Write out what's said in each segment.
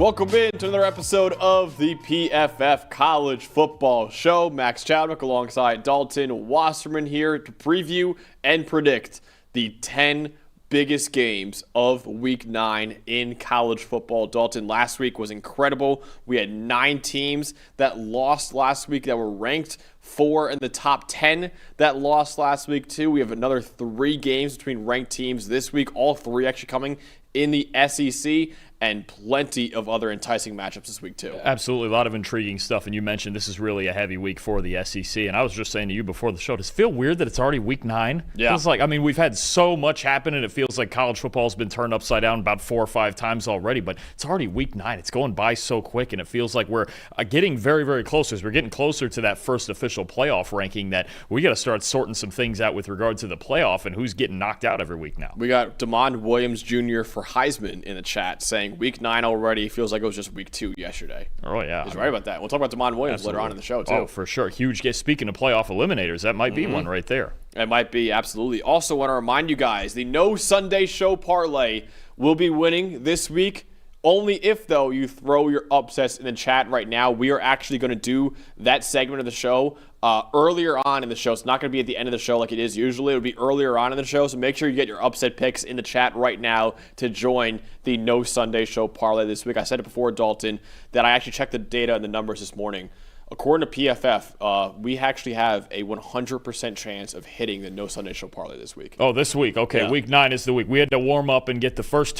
Welcome in to another episode of the PFF College Football Show. Max Chadwick alongside Dalton Wasserman here to preview and predict the 10 biggest games of Week 9 in college football. Dalton, last week was incredible. We had 9 teams that lost last week that were ranked, 4 in the top 10 that lost last week too. We have another 3 games between ranked teams this week, all 3 actually coming in the SEC, and plenty of other enticing matchups this week too. Absolutely, a lot of intriguing stuff. And you mentioned this is really a heavy week for the SEC. And I was just saying to you before the show, does it feel weird that it's already Week 9? Yeah. Feels like, we've had so much happen, and it feels like college football's been turned upside down about 4 or 5 times already. But it's already Week 9. It's going by so quick, and it feels like we're getting very, very close. As we're getting closer to that first official playoff ranking, that we got to start sorting some things out with regard to the playoff and who's getting knocked out every week now. We got DeMond Williams Jr. for Heisman in the chat saying Week 9 already. Feels like it was just Week 2 yesterday. Oh, yeah. He's right about that. We'll talk about DeMond Williams later on in the show, too. Oh, for sure. Huge game. Speaking of playoff eliminators, that might be one right there. It might be, absolutely. Also want to remind you guys, the No Sunday Show parlay will be winning this week. Only if, though, you throw your upsets in the chat right now. We are actually going to do that segment of the show earlier on in the show. It's not going to be at the end of the show like it is usually. It would be earlier on in the show, so make sure you get your upset picks in the chat right now to join the No Sunday Show parlay this week. I said it before, Dalton, that I actually checked the data and the numbers this morning. According to PFF, we actually have a 100% chance of hitting the No Sunday Show parlay this week. Oh, this week. Okay, yeah. Week 9 is the week. We had to warm up and get the first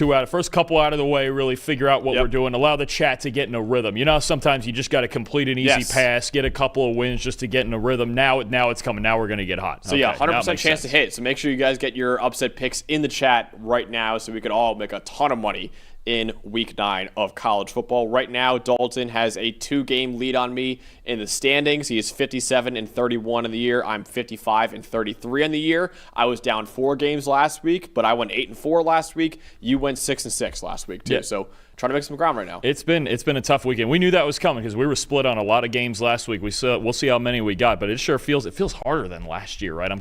couple out of the way, really figure out what we're doing, allow the chat to get in a rhythm. You know, sometimes you just got to complete an easy pass, get a couple of wins just to get in a rhythm. Now it's coming. Now we're going to get hot. So, 100% chance to hit. So make sure you guys get your upset picks in the chat right now so we can all make a ton of money in Week 9 of college football. Right now, Dalton has a 2-game lead on me in the standings. He is 57-31 in the year. I'm 55-33 in the year. I was down 4 games last week, but I went 8-4 last week. You went 6-6 last week too. Yeah. So trying to make some ground right now. It's been a tough weekend. We knew that was coming because we were split on a lot of games last week. We'll see how many we got, but it feels harder than last year, right? I'm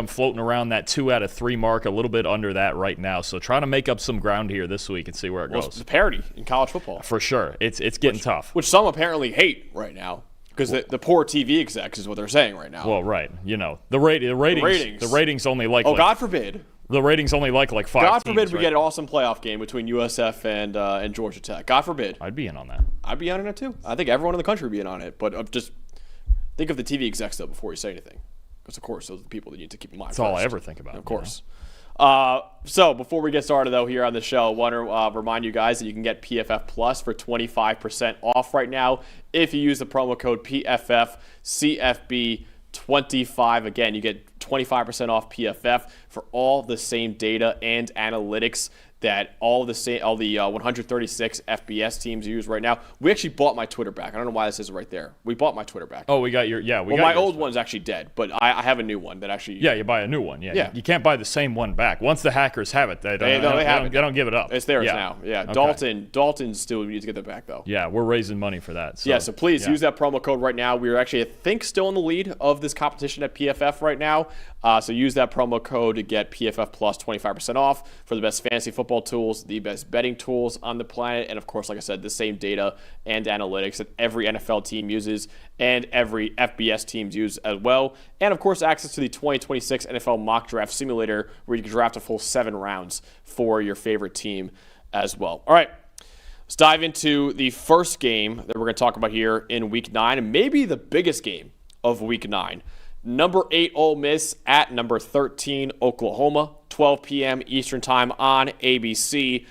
floating around that 2 out of 3 mark, a little bit under that right now. So trying to make up some ground here this week and see where it goes. It's a parity in college football. For sure. It's getting tough. Which some apparently hate right now. Because the poor TV execs is what they're saying right now. Well, right. You know, the ratings only like. Oh, God forbid. The ratings only like 5 God forbid teams, we get an awesome playoff game between USF and Georgia Tech. God forbid. I'd be in on that. I'd be on it too. I think everyone in the country would be in on it. But just think of the TV execs, though, before you say anything. Because, of course, those are the people that you need to keep in mind. That's all I ever think about. Of course. So before we get started, though, here on the show, I want to remind you guys that you can get PFF Plus for 25% off right now if you use the promo code PFFCFB25. Again, you get 25% off PFF for all the same data and analytics that all the 136 FBS teams use right now. We actually bought my Twitter back. I don't know why this is right there. We bought my Twitter back. Oh, we got your my old one's actually dead, but I have a new one that actually. Yeah, you buy a new one. Yeah. You can't buy the same one back. Once the hackers have it, they don't give it up. It's theirs now. Yeah, okay. Dalton still needs to get it back though. Yeah, we're raising money for that. So please use that promo code right now. We are actually, I think, still in the lead of this competition at PFF right now. So use that promo code to get PFF Plus 25% off for the best fantasy football tools, the best betting tools on the planet, and of course, like I said, the same data and analytics that every NFL team uses and every FBS teams use as well. And of course, access to the 2026 NFL Mock Draft Simulator where you can draft a full 7 rounds for your favorite team as well. All right, let's dive into the first game that we're going to talk about here in Week 9, and maybe the biggest game of Week 9. Number 8 Ole Miss at number 13 Oklahoma, 12 p.m. Eastern Time on ABC.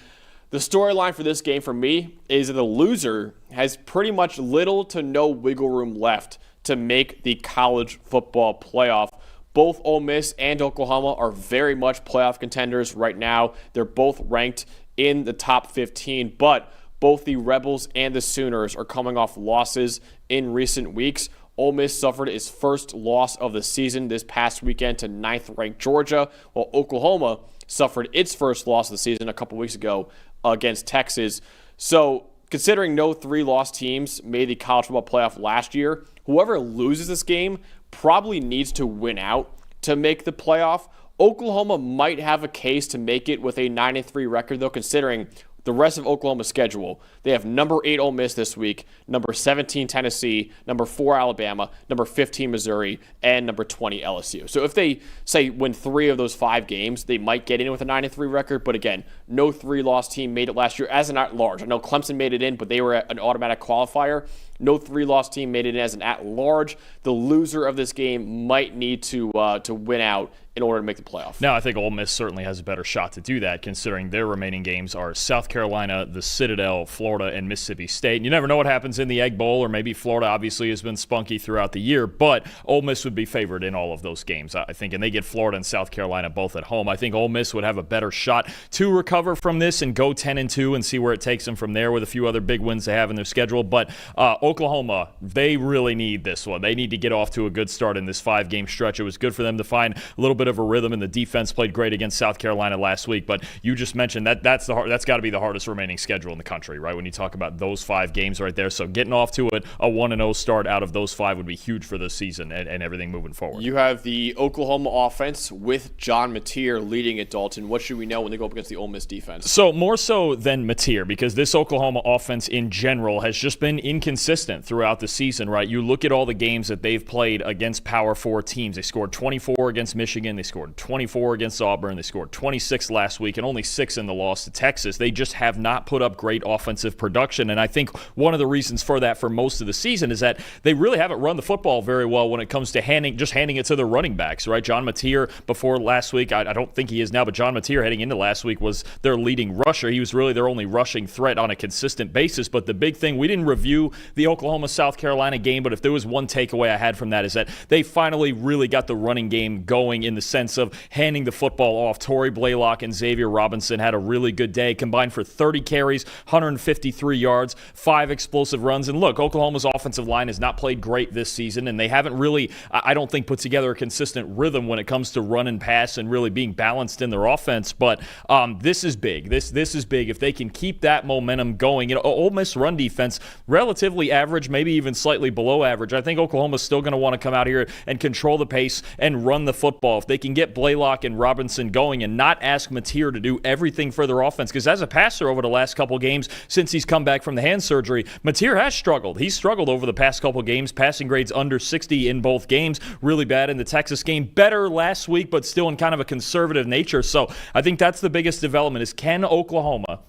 The storyline for this game for me is that the loser has pretty much little to no wiggle room left to make the college football playoff. Both Ole Miss and Oklahoma are very much playoff contenders right now. They're both ranked in the top 15, but both the Rebels and the Sooners are coming off losses in recent weeks. Ole Miss suffered its first loss of the season this past weekend to 9th-ranked Georgia, while Oklahoma suffered its first loss of the season a couple weeks ago against Texas. So, considering no 3-loss teams made the college football playoff last year, whoever loses this game probably needs to win out to make the playoff. Oklahoma might have a case to make it with a 9-3 record, though, considering the rest of Oklahoma's schedule, they have number 8 Ole Miss this week, number 17 Tennessee, number 4 Alabama, number 15 Missouri, and number 20 LSU. So if they, say, win 3 of those 5 games, they might get in with a 9-3 record. But again, no 3-loss team made it last year as an at-large. I know Clemson made it in, but they were an automatic qualifier. No 3-loss team made it in as an at-large. The loser of this game might need to win out in order to make the playoff. Now, I think Ole Miss certainly has a better shot to do that, considering their remaining games are South Carolina, the Citadel, Florida, and Mississippi State. And you never know what happens in the Egg Bowl, or maybe Florida obviously has been spunky throughout the year, but Ole Miss would be favored in all of those games, I think, and they get Florida and South Carolina both at home. I think Ole Miss would have a better shot to recover from this and go 10-2 and see where it takes them from there with a few other big wins they have in their schedule. But Oklahoma, they really need this one. They need to get off to a good start in this 5-game stretch. It was good for them to find a little bit of a rhythm, and the defense played great against South Carolina last week. But you just mentioned that's got to be the hardest remaining schedule in the country, right? When you talk about those 5 games right there. So getting off to it, a 1-0 start out of those 5 would be huge for this season and everything moving forward. You have the Oklahoma offense with John Mateer leading it, Dalton. What should we know when they go up against the Ole Miss defense? So more so than Mateer, because this Oklahoma offense in general has just been inconsistent throughout the season, right? You look at all the games that they've played against Power 4 teams. They scored 24 against Michigan. They scored 24 against Auburn. They scored 26 last week and only 6 in the loss to Texas. They just have not put up great offensive production. And I think one of the reasons for that for most of the season is that they really haven't run the football very well when it comes to handing it to the running backs, right? John Mateer before last week, I don't think he is now, but John Mateer heading into last week was their leading rusher. He was really their only rushing threat on a consistent basis. But the big thing, we didn't review the Oklahoma-South Carolina game, but if there was one takeaway I had from that is that they finally really got the running game going in the sense of handing the football off. Torrey Blaylock and Xavier Robinson had a really good day, combined for 30 carries, 153 yards, 5 explosive runs. And look, Oklahoma's offensive line has not played great this season, and they haven't really, I don't think, put together a consistent rhythm when it comes to run and pass and really being balanced in their offense. But this is big. This is big. If they can keep that momentum going, Ole Miss run defense, relatively average, maybe even slightly below average. I think Oklahoma's still going to want to come out here and control the pace and run the football. If they can get Blaylock and Robinson going and not ask Mateer to do everything for their offense, because as a passer over the last couple games since he's come back from the hand surgery, Mateer has struggled. He's struggled over the past couple games. Passing grades under 60 in both games. Really bad in the Texas game. Better last week, but still in kind of a conservative nature. So I think that's the biggest development is, can Oklahoma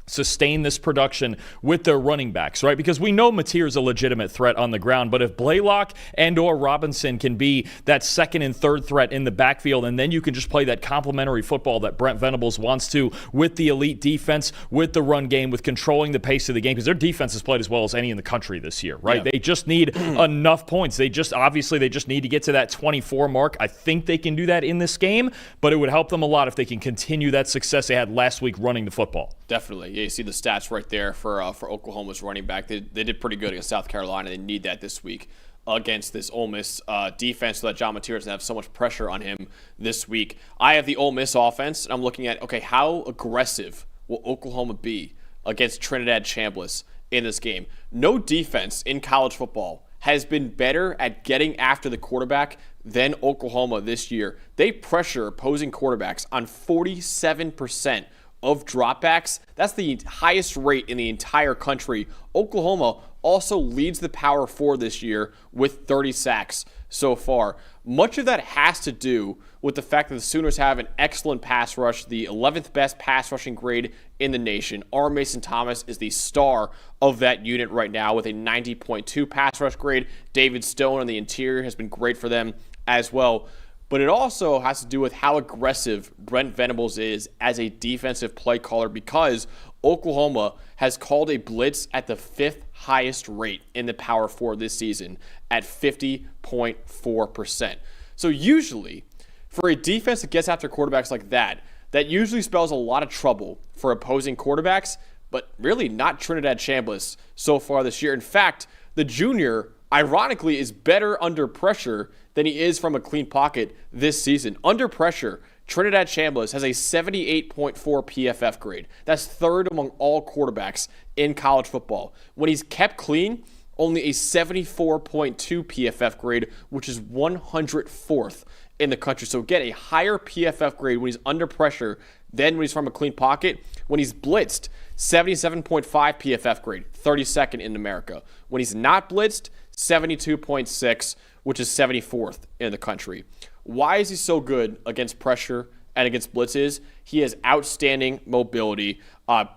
sustain this production with their running backs, right? Because we know Mateer is a legitimate threat on the ground, but if Blaylock and or Robinson can be that second and third threat in the backfield, and then you can just play that complementary football that Brent Venables wants to with the elite defense, with the run game, with controlling the pace of the game, because their defense has played as well as any in the country this year, right? Yeah. They just need enough points. They just need to get to that 24 mark. I think they can do that in this game, but it would help them a lot if they can continue that success they had last week running the football. Definitely. Yeah, you see the stats right there for Oklahoma's running back. They did pretty good against South Carolina. They need that this week against this Ole Miss defense so that John Mateer doesn't have so much pressure on him this week. I have the Ole Miss offense, and I'm looking at, okay, how aggressive will Oklahoma be against Trinidad Chambliss in this game? No defense in college football has been better at getting after the quarterback than Oklahoma this year. They pressure opposing quarterbacks on 47% of dropbacks. That's the highest rate in the entire country. Oklahoma also leads the Power 4 this year with 30 sacks so far. Much of that has to do with the fact that the Sooners have an excellent pass rush, the 11th best pass rushing grade in the nation. R. Mason Thomas is the star of that unit right now with a 90.2 pass rush grade. David Stone on the interior has been great for them as well. But it also has to do with how aggressive Brent Venables is as a defensive play caller, because Oklahoma has called a blitz at the 5th highest rate in the Power 4 this season at 50.4%. So usually, for a defense that gets after quarterbacks like that, that usually spells a lot of trouble for opposing quarterbacks, but really not Trinidad Chambliss so far this year. In fact, the junior, ironically, is better under pressure than he is from a clean pocket this season. Under pressure, Trinidad Chambliss has a 78.4 PFF grade. That's third among all quarterbacks in college football. When he's kept clean, only a 74.2 PFF grade, which is 104th in the country. So get a higher PFF grade when he's under pressure than when he's from a clean pocket. When he's blitzed, 77.5 PFF grade, 32nd in America. When he's not blitzed, 72.6, which is 74th in the country. Why is he so good against pressure and against blitzes? He has outstanding mobility,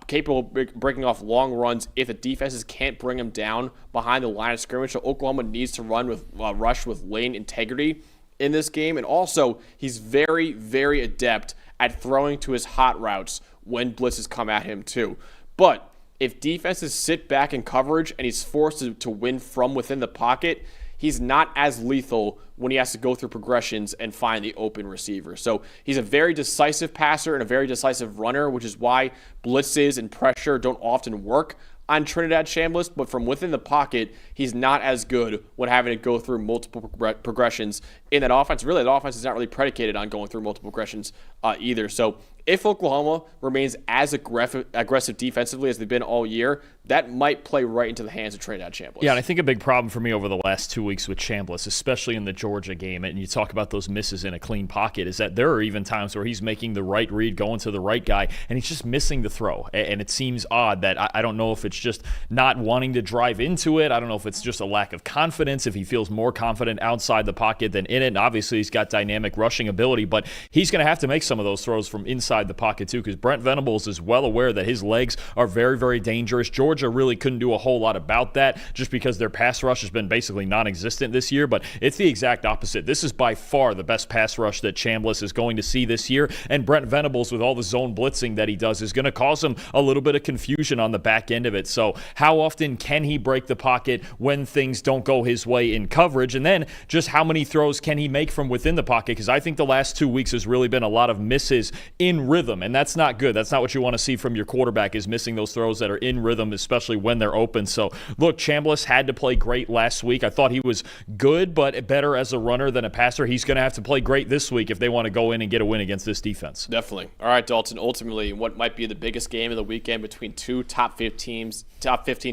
capable of breaking off long runs if the defenses can't bring him down behind the line of scrimmage. So Oklahoma needs to rush with lane integrity in this game. And also, he's very, very adept at throwing to his hot routes when blitzes come at him too. But if defenses sit back in coverage and he's forced to win from within the pocket, he's not as lethal when he has to go through progressions and find the open receiver. So he's a very decisive passer and a very decisive runner, which is why blitzes and pressure don't often work on Trinidad Chambliss, but from within the pocket, he's not as good when having to go through multiple progressions in that offense. Really, that offense is not really predicated on going through multiple progressions either. So if Oklahoma remains as aggressive defensively as they've been all year, that might play right into the hands of Trinidad Chambliss. Yeah, and I think a big problem for me over the last 2 weeks with Chambliss, especially in the Georgia game, and you talk about those misses in a clean pocket, is that there are even times where he's making the right read, going to the right guy, and he's just missing the throw. And it seems odd that I don't know if it's just not wanting to drive into it. I don't know if it's just a lack of confidence, if he feels more confident outside the pocket than in it. And obviously, he's got dynamic rushing ability, but he's going to have to make some of those throws from inside the pocket too, because Brent Venables is well aware that his legs are very, very dangerous. Georgia really couldn't do a whole lot about that just because their pass rush has been basically non-existent this year, but it's the exact opposite. This is by far the best pass rush that Chambliss is going to see this year, and Brent Venables, with all the zone blitzing that he does, is going to cause him a little bit of confusion on the back end of it. So how often can he break the pocket when things don't go his way in coverage? And then just how many throws can he make from within the pocket? Because I think the last 2 weeks has really been a lot of misses in rhythm, and that's not good. That's not what you want to see from your quarterback, is missing those throws that are in rhythm, especially when they're open. So look, Chambliss had to play great last week. I thought he was good, but better as a runner than a passer. He's going to have to play great this week if they want to go in and get a win against this defense. Definitely. All right, Dalton, ultimately, what might be the biggest game of the weekend between two top 15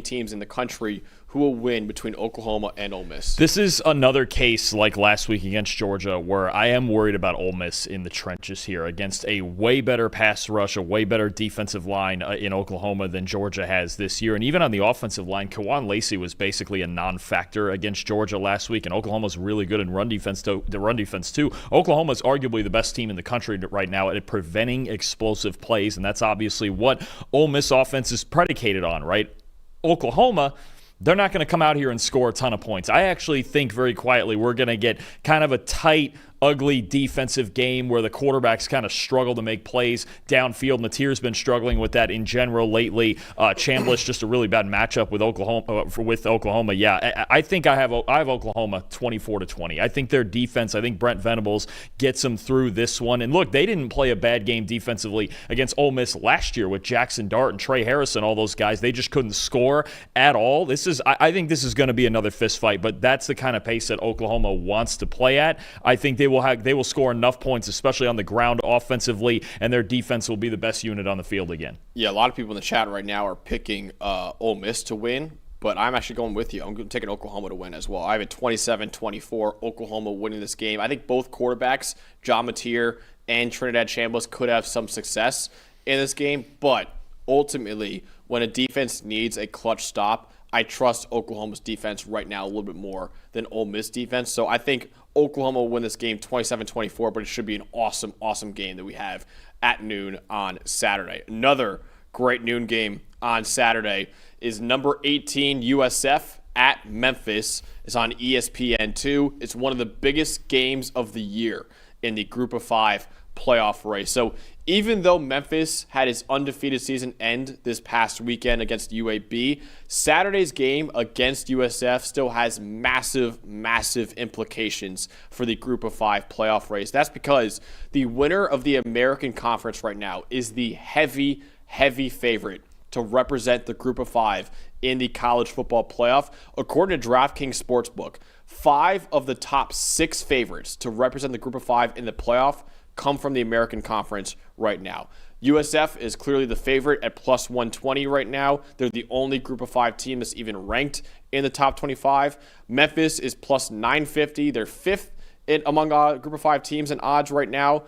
teams in the country, who will win between Oklahoma and Ole Miss? This is another case like last week against Georgia where I am worried about Ole Miss in the trenches here against a way better pass rush, a way better defensive line in Oklahoma than Georgia has this year. And even on the offensive line, Kawan Lacey was basically a non-factor against Georgia last week, and Oklahoma's really good in run defense too. Oklahoma's arguably the best team in the country right now at preventing explosive plays, and that's obviously what Ole Miss offense is predicated on, right? Oklahoma, they're not going to come out here and score a ton of points. I actually think very quietly we're going to get kind of a tight, ugly defensive game where the quarterbacks kind of struggle to make plays downfield. Natier's been struggling with that in general lately. Chambliss, just a really bad matchup with Oklahoma. Yeah, I think I have Oklahoma 24-20. I think their defense, I think Brent Venables gets them through this one. And look, they didn't play a bad game defensively against Ole Miss last year with Jackson Dart and Trey Harrison, all those guys. They just couldn't score at all. I think this is going to be another fist fight, but that's the kind of pace that Oklahoma wants to play at. I think they will score enough points, especially on the ground offensively, and their defense will be the best unit on the field again. Yeah, a lot of people in the chat right now are picking Ole Miss to win, but I'm actually going with you. I'm taking Oklahoma to win as well. I have it 27-24, Oklahoma winning this game. I think both quarterbacks, John Matier and Trinidad Chambliss, could have some success in this game, but ultimately, when a defense needs a clutch stop, I trust Oklahoma's defense right now a little bit more than Ole Miss defense. So I think Oklahoma will win this game 27-24, but it should be an awesome, awesome game that we have at noon on Saturday. Another great noon game on Saturday is number 18 USF at Memphis. It's on ESPN2. It's one of the biggest games of the year in the Group of Five playoff race. So even though Memphis had its undefeated season end this past weekend against UAB, Saturday's game against USF still has massive, massive implications for the Group of Five playoff race. That's because the winner of the American Conference right now is the heavy, heavy favorite to represent the Group of Five in the college football playoff. According to DraftKings Sportsbook, 5 of the top 6 favorites to represent the group of 5 in the playoff come from the American Conference right now. USF is clearly the favorite at plus 120 right now. They're the only group of 5 team that's even ranked in the top 25. Memphis is plus 950. They're 5th among group of 5 teams in odds right now.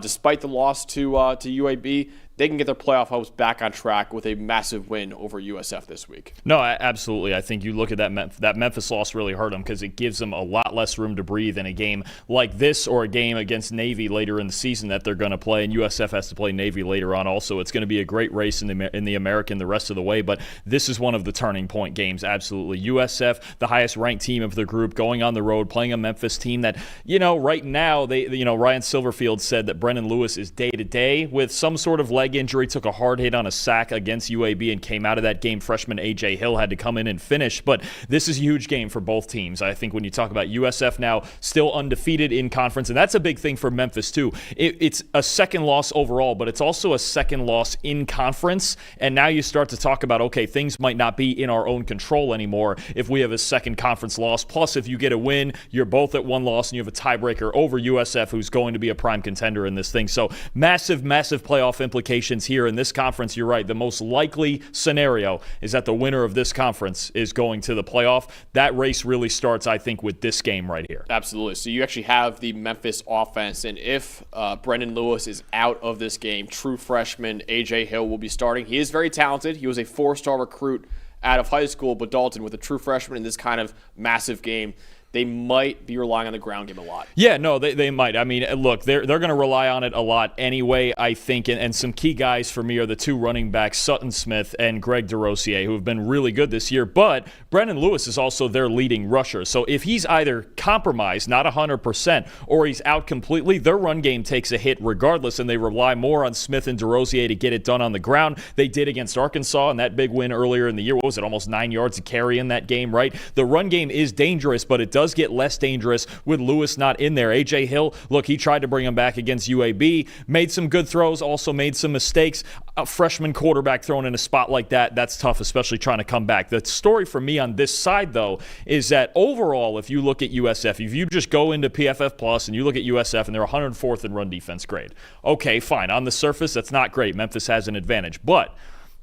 Despite the loss to UAB, they can get their playoff hopes back on track with a massive win over USF this week. No, absolutely. I think you look at that Memphis loss really hurt them because it gives them a lot less room to breathe in a game like this or a game against Navy later in the season that they're going to play. And USF has to play Navy later on also. It's going to be a great race in the American the rest of the way, but this is one of the turning point games, absolutely. USF, the highest ranked team of the group, going on the road, playing a Memphis team that, right now, Ryan Silverfield said that Brendan Lewis is day-to-day with some sort of leg injury, took a hard hit on a sack against UAB and came out of that game. Freshman A.J. Hill had to come in and finish, but this is a huge game for both teams. I think when you talk about USF now still undefeated in conference, and that's a big thing for Memphis too. It's a second loss overall, but it's also a second loss in conference, and now you start to talk about, okay, things might not be in our own control anymore if we have a second conference loss. Plus, if you get a win, you're both at one loss and you have a tiebreaker over USF, who's going to be a prime contender in this thing. So massive playoff implications here in this conference. You're right. The most likely scenario is that the winner of this conference is going to the playoff. That race really starts, I think, with this game right here. Absolutely. So you actually have the Memphis offense, and if Brendan Lewis is out of this game, true freshman A.J. Hill will be starting. He is very talented. He was a 4-star recruit out of high school, but Dalton, with a true freshman in this kind of massive game, they might be relying on the ground game a lot. Yeah, no, they might. I mean, look, they're going to rely on it a lot anyway, I think. And some key guys for me are the 2 running backs, Sutton Smith and Greg DeRosier, who have been really good this year. But Brendan Lewis is also their leading rusher. So if he's either compromised, not 100%, or he's out completely, their run game takes a hit regardless, and they rely more on Smith and DeRosier to get it done on the ground. They did against Arkansas in that big win earlier in the year. What was it, almost 9 yards to carry in that game, right? The run game is dangerous, but it does get less dangerous with Lewis not in there. A.J. Hill, look, he tried to bring him back against UAB, made some good throws, also made some mistakes. A freshman quarterback thrown in a spot like that, that's tough, especially trying to come back. The story for me on this side, though, is that overall, if you look at USF, if you just go into PFF Plus and you look at USF and they're 104th in run defense grade, okay, fine. On the surface, that's not great. Memphis has an advantage. But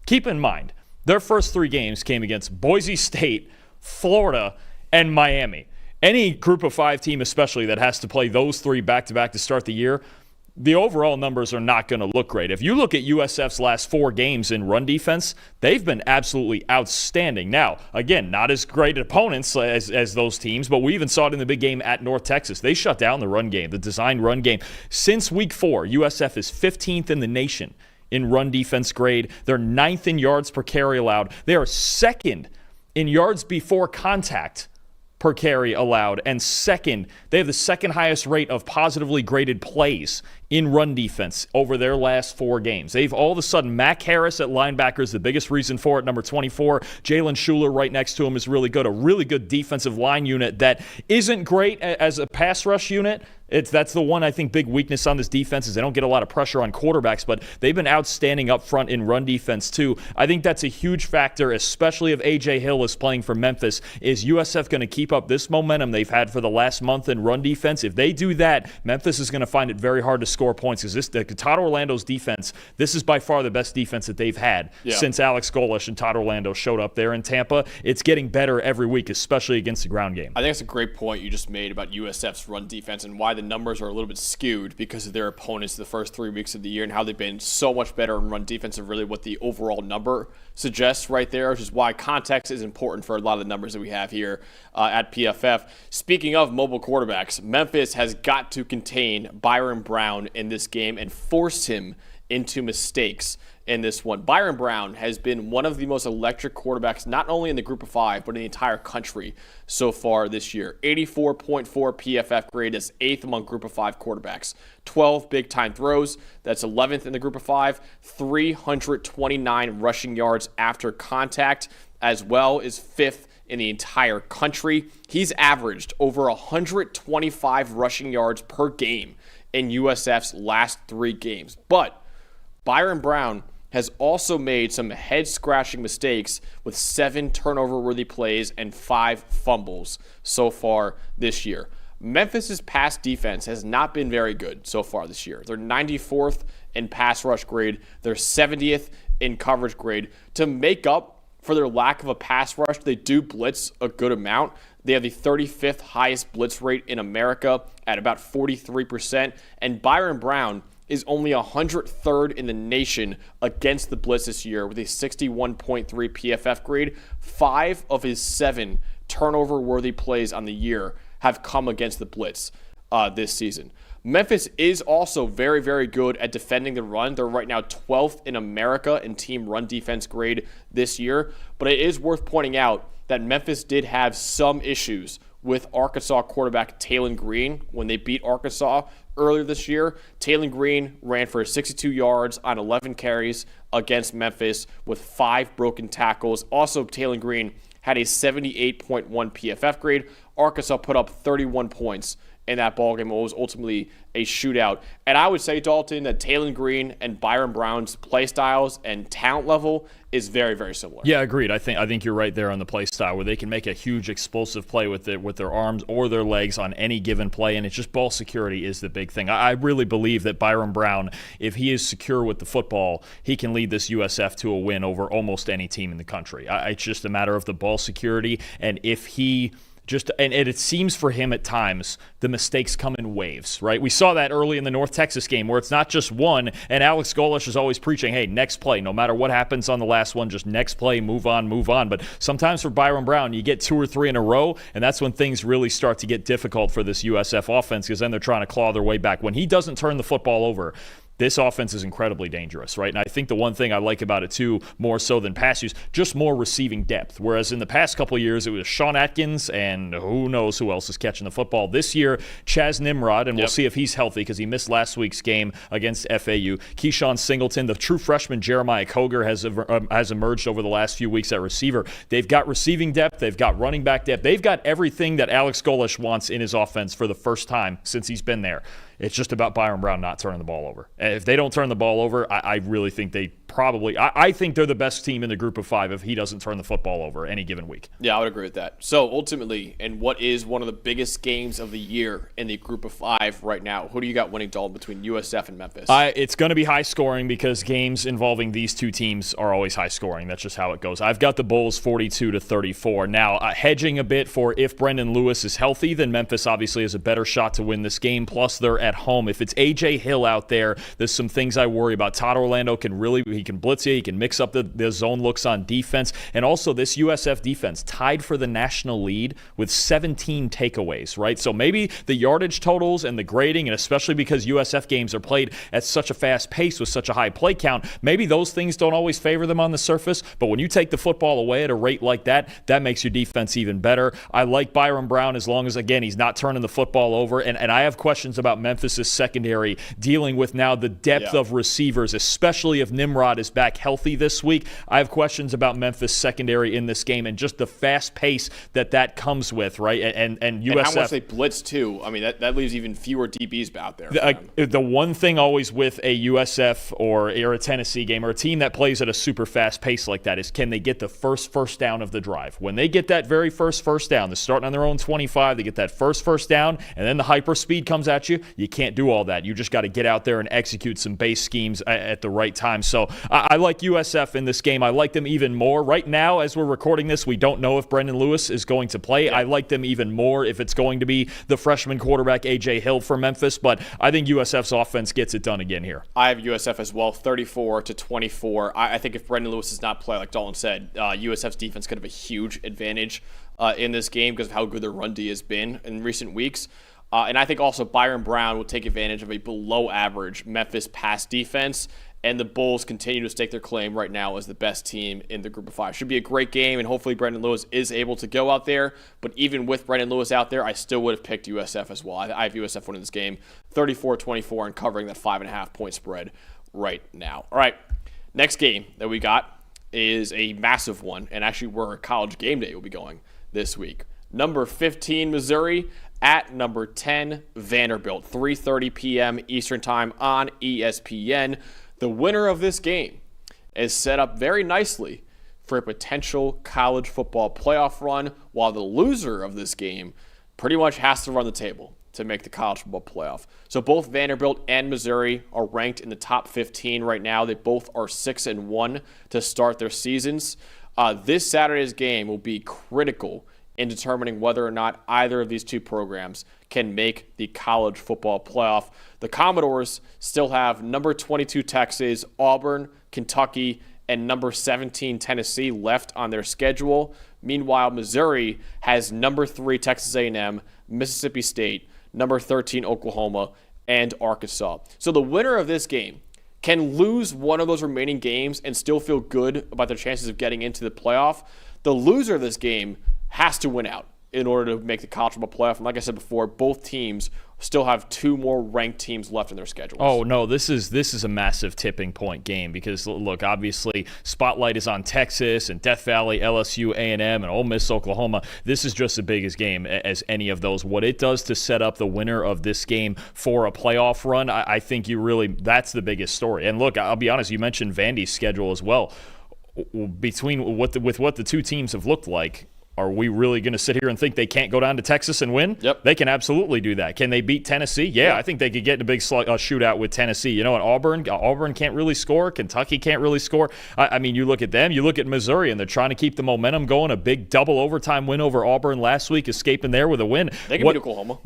keep in mind, their first 3 games came against Boise State, Florida, and Miami. Any group of 5 team especially that has to play those 3 back-to-back to start the year, the overall numbers are not going to look great. If you look at USF's last 4 games in run defense, they've been absolutely outstanding. Now, again, not as great opponents as those teams, but we even saw it in the big game at North Texas. They shut down the run game, the designed run game. Since week 4, USF is 15th in the nation in run defense grade. They're 9th in yards per carry allowed. They are 2nd in yards before contact per carry allowed, and they have the 2nd highest rate of positively graded plays in run defense over their last 4 games. They've all of a sudden, Mac Harris at linebacker is the biggest reason for it, number 24. Jalen Schuler right next to him is really good. A really good defensive line unit that isn't great as a pass rush unit. That's the one, I think, big weakness on this defense is they don't get a lot of pressure on quarterbacks, but they've been outstanding up front in run defense too. I think that's a huge factor, especially if A.J. Hill is playing for Memphis. Is USF going to keep up this momentum they've had for the last month in run defense? If they do that, Memphis is going to find it very hard to score points because Todd Orlando's defense, this is by far the best defense that they've had since Alex Golesh and Todd Orlando showed up there in Tampa. It's getting better every week, especially against the ground game. I think that's a great point you just made about USF's run defense and why the numbers are a little bit skewed because of their opponents the first 3 weeks of the year and how they've been so much better in run defense and really what the overall number suggests right there, which is why context is important for a lot of the numbers that we have here at PFF. Speaking of mobile quarterbacks, Memphis has got to contain Byron Brown in this game and force him into mistakes in this one. Byron Brown has been one of the most electric quarterbacks, not only in the group of 5, but in the entire country so far this year. 84.4 PFF grade, that's 8th among group of 5 quarterbacks. 12 big-time throws, that's 11th in the group of 5. 329 rushing yards after contact, as well as 5th in the entire country. He's averaged over 125 rushing yards per game in USF's last 3 games. But Byron Brown has also made some head-scratching mistakes with 7 turnover-worthy plays and 5 fumbles so far this year. Memphis's pass defense has not been very good so far this year. They're 94th in pass rush grade. They're 70th in coverage grade. To make up for their lack of a pass rush, they do blitz a good amount. They have the 35th highest blitz rate in America at about 43%. And Byron Brown is only 103rd in the nation against the blitz this year with a 61.3 PFF grade. 5 of his 7 turnover-worthy plays on the year have come against the blitz this season. Memphis is also very, very good at defending the run. They're right now 12th in America in team run defense grade this year. But it is worth pointing out that Memphis did have some issues with Arkansas quarterback Taylon Green when they beat Arkansas earlier this year. Taylon Green ran for 62 yards on 11 carries against Memphis with 5 broken tackles. Also, Taylon Green had a 78.1 PFF grade. Arkansas put up 31 points in that ballgame. It was ultimately a shootout. And I would say, Dalton, that Taylon Green and Byron Brown's play styles and talent level is very, very similar. Yeah, agreed. I think you're right there on the play style where they can make a huge explosive play with their arms or their legs on any given play, and it's just ball security is the big thing. I really believe that Byron Brown, if he is secure with the football, he can lead this USF to a win over almost any team in the country. It's just a matter of the ball security, and if he and it seems for him at times the mistakes come in waves, right? We saw that early in the North Texas game where it's not just one, and Alex Golesh is always preaching, hey, next play, no matter what happens on the last one, just next play, move on. But sometimes for Byron Brown, you get 2 or 3 in a row, and that's when things really start to get difficult for this USF offense because then they're trying to claw their way back. When he doesn't turn the football over, this offense is incredibly dangerous, right? And I think the one thing I like about it, too, more so than pass use, just more receiving depth. Whereas in the past couple of years, it was Sean Atkins and who knows who else is catching the football. This year, Chaz Nimrod, and we'll see if he's healthy because he missed last week's game against FAU. Keyshawn Singleton, the true freshman Jeremiah Koger has emerged over the last few weeks at receiver. They've got receiving depth. They've got running back depth. They've got everything that Alex Golesh wants in his offense for the first time since he's been there. It's just about Byron Brown not turning the ball over. And if they don't turn the ball over, I really think I think they're the best team in the group of 5 if he doesn't turn the football over any given week. Yeah, I would agree with that. So ultimately, in what is one of the biggest games of the year in the group of 5 right now, who do you got winning, Dalton, between USF and Memphis? It's going to be high scoring because games involving these two teams are always high scoring. That's just how it goes. I've got the Bulls 42-34. Now, hedging a bit for if Brendan Lewis is healthy, then Memphis obviously has a better shot to win this game. Plus, they're at home. If it's A.J. Hill out there, there's some things I worry about. Todd Orlando he can blitz you. He can mix up the zone looks on defense. And also this USF defense tied for the national lead with 17 takeaways, right? So maybe the yardage totals and the grading, and especially because USF games are played at such a fast pace with such a high play count, maybe those things don't always favor them on the surface. But when you take the football away at a rate like that, that makes your defense even better. I like Byron Brown as long as, again, he's not turning the football over. And I have questions about Memphis's secondary dealing with now the depth of receivers, especially if Nimrod is back healthy this week. I have questions about Memphis secondary in this game and just the fast pace that comes with, right? And USF. And how much they blitz, too. I mean, that leaves even fewer DBs out there. The one thing always with a USF or a Tennessee game or a team that plays at a super fast pace like that is can they get the first down of the drive? When they get that very first down, they're starting on their own 25, they get that first down, and then the hyper speed comes at you. You can't do all that. You just got to get out there and execute some base schemes at the right time. So I like USF in this game. I like them even more. Right now, as we're recording this, we don't know if Brendan Lewis is going to play. I like them even more if it's going to be the freshman quarterback A.J. Hill for Memphis, but I think USF's offense gets it done again here. I have USF as well, 34-24. I think if Brendan Lewis does not play, like Dalton said, USF's defense could have a huge advantage in this game because of how good their run D has been in recent weeks. And I think also Byron Brown will take advantage of a below-average Memphis pass defense, and the Bulls continue to stake their claim right now as the best team in the group of 5. Should be a great game, and hopefully Brendan Lewis is able to go out there. But even with Brendan Lewis out there, I still would have picked USF as well. I have USF winning this game 34-24 and covering that 5.5-point spread right now. All right, next game that we got is a massive one, and actually where College Game Day will be going this week. Number 15, Missouri, at number 10, Vanderbilt, 3:30 p.m. Eastern Time on ESPN. The winner of this game is set up very nicely for a potential college football playoff run, while the loser of this game pretty much has to run the table to make the college football playoff. So both Vanderbilt and Missouri are ranked in the top 15 right now. They both are 6-1 to start their seasons. This Saturday's game will be critical in determining whether or not either of these two programs can make the college football playoff. The Commodores still have number 22 Texas, Auburn, Kentucky, and number 17 Tennessee left on their schedule. Meanwhile, Missouri has number 3 Texas A&M, Mississippi State, number 13 Oklahoma, and Arkansas. So the winner of this game can lose one of those remaining games and still feel good about their chances of getting into the playoff. The loser of this game has to win out in order to make the college football playoff. And like I said before, both teams still have 2 more ranked teams left in their schedules. Oh, no, this is a massive tipping point game because, look, obviously, spotlight is on Texas and Death Valley, LSU, A&M, and Ole Miss-Oklahoma. This is just the biggest game as any of those. What it does to set up the winner of this game for a playoff run, I think that's the biggest story. And, look, I'll be honest, you mentioned Vandy's schedule as well. Between what the two teams have looked like, are we really going to sit here and think they can't go down to Texas and win? Yep. They can absolutely do that. Can they beat Tennessee? Yeah, I think they could get in a big shootout with Tennessee. You know, and Auburn can't really score. Kentucky can't really score. I mean, you look at them. You look at Missouri, and they're trying to keep the momentum going. A big double overtime win over Auburn last week, escaping there with a win. They can beat Oklahoma.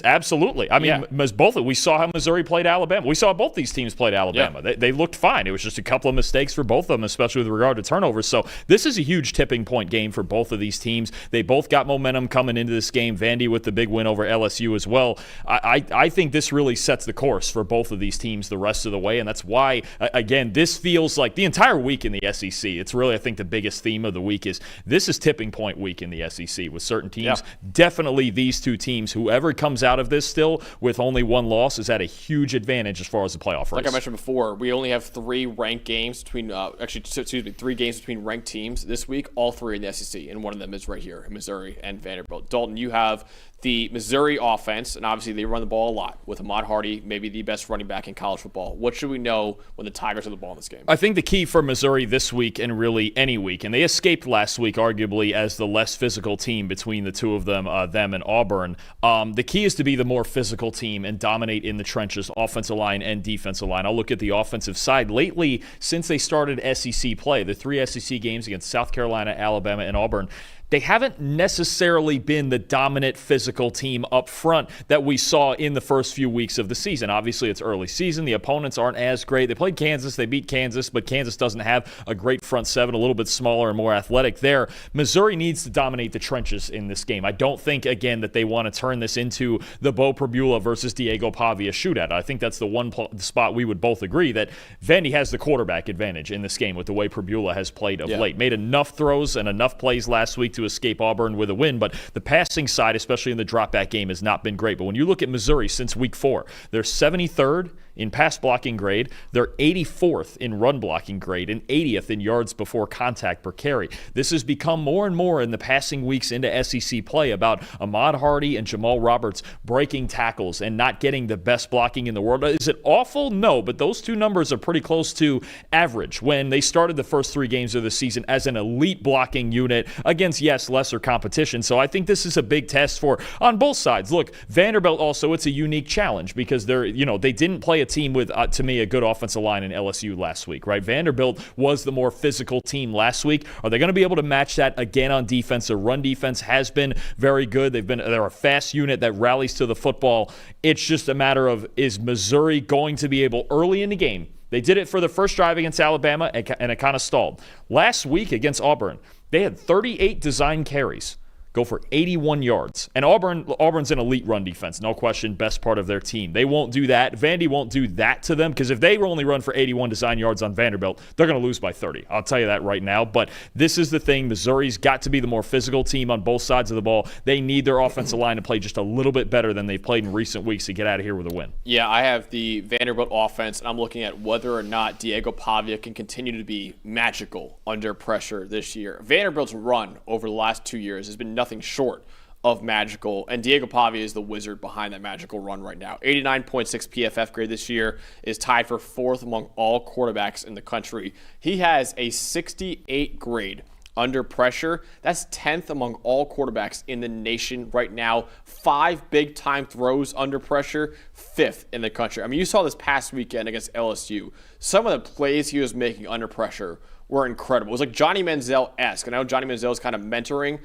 Absolutely. I mean, we saw how Missouri played Alabama. We saw both these teams played Alabama. Yeah. They looked fine. It was just a couple of mistakes for both of them, especially with regard to turnovers. So this is a huge tipping point game for both of these teams. They both got momentum coming into this game. Vandy with the big win over LSU as well. I think this really sets the course for both of these teams the rest of the way, and that's why, again, this feels like the entire week in the SEC. It's really, I think, the biggest theme of the week is this is tipping point week in the SEC with certain teams. Yeah. Definitely these two teams, whoever comes out of this still with only one loss is at a huge advantage as far as the playoff race. Like I mentioned before, we only have 3 ranked games between, 3 games between ranked teams this week, all 3 in the SEC, and one of them is right here. Missouri and Vanderbilt. Dalton, you have the Missouri offense, and obviously they run the ball a lot with Ahmad Hardy, maybe the best running back in college football. What should we know when the Tigers have the ball in this game? I think the key for Missouri this week, and really any week, and they escaped last week arguably as the less physical team between the two of them, them and Auburn. The key is to be the more physical team and dominate in the trenches, offensive line and defensive line. I'll look at the offensive side. Lately, since they started SEC play, the 3 SEC games against South Carolina, Alabama, and Auburn, they haven't necessarily been the dominant physical team up front that we saw in the first few weeks of the season. Obviously, it's early season. The opponents aren't as great. They played Kansas. They beat Kansas, but Kansas doesn't have a great front seven, a little bit smaller and more athletic there. Missouri needs to dominate the trenches in this game. I don't think, again, that they want to turn this into the Bo Prabula versus Diego Pavia shootout. I think that's the one spot we would both agree that Vandy has the quarterback advantage in this game with the way Prabula has played of late. Made enough throws and enough plays last week to escape Auburn with a win, but the passing side, especially in the drop-back game, has not been great. But when you look at Missouri since week 4, they're 73rd in pass blocking grade, they're 84th in run blocking grade, and 80th in yards before contact per carry. This has become more and more in the passing weeks into SEC play about Ahmad Hardy and Jamal Roberts breaking tackles and not getting the best blocking in the world. Is it awful? No, but those two numbers are pretty close to average when they started the first 3 games of the season as an elite blocking unit against, yes, lesser competition. So I think this is a big test on both sides. Look, Vanderbilt also, it's a unique challenge because they didn't play a team with, to me, a good offensive line in LSU last week, right? Vanderbilt was the more physical team last week. Are they going to be able to match that again on defense? Their run defense has been very good. They're a fast unit that rallies to the football. It's just a matter of, is Missouri going to be able early in the game? They did it for the first drive against Alabama, and it kind of stalled. Last week against Auburn, they had 38 design carries go for 81 yards. And Auburn's an elite run defense, no question, best part of their team. They won't do that. Vandy won't do that to them because if they only run for 81 design yards on Vanderbilt, they're going to lose by 30. I'll tell you that right now. But this is the thing. Missouri's got to be the more physical team on both sides of the ball. They need their offensive line to play just a little bit better than they've played in recent weeks to get out of here with a win. Yeah, I have the Vanderbilt offense, and I'm looking at whether or not Diego Pavia can continue to be magical under pressure this year. Vanderbilt's run over the last 2 years has been nothing short of magical, and Diego Pavia is the wizard behind that magical run right now. 89.6 PFF grade this year, is tied for 4th among all quarterbacks in the country. He has a 68 grade under pressure. That's 10th among all quarterbacks in the nation right now. 5 big-time throws under pressure, 5th in the country. I mean, you saw this past weekend against LSU. Some of the plays he was making under pressure were incredible. It was like Johnny Manziel-esque. And I know Johnny Manziel is kind of mentoring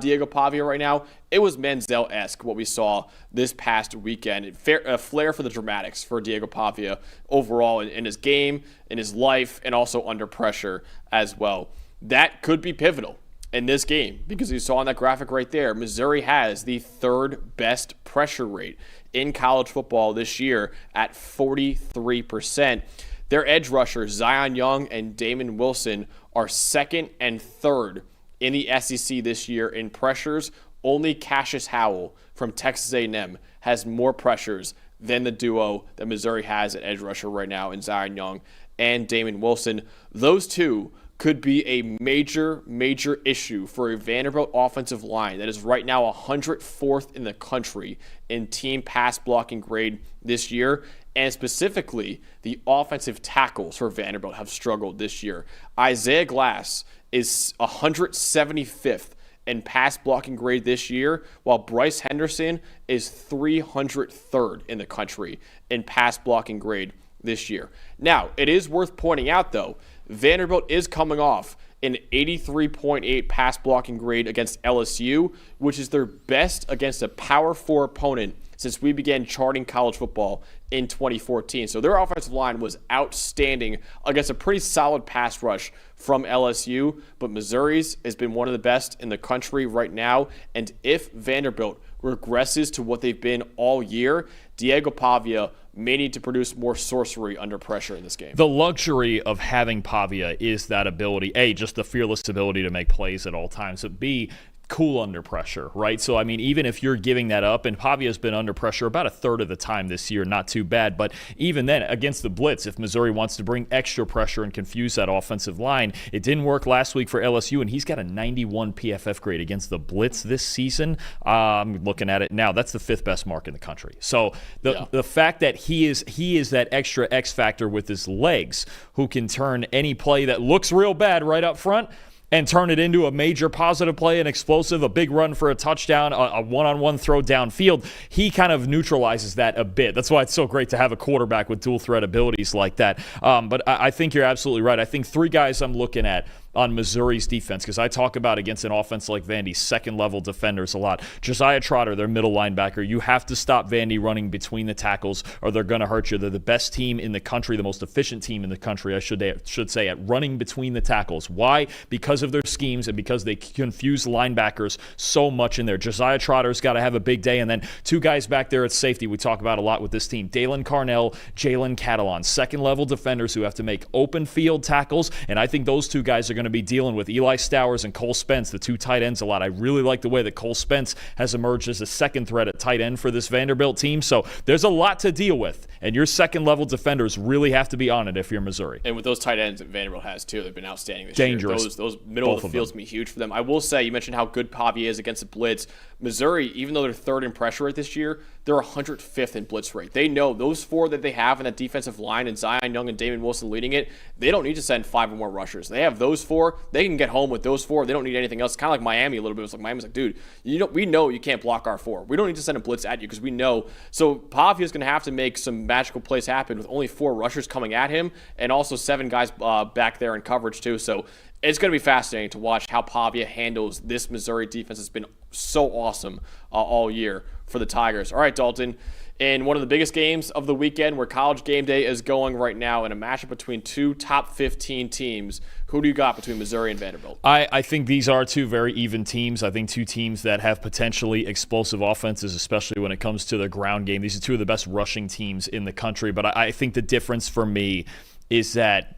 Diego Pavia right now. It was Manziel-esque what we saw this past weekend. A flair for the dramatics for Diego Pavia overall in his game, in his life, and also under pressure as well. That could be pivotal in this game because you saw on that graphic right there, Missouri has the 3rd best pressure rate in college football this year at 43%. Their edge rushers, Zion Young and Damon Wilson, are 2nd and 3rd in the SEC this year in pressures. Only Cassius Howell from Texas A&M has more pressures than the duo that Missouri has at edge rusher right now in Zion Young and Damon Wilson. Those two could be a major issue for a Vanderbilt offensive line that is right now 104th in the country in team pass blocking grade this year. And specifically, the offensive tackles for Vanderbilt have struggled this year. Isaiah Glass is 175th in pass blocking grade this year, while Bryce Henderson is 303rd in the country in pass blocking grade this year. Now, it is worth pointing out, though, Vanderbilt is coming off an 83.8 pass blocking grade against LSU, which is their best against a Power 4 opponent since we began charting college football in 2014. So their offensive line was outstanding against a pretty solid pass rush from LSU, but Missouri's has been one of the best in the country right now. And if Vanderbilt regresses to what they've been all year, Diego Pavia may need to produce more sorcery under pressure in this game. The luxury of having Pavia is that ability, A, just the fearless ability to make plays at all times, but B, cool under pressure, right? So, I mean, even if you're giving that up, and Pavia's been under pressure about 1/3 of the time this year, not too bad, but even then, against the blitz, if Missouri wants to bring extra pressure and confuse that offensive line, it didn't work last week for LSU, and he's got a 91 PFF grade against the blitz this season. I'm looking at it now. That's the 5th best mark in the country. So the fact that he is that extra X factor with his legs who can turn any play that looks real bad right up front and turn it into a major positive play, an explosive, a big run for a touchdown, a one-on-one throw downfield. He kind of neutralizes that a bit. That's why it's so great to have a quarterback with dual threat abilities like that. But I think you're absolutely right. I think 3 guys I'm looking at on Missouri's defense, because I talk about against an offense like Vandy's second-level defenders a lot. Josiah Trotter, their middle linebacker, you have to stop Vandy running between the tackles or they're going to hurt you. They're the best team in the country, the most efficient team in the country, I should say, at running between the tackles. Why? Because of their schemes and because they confuse linebackers so much in there. Josiah Trotter's got to have a big day, and then 2 guys back there at safety we talk about a lot with this team. Dalen Carnell, Jalen Catalon, second-level defenders who have to make open field tackles, and I think those 2 guys are going to be dealing with Eli Stowers and Cole Spence, the 2 tight ends, a lot. I really like the way that Cole Spence has emerged as a second threat at tight end for this Vanderbilt team. So there's a lot to deal with, and your second-level defenders really have to be on it if you're Missouri. And with those tight ends that Vanderbilt has, too, they've been outstanding this Dangerous. year. Those middle of the field's going to be huge for them. I will say, you mentioned how good Pavia is against the blitz. Missouri, even though they're 3rd in pressure rate this year, they're 105th in blitz rate. They know those 4 that they have in that defensive line, and Zion Young and Damon Wilson leading it, they don't need to send 5 or more rushers. They have those 4. They can get home with those 4. They don't need anything else. It's kind of like Miami a little bit. It's like Miami's like, dude, we know you can't block our 4. We don't need to send a blitz at you because we know. So Pavia's going to have to make some magical plays happen with only 4 rushers coming at him and also 7 guys back there in coverage too. So it's going to be fascinating to watch how Pavia handles this Missouri defense. It's been so awesome all year for the Tigers. All right, Dalton, in one of the biggest games of the weekend where College Game Day is going right now in a matchup between 2 top 15 teams, who do you got between Missouri and Vanderbilt? I think these are 2 very even teams. I think 2 teams that have potentially explosive offenses, especially when it comes to the ground game. These are 2 of the best rushing teams in the country. But I think the difference for me is that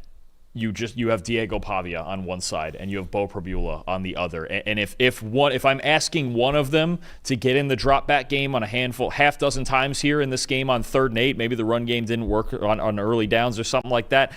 you have Diego Pavia on one side and you have Bo Prabula on the other. And if I'm asking one of them to get in the drop back game on half dozen times here in this game on 3rd and 8, maybe the run game didn't work on early downs or something like that,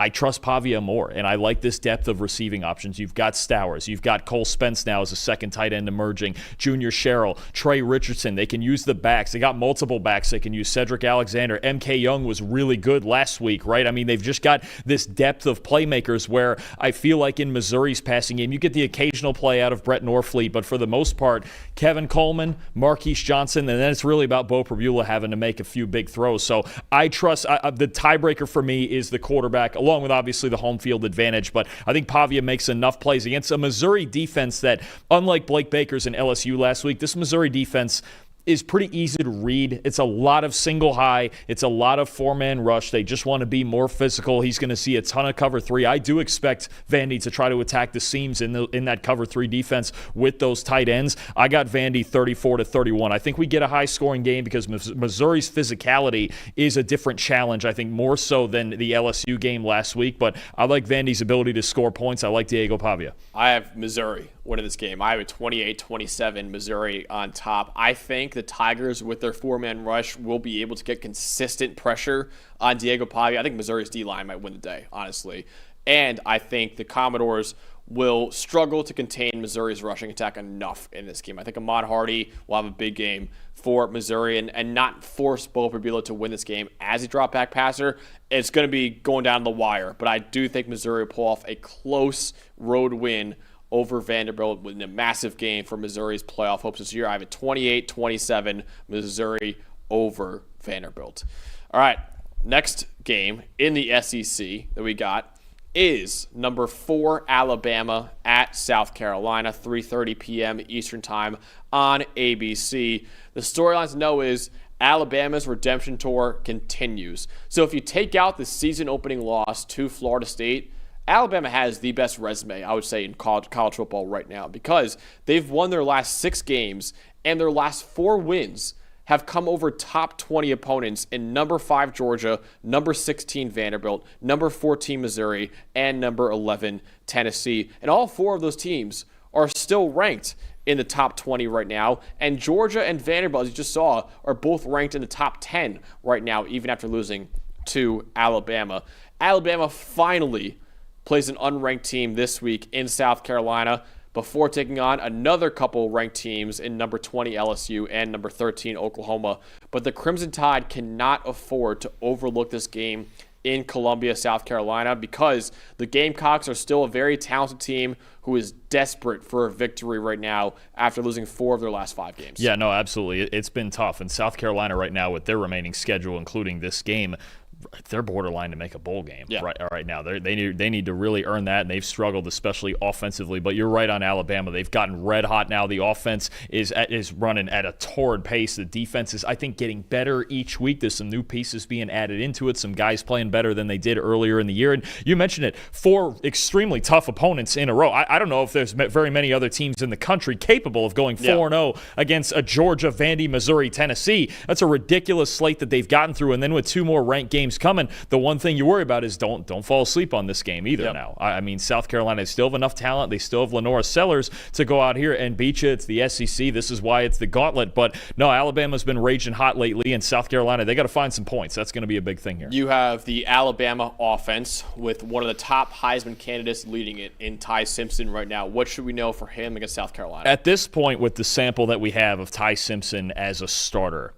I trust Pavia more, and I like this depth of receiving options. You've got Stowers. You've got Cole Spence now as a second tight end emerging. Junior Sherrill, Trey Richardson. They can use the backs. They got multiple backs. They can use Cedric Alexander. MK Young was really good last week, right? I mean, they've just got this depth of playmakers where I feel like in Missouri's passing game, you get the occasional play out of Brett Norfleet, but for the most part, Kevin Coleman, Marquise Johnson, and then it's really about Bo Prabula having to make a few big throws. So I trust the tiebreaker for me is the quarterback, along with obviously the home field advantage. But I think Pavia makes enough plays against a Missouri defense that, unlike Blake Baker's and LSU last week, this Missouri defense is pretty easy to read. It's a lot of single high. It's a lot of four-man rush. They just want to be more physical. He's going to see a ton of cover three. I do expect Vandy to try to attack the seams in that cover three defense with those tight ends. I got Vandy 34-31. I think we get a high-scoring game because Missouri's physicality is a different challenge, I think, more so than the LSU game last week. But I like Vandy's ability to score points. I like Diego Pavia. I have Missouri winning this game. I have a 28-27 Missouri on top. I think the Tigers, with their four-man rush, will be able to get consistent pressure on Diego Pavia. I think Missouri's D-line might win the day, honestly. And I think the Commodores will struggle to contain Missouri's rushing attack enough in this game. I think Ahmad Hardy will have a big game for Missouri and not force Bo Prabula to win this game as a drop-back passer. It's going to be going down the wire, but I do think Missouri will pull off a close road win over Vanderbilt with a massive game for Missouri's playoff hopes this year. I have a 28-27 Missouri over Vanderbilt. All right, next game in the SEC that we got is number 4 Alabama at South Carolina, 3:30 p.m. Eastern Time on ABC. The storylines to know is Alabama's redemption tour continues. So if you take out the season opening loss to Florida State, Alabama has the best resume, I would say, in college football right now because they've won their last 6 games, and their last 4 wins have come over top 20 opponents in number 5 Georgia, number 16 Vanderbilt, number 14 Missouri, and number 11 Tennessee. And all 4 of those teams are still ranked in the top 20 right now. And Georgia and Vanderbilt, as you just saw, are both ranked in the top 10 right now, even after losing to Alabama. Alabama finally plays an unranked team this week in South Carolina before taking on another couple ranked teams in number 20 LSU and number 13 Oklahoma. But the Crimson Tide cannot afford to overlook this game in Columbia, South Carolina, because the Gamecocks are still a very talented team who is desperate for a victory right now after losing 4 of their last 5 games. Yeah, no, absolutely. It's been tough. And South Carolina right now, with their remaining schedule, including this game, they're borderline to make a bowl game right now. They need to really earn that, and they've struggled, especially offensively. But you're right on Alabama. They've gotten red hot now. The offense is running at a torrid pace. The defense is, I think, getting better each week. There's some new pieces being added into it, some guys playing better than they did earlier in the year. And you mentioned it, 4 extremely tough opponents in a row. I don't know if there's very many other teams in the country capable of going 4-0 against a Georgia, Vandy, Missouri, Tennessee. That's a ridiculous slate that they've gotten through. And then with 2 more ranked games coming, the one thing you worry about is don't fall asleep on this game either. Now, I mean, South Carolina still have enough talent. They still have Lenora Sellers to go out here and beat you. It's the SEC. This is why it's the gauntlet. But no, Alabama's been raging hot lately, and South Carolina, they got to find some points. That's going to be a big thing here. You have the Alabama offense with one of the top Heisman candidates leading it in Ty Simpson right now. What should we know for him against South Carolina? At this point, with the sample that we have of Ty Simpson as a starter,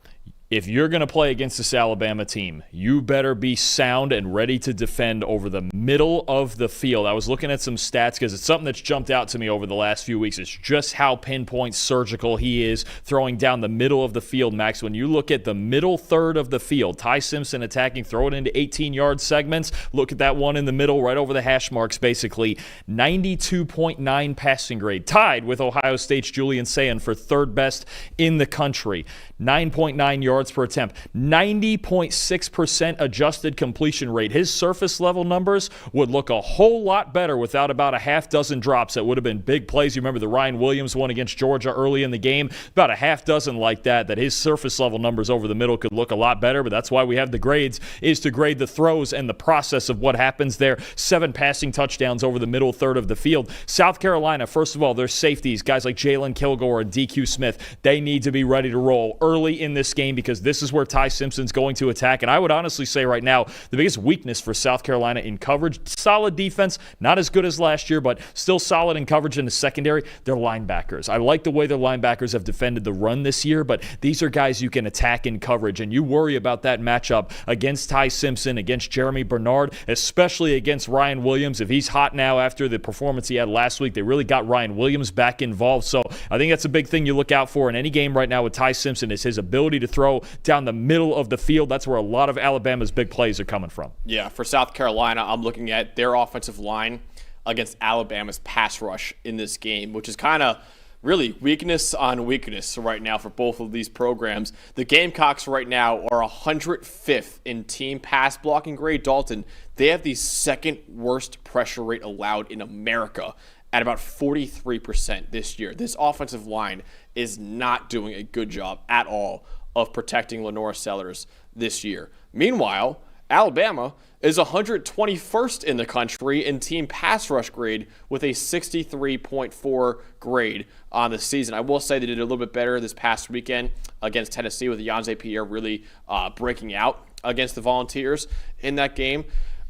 if you're going to play against this Alabama team, you better be sound and ready to defend over the middle of the field. I was looking at some stats because it's something that's jumped out to me over the last few weeks. It's just how pinpoint surgical he is throwing down the middle of the field, Max. When you look at the middle third of the field, Ty Simpson attacking, throw it into 18-yard segments. Look at that one in the middle, right over the hash marks, basically. 92.9 passing grade, tied with Ohio State's Julian Sayin for 3rd best in the country. 9.9 yards per attempt, 90.6% adjusted completion rate. His surface level numbers would look a whole lot better without about a half dozen drops. That would have been big plays. You remember the Ryan Williams one against Georgia early in the game? About a half dozen like that his surface level numbers over the middle could look a lot better, but that's why we have the grades, is to grade the throws and the process of what happens there. 7 passing touchdowns over the middle third of the field. South Carolina, first of all, their safeties, guys like Jalen Kilgore and DQ Smith, they need to be ready to roll early in this game because because this is where Ty Simpson's going to attack. And I would honestly say right now, the biggest weakness for South Carolina in coverage, solid defense, not as good as last year, but still solid in coverage in the secondary, their linebackers. I like the way their linebackers have defended the run this year, but these are guys you can attack in coverage, and you worry about that matchup against Ty Simpson, against Jeremy Bernard, especially against Ryan Williams. If he's hot now after the performance he had last week, they really got Ryan Williams back involved. So I think that's a big thing you look out for in any game right now with Ty Simpson, is his ability to throw down the middle of the field. That's where a lot of Alabama's big plays are coming from. Yeah, for South Carolina, I'm looking at their offensive line against Alabama's pass rush in this game, which is kind of really weakness on weakness right now for both of these programs. The Gamecocks right now are 105th in team pass blocking grade. Dalton, they have the second worst pressure rate allowed in America at about 43% this year. This offensive line is not doing a good job at all of protecting Lenora Sellers this year. Meanwhile, Alabama is 121st in the country in team pass rush grade with a 63.4 grade on the season. I will say they did a little bit better this past weekend against Tennessee with Yonze Pierre really breaking out against the Volunteers in that game.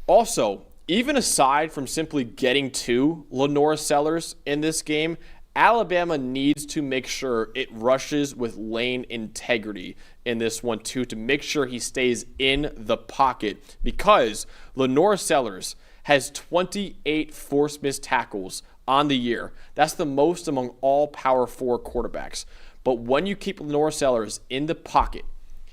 Also, even aside from simply getting to Lenora Sellers in this game, Alabama needs to make sure it rushes with lane integrity in this one too, to make sure he stays in the pocket, because Lenora Sellers has 28 forced missed tackles on the year. That's the most among all Power 4 quarterbacks. But when you keep Lenora Sellers in the pocket,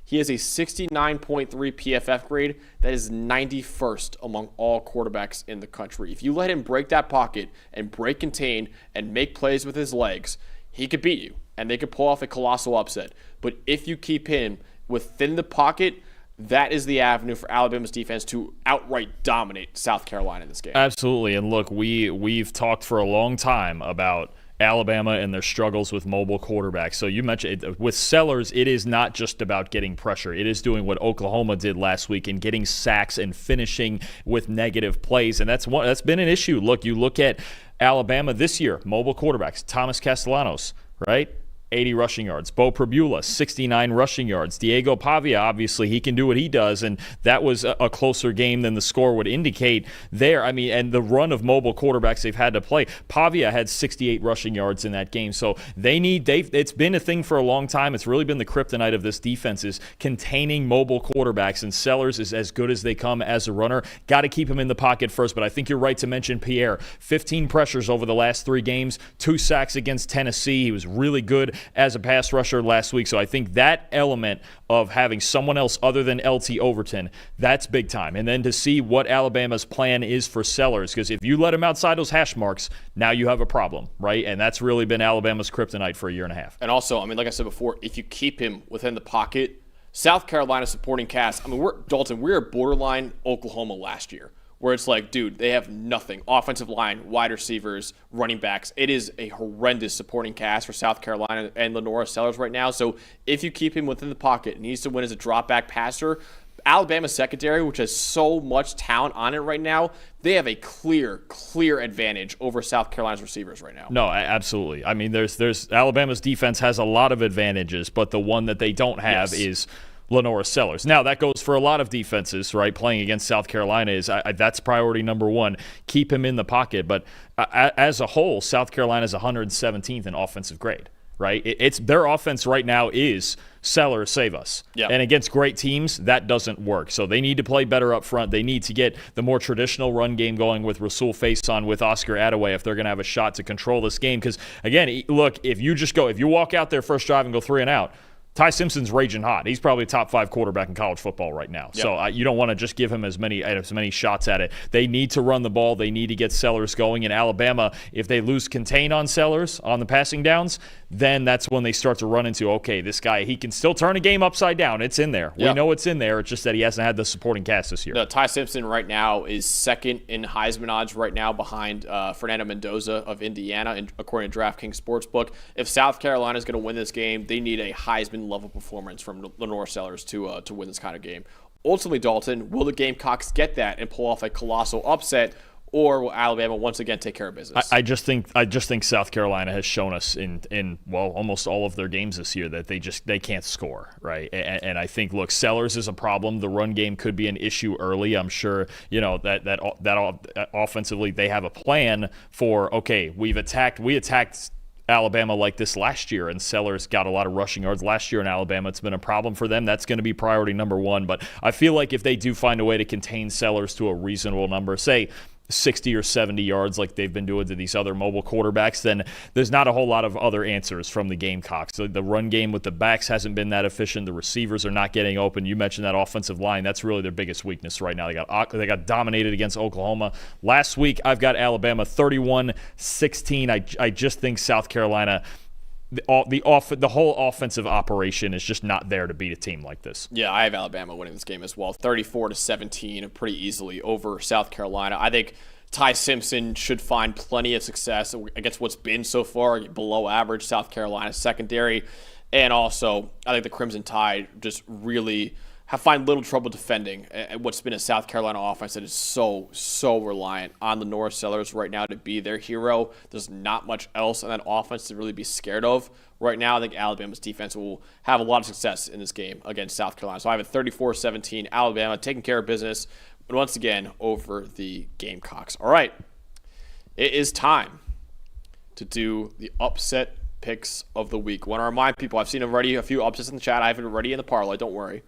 he has a 69.3 PFF grade. That is 91st among all quarterbacks in the country. If you let him break that pocket and break contain and make plays with his legs, he could beat you, and they could pull off a colossal upset. But if you keep him within the pocket, that is the avenue for Alabama's defense to outright dominate South Carolina in this game. Absolutely. And look, we've talked for a long time about Alabama and their struggles with mobile quarterbacks. So you mentioned it, with Sellers, it is not just about getting pressure. It is doing what Oklahoma did last week and getting sacks and finishing with negative plays. And that's been an issue. Look, you look at Alabama this year, mobile quarterbacks, Thomas Castellanos, right? 80 rushing yards. Bo Prabula, 69 rushing yards. Diego Pavia, obviously, he can do what he does, and that was a closer game than the score would indicate there. I mean, and the run of mobile quarterbacks they've had to play. Pavia had 68 rushing yards in that game, so it's been a thing for a long time. It's really been the kryptonite of this defense, is containing mobile quarterbacks, and Sellers is as good as they come as a runner. Got to keep him in the pocket first, but I think you're right to mention Pierre. 15 pressures over the last 3 games, 2 sacks against Tennessee. He was really good as a pass rusher last week. So I think that element of having someone else other than LT Overton, that's big time. And then to see what Alabama's plan is for Sellers, because if you let him outside those hash marks, now you have a problem, right? And that's really been Alabama's kryptonite for a year and a half. And also, I mean, like I said before, if you keep him within the pocket, South Carolina supporting cast, I mean, we're borderline Oklahoma last year, where it's like, dude, they have nothing. Offensive line, wide receivers, running backs. It is a horrendous supporting cast for South Carolina and Lenora Sellers right now. So if you keep him within the pocket, needs to win as a drop back passer. Alabama secondary, which has so much talent on it right now, they have a clear advantage over South Carolina's receivers right now. No, absolutely. I mean, there's Alabama's defense has a lot of advantages, but the one that they don't have is Lenora Sellers. Now, that goes for a lot of defenses, right? Playing against South Carolina that's priority number one. Keep him in the pocket. But as a whole, South Carolina is 117th in offensive grade, right? It's their offense right now is Sellers, save us. Yep. And against great teams, that doesn't work. So they need to play better up front. They need to get the more traditional run game going with Rasul Faison, with Oscar Attaway, if they're going to have a shot to control this game. Because, again, look, if you walk out there first drive and go 3 and out, Ty Simpson's raging hot. He's probably a top 5 quarterback in college football right now. Yep. So you don't want to just give him as many shots at it. They need to run the ball. They need to get Sellers going. In Alabama, if they lose contain on Sellers on the passing downs, then that's when they start to run into, okay, this guy, he can still turn a game upside down. It's in there. Yep. We know it's in there. It's just that he hasn't had the supporting cast this year. No, Ty Simpson right now is second in Heisman odds right now behind Fernando Mendoza of Indiana, according to DraftKings Sportsbook. If South Carolina is going to win this game, they need a Heisman-level performance from Lenora Sellers to win this kind of game. Ultimately, Dalton, will the Gamecocks get that and pull off a colossal upset, or will Alabama once again take care of business? I just think South Carolina has shown us in almost all of their games this year that they can't score, right? And I think, look, Sellers is a problem. The run game could be an issue early. I'm sure that offensively they have a plan for. Okay, we attacked Alabama like this last year, and Sellers got a lot of rushing yards last year in Alabama. It's been a problem for them. That's going to be priority number one. But I feel like if they do find a way to contain Sellers to a reasonable number, say 60 or 70 yards like they've been doing to these other mobile quarterbacks, then there's not a whole lot of other answers from the Gamecocks. The run game with the backs hasn't been that efficient. The receivers are not getting open. You mentioned that offensive line. That's really their biggest weakness right now. They got dominated against Oklahoma. Last week, I've got Alabama 31-16. I just think South Carolina, the whole offensive operation is just not there to beat a team like this. Yeah, I have Alabama winning this game as well, 34-17, pretty easily over South Carolina. I think Ty Simpson should find plenty of success against what's been so far below average South Carolina secondary, and also I think the Crimson Tide just really find little trouble defending what's been a South Carolina offense that is so reliant on the Norris Sellers right now to be their hero. There's not much else on that offense to really be scared of right now. I think Alabama's defense will have a lot of success in this game against South Carolina. So I have a 34-17 Alabama taking care of business, but once again over the Gamecocks. All right, it is time to do the upset picks of the week. I want to remind people, I've seen already a few upsets in the chat. I have it already in the parlay, don't worry.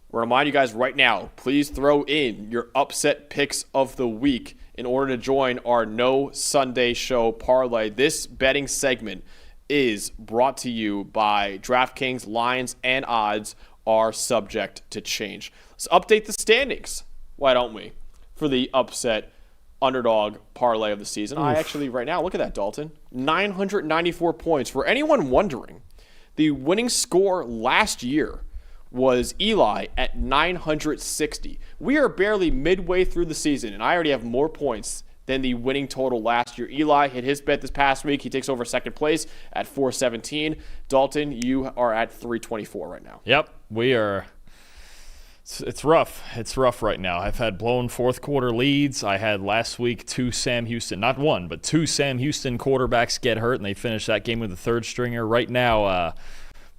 We'll remind you guys right now, please throw in your upset picks of the week in order to join our No Sunday Show parlay. This betting segment is brought to you by DraftKings. Lines and odds are subject to change. Let's update the standings, why don't we, for the upset underdog parlay of the season. I actually, right now, look at that, Dalton. 994 points. For anyone wondering, the winning score last year was Eli at 960. We are barely midway through the season, and I already have more points than the winning total last year. Eli hit his bet this past week. He takes over second place at 417. Dalton, you are at 324 right now. Yep, we are. It's rough. It's rough right now. I've had blown fourth quarter leads. I had last week two Sam Houston quarterbacks get hurt, and they finished that game with a third stringer. Right now,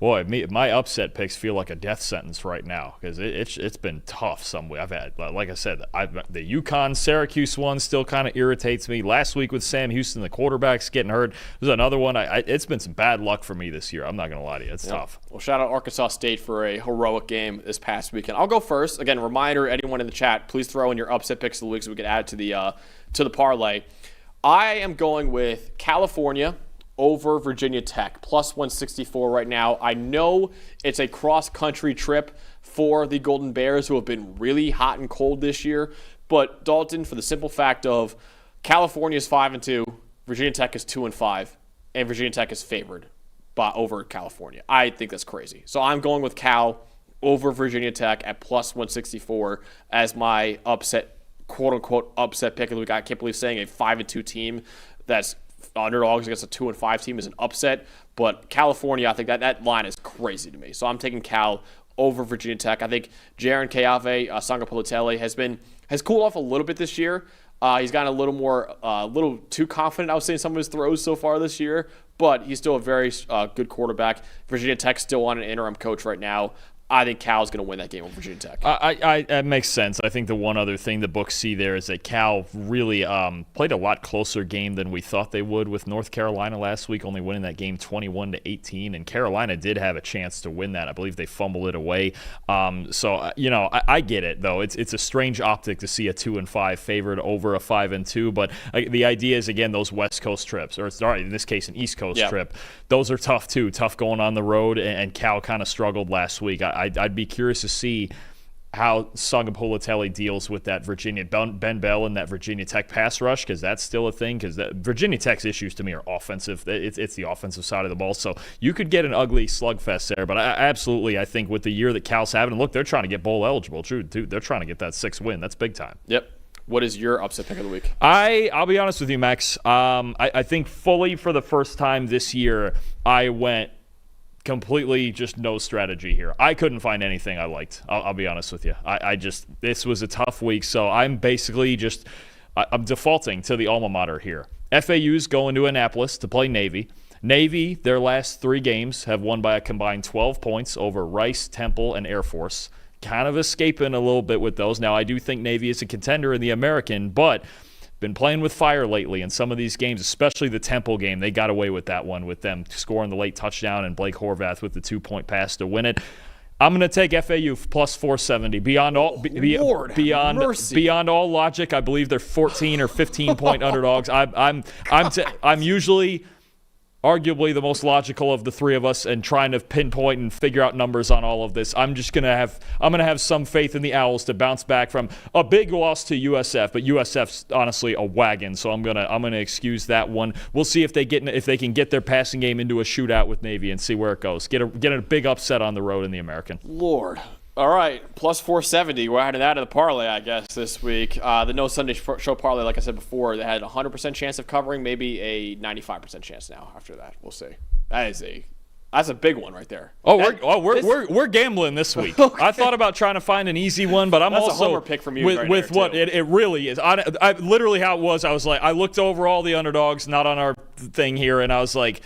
my upset picks feel like a death sentence right now because it's been tough some way. I've had, like I said, the UConn-Syracuse one still kind of irritates me. Last week with Sam Houston, the quarterback's getting hurt. There's another one. It's been some bad luck for me this year. I'm not going to lie to you. It's tough. Well, shout out Arkansas State for a heroic game this past weekend. I'll go first. Again, reminder, anyone in the chat, please throw in your upset picks of the week so we can add to the parlay. I am going with California over Virginia Tech, plus 164 right now. I know it's a cross-country trip for the Golden Bears, who have been really hot and cold this year. But Dalton, for the simple fact of California is 5-2, Virginia Tech is 2-5, and Virginia Tech is favored over California. I think that's crazy. So I'm going with Cal over Virginia Tech at plus 164 as my upset, quote-unquote, upset pick of the week. I can't believe saying a 5-2 team that's underdogs against a 2-5 team is an upset, but California, I think that line is crazy to me. So I'm taking Cal over Virginia Tech. I think Jaron Keave, Sangapolutele has cooled off a little bit this year. He's gotten a little too confident, I would say, in some of his throws so far this year, but he's still a very good quarterback. Virginia Tech's still on an interim coach right now. I think Cal's going to win that game over Virginia Tech. That makes sense. I think the one other thing the books see there is that Cal really played a lot closer game than we thought they would with North Carolina last week, only winning that game 21-18. And Carolina did have a chance to win that. I believe they fumbled it away. I get it though. It's a strange optic to see a 2-5 favored over a 5-2. But the idea is, again, those West Coast trips, or in this case an East Coast trip, those are tough too. Tough going on the road, and Cal kind of struggled last week. I'd be curious to see how Sangapolutele deals with that Ben Bell and that Virginia Tech pass rush, because that's still a thing, because Virginia Tech's issues to me are offensive. It's the offensive side of the ball. So you could get an ugly slugfest there, but I think with the year that Cal's having, and look, they're trying to get bowl eligible, too. They're trying to get that 6th win. That's big time. Yep. What is your upset pick of the week? I'll be honest with you, Max. I think fully for the first time this year, I went completely just no strategy here. I couldn't find anything I liked. I'll be honest with you. This was a tough week, so I'm basically just I'm defaulting to the alma mater here. FAU's going to Annapolis to play Navy. Navy, their last 3 games have won by a combined 12 points over Rice, Temple, and Air Force. Kind of escaping a little bit with those. Now, I do think Navy is a contender in the American, but been playing with fire lately in some of these games, especially the Temple game. They got away with that one with them scoring the late touchdown and Blake Horvath with the 2-point pass to win it. I'm going to take FAU plus 470. Beyond all logic, I believe they're 14 or 15-point underdogs. I'm usually arguably the most logical of the three of us and trying to pinpoint and figure out numbers on all of this. I'm going to have some faith in the Owls to bounce back from a big loss to USF, but USF's honestly a wagon, so I'm going to excuse that one. We'll see if they can get their passing game into a shootout with Navy and see where it goes. Get a big upset on the road in the American. Lord. All right, plus 470. We're adding that to the parlay, I guess, this week. The No Sunday Show parlay, like I said before, they had a 100% chance of covering, maybe a 95% chance now after that. We'll see. That's a big one right there. We're gambling this week. Okay. I thought about trying to find an easy one, but that's also a homer pick from you with what it really is. I literally how it was. I was like, I looked over all the underdogs, not on our thing here, and I was like,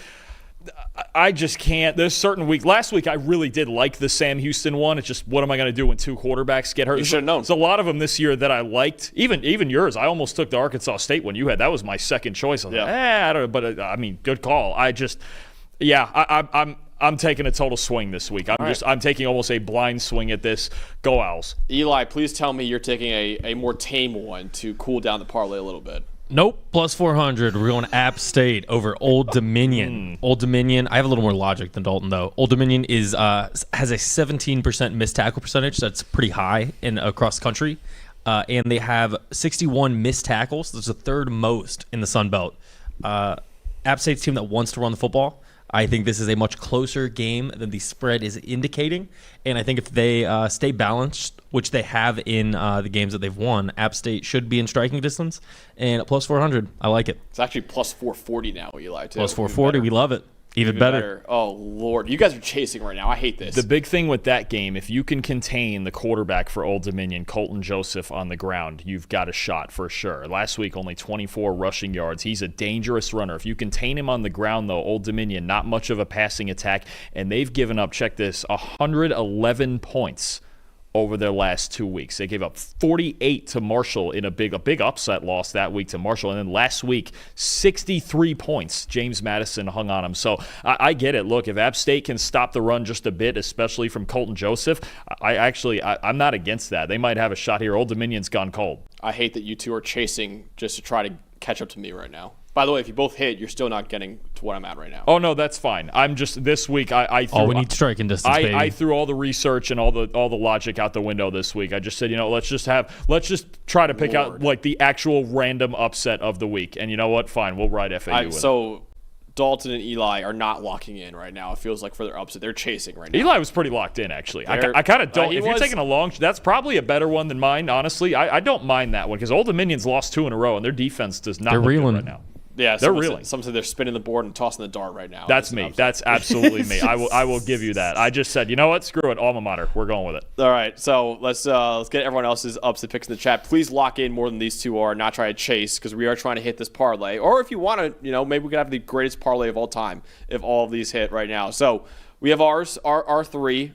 I just can't. There's certain week. Last week, I really did like the Sam Houston one. It's just, what am I going to do when 2 quarterbacks get hurt? You should have known. There's a lot of them this year that I liked. Even yours. I almost took the Arkansas State one you had. That was my second choice. I was like, I don't know. But I mean, good call. I'm taking a total swing this week. I'm taking almost a blind swing at this. Go Owls. Eli, please tell me you're taking a more tame one to cool down the parlay a little bit. Nope, plus 400. We're going App State over Old Dominion. Old Dominion, I have a little more logic than Dalton, though. Old Dominion has a 17% missed tackle percentage. That's pretty high across the country. And they have 61 missed tackles. That's the 3rd most in the Sun Belt. App State's a team that wants to run the football. I think this is a much closer game than the spread is indicating. And I think if they stay balanced, which they have in the games that they've won, App State should be in striking distance. And at plus 400, I like it. It's actually plus 440 now, Eli, too. Plus 440, we love it. Even better. Oh, Lord. You guys are chasing right now. I hate this. The big thing with that game, if you can contain the quarterback for Old Dominion, Colton Joseph, on the ground, you've got a shot for sure. Last week, only 24 rushing yards. He's a dangerous runner. If you contain him on the ground, though, Old Dominion, not much of a passing attack. And they've given up, check this, 111 points over their last 2 weeks. They gave up 48 to Marshall in a big upset loss that week to Marshall. And then last week, 63 points. James Madison hung on them. So I get it. Look, if App State can stop the run just a bit, especially from Colton Joseph, I'm not against that. They might have a shot here. Old Dominion's gone cold. I hate that you two are chasing just to try to catch up to me right now. By the way, if you both hit, you're still not getting to what I'm at right now. Oh no, that's fine. I'm just this week. I threw, we need striking distance. I threw all the research and all the logic out the window this week. I just said, let's just try to pick out like the actual random upset of the week. And you know what? Fine, we'll ride FAU. So Dalton and Eli are not locking in right now. It feels like for their upset, they're chasing right now. Eli was pretty locked in actually. I kind of don't. If you're taking a long, that's probably a better one than mine. Honestly, I don't mind that one because Old Dominion's lost 2 in a row and their defense does not look good right now. Yeah, they're reeling. Some say they're spinning the board and tossing the dart right now. That's me. That's absolutely me. I will give you that. I just said, you know what? Screw it. Alma mater. We're going with it. All right. So let's get everyone else's upset picks in the chat. Please lock in more than these two are. Not try to chase because we are trying to hit this parlay. Or if you want to, maybe we could have the greatest parlay of all time if all of these hit right now. So we have ours. Our three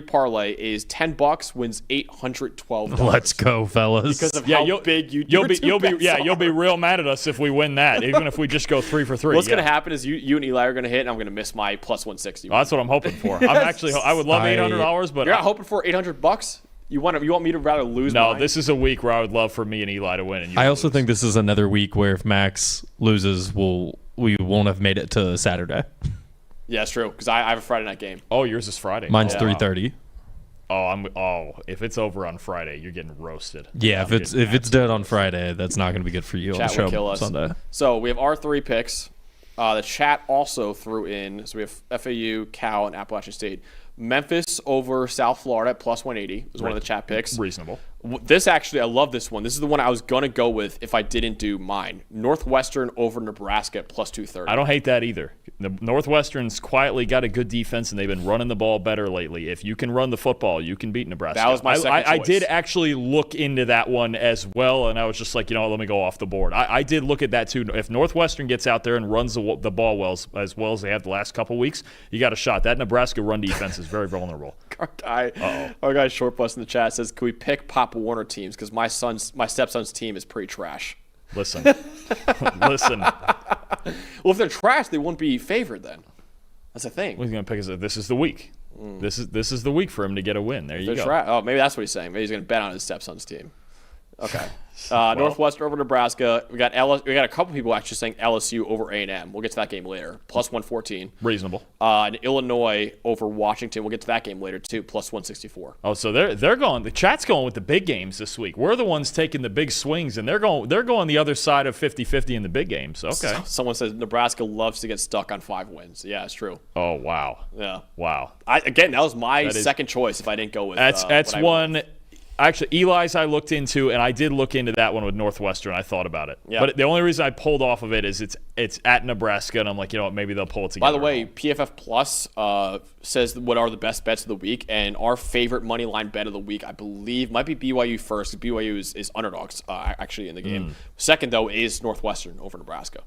parlay is $10 wins $812. Let's go, fellas! Because of how big you'll be real mad at us if we win that. Even if we just go 3 for 3. What's going to happen is you and Eli are going to hit, and I'm going to miss my plus 160. Well, that's what I'm hoping for. I would love $800, but you're not hoping for $800. You want me to rather lose? No, this is a week where I would love for me and Eli to win. And I also think this is another week where if Max loses, we won't have made it to Saturday. Yeah, it's true, because I have a Friday night game. Oh, yours is Friday. Mine's 3:30. If it's over on Friday, you're getting roasted. Yeah, if it's dead on Friday, that's not going to be good for you. Chat will kill us. Sunday. So we have our 3 picks. The chat also threw in, so we have FAU, Cal, and Appalachian State. Memphis over South Florida at plus 180 was one of the chat picks. Reasonable. This actually, I love this one. This is the one I was going to go with if I didn't do mine. Northwestern over Nebraska at plus 230. I don't hate that either. The Northwestern's quietly got a good defense, and they've been running the ball better lately. If you can run the football, you can beat Nebraska. That was my second choice. I did actually look into that one as well, and I was just like, let me go off the board. I did look at that too. If Northwestern gets out there and runs the ball as well as they have the last couple weeks, you got a shot. That Nebraska run defense is very vulnerable. Our guy Short Bus in the chat says, "Can we pick Pop Warner teams? Because my stepson's team is pretty trash." Listen. Well, if they're trash, they won't be favored then. That's the thing. He's going to pick this is the week. This is the week for him to get a win. There you go. Oh, maybe that's what he's saying. Maybe he's going to bet on his stepson's team. Okay. Northwestern over Nebraska. We got a couple people actually saying LSU over A&M. We'll get to that game later. Plus 114. Reasonable. And Illinois over Washington. We'll get to that game later too. Plus 164. Oh, so they're going. The chat's going with the big games this week. We're the ones taking the big swings, and they're going the other side of 50-50 in the big games. Okay. Someone says Nebraska loves to get stuck on 5 wins. Yeah, it's true. Oh wow. Yeah. Wow. That was my second choice if I didn't go with. That's one. Actually, Eli's I looked into, and I did look into that one with Northwestern. I thought about it. Yeah. But the only reason I pulled off of it is it's at Nebraska, and I'm like, maybe they'll pull it together. By the way, PFF Plus says what are the best bets of the week, and our favorite money line bet of the week, I believe, might be BYU first. BYU is underdogs actually in the game. Second, though, is Northwestern over Nebraska.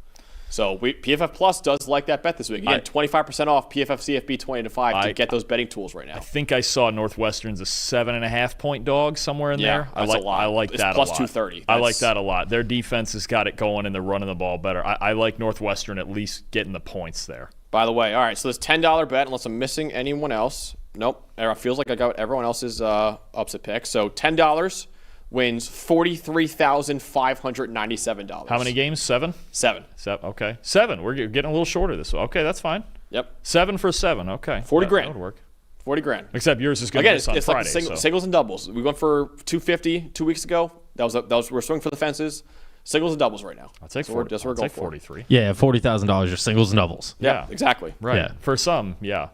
So PFF Plus does like that bet this week. Again, 25% off PFF CFB 20-5 to get those betting tools right now. I think I saw Northwestern's a 7.5-point dog somewhere in there. That's a lot. I like it's that plus a lot. 230. I like that a lot. Their defense has got it going, and they're running the ball better. I like Northwestern at least getting the points there. By the way, all right, so this $10 bet, unless I'm missing anyone else. Nope. It feels like I got everyone else's upset pick. So $10 wins $43,597. How many games? 7? 7. Okay. 7. We're getting a little shorter this one. Okay, that's fine. Yep. 7 for 7. Okay. 40 grand. That would work. 40 grand. Except yours is going to be on Friday. Like singles and doubles. We went for 250 2 weeks ago. We're swinging for the fences. Singles and doubles right now. I'll take 40. That's what we're going for. 43. Yeah, $40,000 for singles and doubles. Yeah, exactly. Right. Yeah. For some, yeah.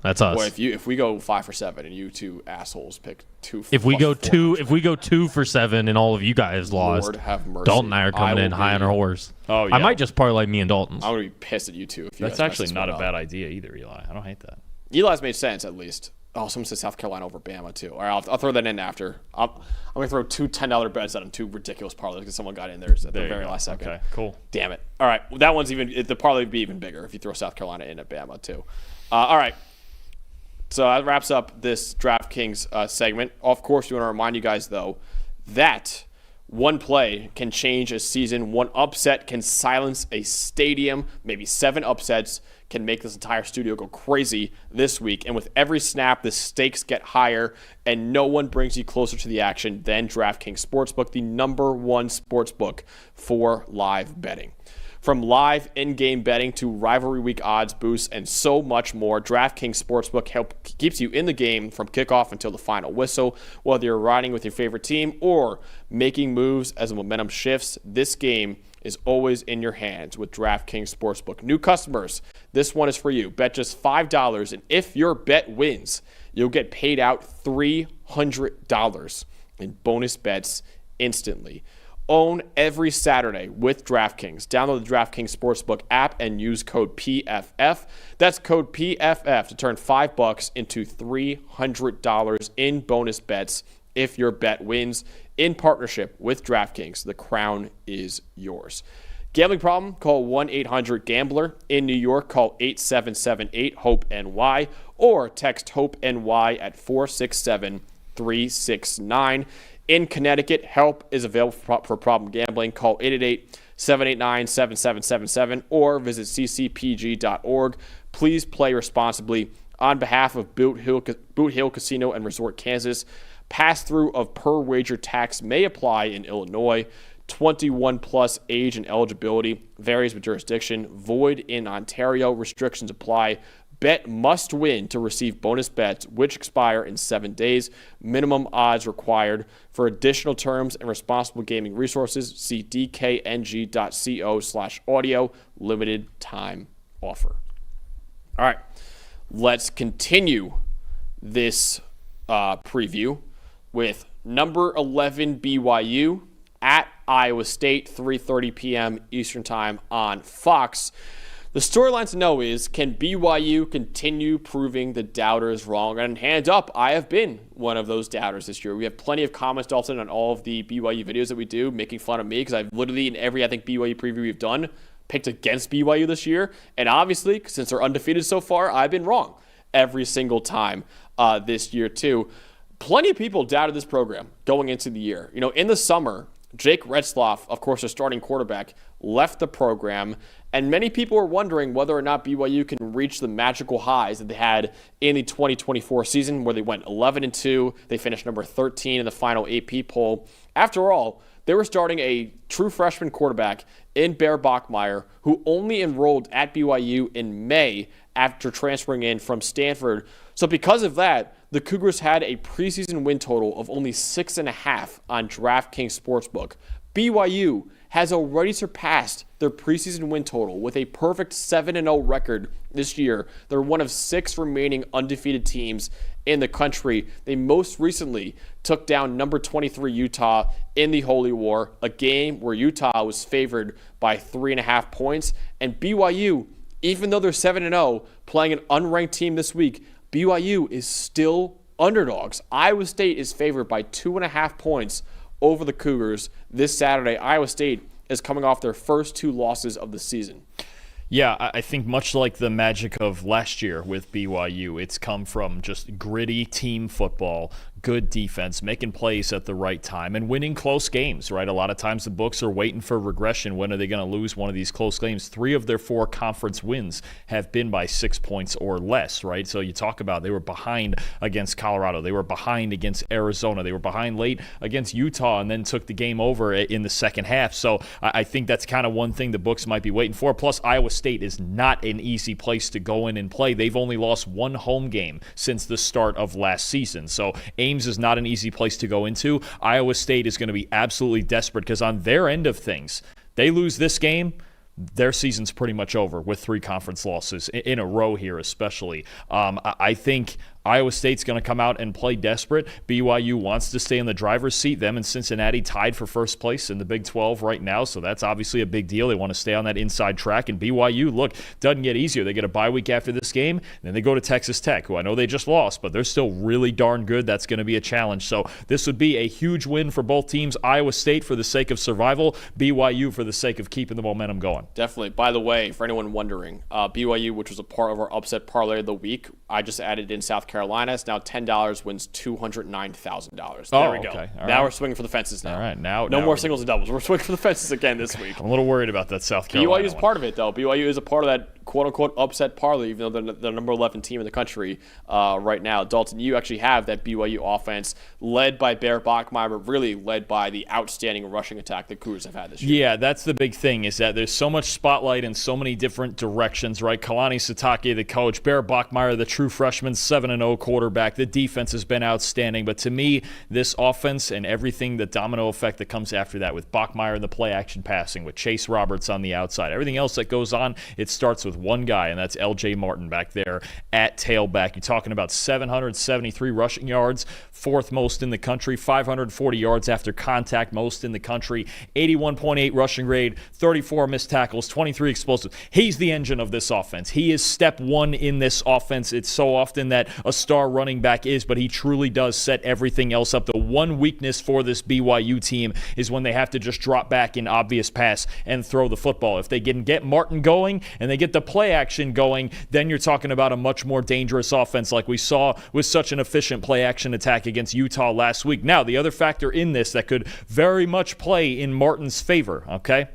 That's us. Boy, if we go 5 for 7 and you two assholes pick 2 if we go 2 for 7 and all of you guys lost, Lord have mercy. Dalton and I are coming in high on our horse. Oh yeah. I might just parlay me and Dalton's. I'm gonna be pissed at you two. If you That's actually not a bad idea either, Eli. I don't hate that. Eli's made sense at least. Oh, someone said South Carolina over Bama too. All right, I'll throw that in after. I'm gonna throw 2 $10 bets out on 2 ridiculous parlays because someone got in there at the very last second. Okay, cool. Damn it. All right, that one's the parlay would be even bigger if you throw South Carolina in at Bama too. All right. So that wraps up this DraftKings segment. Of course, we want to remind you guys, though, that one play can change a season. One upset can silence a stadium. Maybe 7 upsets can make this entire studio go crazy this week. And with every snap, the stakes get higher, and no one brings you closer to the action than DraftKings Sportsbook, the #1 sportsbook for live betting. From live in-game betting to rivalry week odds boosts and so much more, DraftKings Sportsbook keeps you in the game from kickoff until the final whistle. Whether you're riding with your favorite team or making moves as the momentum shifts, this game is always in your hands with DraftKings Sportsbook. New customers, this one is for you. Bet just $5, and if your bet wins, you'll get paid out $300 in bonus bets instantly. Own every Saturday with DraftKings. Download the DraftKings Sportsbook app and use code PFF. That's code PFF to turn $5 into $300 in bonus bets if your bet wins. In partnership with DraftKings, the crown is yours. Gambling problem? Call 1-800-GAMBLER. In New York, call 8778-HOPE-NY or text HOPE-NY at 467-369. In Connecticut, help is available for problem gambling. Call 888-789-7777 or visit ccpg.org. Please play responsibly. On behalf of Boot Hill Casino and Resort, Kansas, pass-through of per-wager tax may apply in Illinois. 21-plus age and eligibility varies with jurisdiction. Void in Ontario. Restrictions apply. Bet must win to receive bonus bets, which expire in 7 days. Minimum odds required. For additional terms and responsible gaming resources, see dkng.co/audio. Limited time offer. All right, let's continue this preview with number 11 BYU at Iowa State, 3:30 p.m. Eastern Time on Fox. The storyline to know is, can BYU continue proving the doubters wrong? And hands up, I have been one of those doubters this year. We have plenty of comments, Dalton, on all of the BYU videos that we do, making fun of me, because I've literally, in every, BYU preview we've done, picked against BYU this year. And obviously, since they're undefeated so far, I've been wrong every single time this year, too. Plenty of people doubted this program going into the year. In the summer, Jake Retzlaff, of course, their starting quarterback, left the program, and many people were wondering whether or not BYU can reach the magical highs that they had in the 2024 season, where they went 11-2. They finished number 13 in the final AP poll. After all, they were starting a true freshman quarterback in Bear Bachmeier, who only enrolled at BYU in May after transferring in from Stanford. So because of that, the Cougars had a preseason win total of only 6.5 on DraftKings Sportsbook. BYU has already surpassed their preseason win total with a perfect 7-0 record this year. They're one of 6 remaining undefeated teams in the country. They most recently took down number 23 Utah in the Holy War, a game where Utah was favored by 3.5 points. And BYU, even though they're 7-0, playing an unranked team this week, BYU is still underdogs. Iowa State is favored by 2.5 points over the Cougars this Saturday. Iowa State is coming off their first 2 losses of the season. Yeah, I think much like the magic of last year with BYU, it's come from just gritty team football, good defense, making plays at the right time, and winning close games, right? A lot of times the books are waiting for regression. When are they going to lose one of these close games? 3 of their 4 conference wins have been by 6 points or less, right? So you talk about they were behind against Colorado. They were behind against Arizona. They were behind late against Utah and then took the game over in the second half. So I think that's kind of one thing the books might be waiting for. Plus, Iowa State is not an easy place to go in and play. They've only lost 1 home game since the start of last season. So Ames is not an easy place to go into. Iowa State is going to be absolutely desperate because on their end of things, they lose this game, their season's pretty much over with 3 conference losses in a row here especially. I think Iowa State's going to come out and play desperate. BYU wants to stay in the driver's seat. Them and Cincinnati tied for first place in the Big 12 right now, so that's obviously a big deal. They want to stay on that inside track. And BYU, look, doesn't get easier. They get a bye week after this game, and then they go to Texas Tech, who I know they just lost, but they're still really darn good. That's going to be a challenge. So this would be a huge win for both teams. Iowa State for the sake of survival, BYU for the sake of keeping the momentum going. Definitely. By the way, for anyone wondering, BYU, which was a part of our upset parlay of the week, I just added in South Carolina. It's now $10 wins $209,000. There we go. Okay. Now we're swinging for the fences now. All right. Now no more singles and doubles. We're swinging for the fences again this week. I'm a little worried about that South Carolina BYU is part of it, though. BYU is a part of that quote-unquote upset parlay, even though they're the number 11 team in the country right now. Dalton, you actually have that BYU offense led by Bear Bachmeier, but really led by the outstanding rushing attack the Cougars have had this year. Yeah, that's the big thing, is that there's so much spotlight in so many different directions, right? Kalani Sitake, the coach, Bear Bachmeier, the true freshman, 7-0 quarterback. The defense has been outstanding, but to me, this offense and everything, the domino effect that comes after that, with Bachmeier in the play-action passing, with Chase Roberts on the outside, everything else that goes on, it starts with one guy, and that's L.J. Martin back there at tailback. You're talking about 773 rushing yards, 4th most in the country, 540 yards after contact, most in the country, 81.8 rushing grade, 34 missed tackles, 23 explosives. He's the engine of this offense. He is step 1 in this offense. It's so often that a star running back is, but he truly does set everything else up. The one weakness for this BYU team is when they have to just drop back in obvious pass and throw the football. If they can get Martin going and they get the play action going, then you're talking about a much more dangerous offense like we saw with such an efficient play action attack against Utah last week. Now, the other factor in this that could very much play in Martin's favor, okay?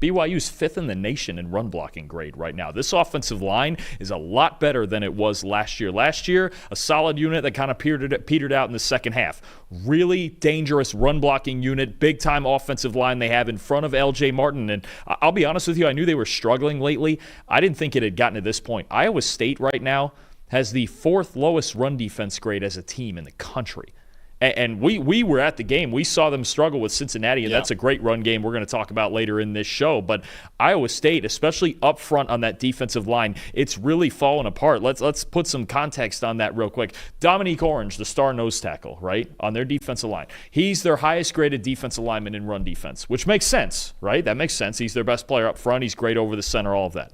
BYU's 5th in the nation in run blocking grade right now. This offensive line is a lot better than it was last year. Last year, a solid unit that kind of petered out in the second half. Really dangerous run blocking unit, big-time offensive line they have in front of L.J. Martin. And I'll be honest with you, I knew they were struggling lately. I didn't think it had gotten to this point. Iowa State right now has the 4th lowest run defense grade as a team in the country. And we were at the game. We saw them struggle with Cincinnati, and that's a great run game we're going to talk about later in this show. But Iowa State, especially up front on that defensive line, it's really fallen apart. Let's put some context on that real quick. Dominique Orange, the star nose tackle, right, on their defensive line. He's their highest graded defensive lineman in run defense, which makes sense, right? That makes sense. He's their best player up front. He's great over the center, all of that.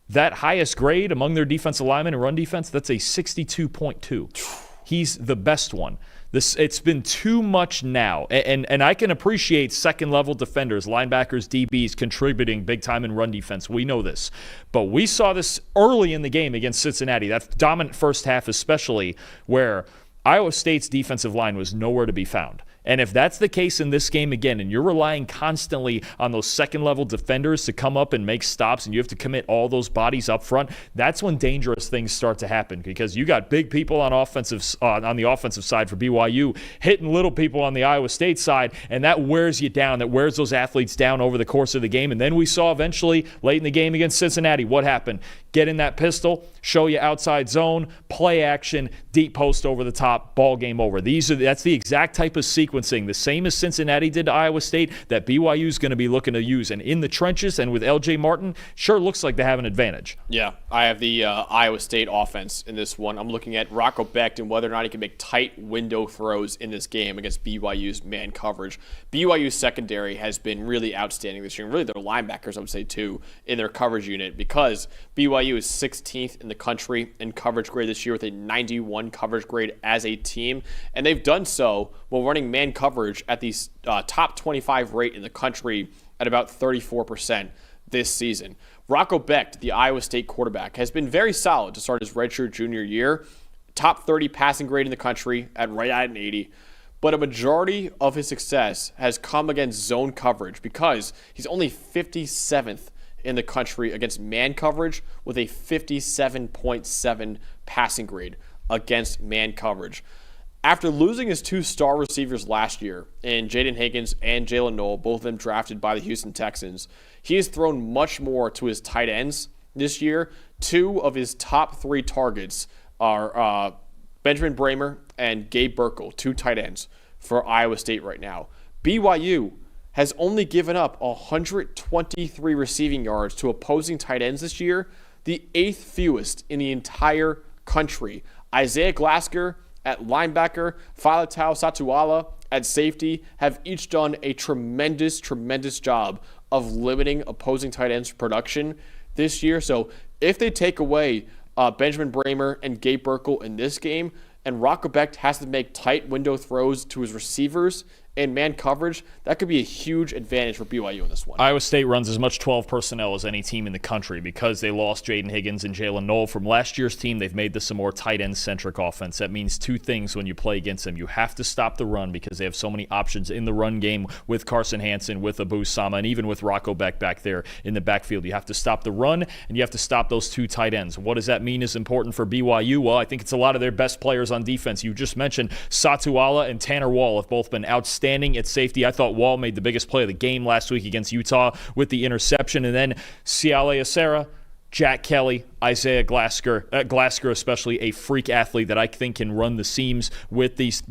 That highest grade among their defensive linemen in run defense, that's a 62.2. He's the best one. It's been too much now, and I can appreciate second-level defenders, linebackers, DBs contributing big time in run defense. We know this. But we saw this early in the game against Cincinnati, that dominant first half especially, where Iowa State's defensive line was nowhere to be found. And if that's the case in this game again, and you're relying constantly on those second-level defenders to come up and make stops, and you have to commit all those bodies up front, that's when dangerous things start to happen, because you got big people on the offensive side for BYU hitting little people on the Iowa State side, and that wears you down. That wears those athletes down over the course of the game. And then we saw eventually late in the game against Cincinnati, what happened? Get in that pistol, show you outside zone, play action, deep post over the top, ball game over. That's the exact type of sequencing, the same as Cincinnati did to Iowa State, that BYU is going to be looking to use. And in the trenches and with LJ Martin, sure looks like they have an advantage. Yeah, I have the Iowa State offense in this one. I'm looking at Rocco Becht and whether or not he can make tight window throws in this game against BYU's man coverage. BYU's secondary has been really outstanding this year, and really their linebackers, I would say, too, in their coverage unit, because BYU is 16th in the country in coverage grade this year with a 91 coverage grade as a team, and they've done so while running man coverage at the top 25 rate in the country at about 34% this season. Rocco Becht, the Iowa State quarterback, has been very solid to start his redshirt junior year. Top 30 passing grade in the country at right at an 80. But a majority of his success has come against zone coverage, because he's only 57th in the country against man coverage with a 57.7 passing grade against man coverage. After losing his two star receivers last year in Jaden Higgins and Jalen Noel, both of them drafted by the Houston Texans, he has thrown much more to his tight ends this year. Two of his top three targets are Benjamin Bramer and Gabe Burkle, two tight ends for Iowa State right now. BYU has only given up 123 receiving yards to opposing tight ends this year, the 8th fewest in the entire country. Isaiah Glasker at linebacker, Faletau Satuala at safety have each done a tremendous, tremendous job of limiting opposing tight ends' production this year. So if they take away Benjamin Bramer and Gabe Burkle in this game, and Rocco Becht has to make tight window throws to his receivers and man coverage, that could be a huge advantage for BYU in this one. Iowa State runs as much 12 personnel as any team in the country, because they lost Jaden Higgins and Jalen Noel from last year's team. They've made this a more tight end-centric offense. That means two things when you play against them. You have to stop the run, because they have so many options in the run game with Carson Hansen, with Abu Sama, and even with Rocco Becht back there in the backfield. You have to stop the run, and you have to stop those two tight ends. What does that mean is important for BYU? Well, I think it's a lot of their best players on defense. You just mentioned Satuala and Tanner Wall have both been outstanding at safety. I thought Wall made the biggest play of the game last week against Utah with the interception. And then Siale Acera, Jack Kelly, Isaiah Glasker especially, a freak athlete that I think can run the seams with these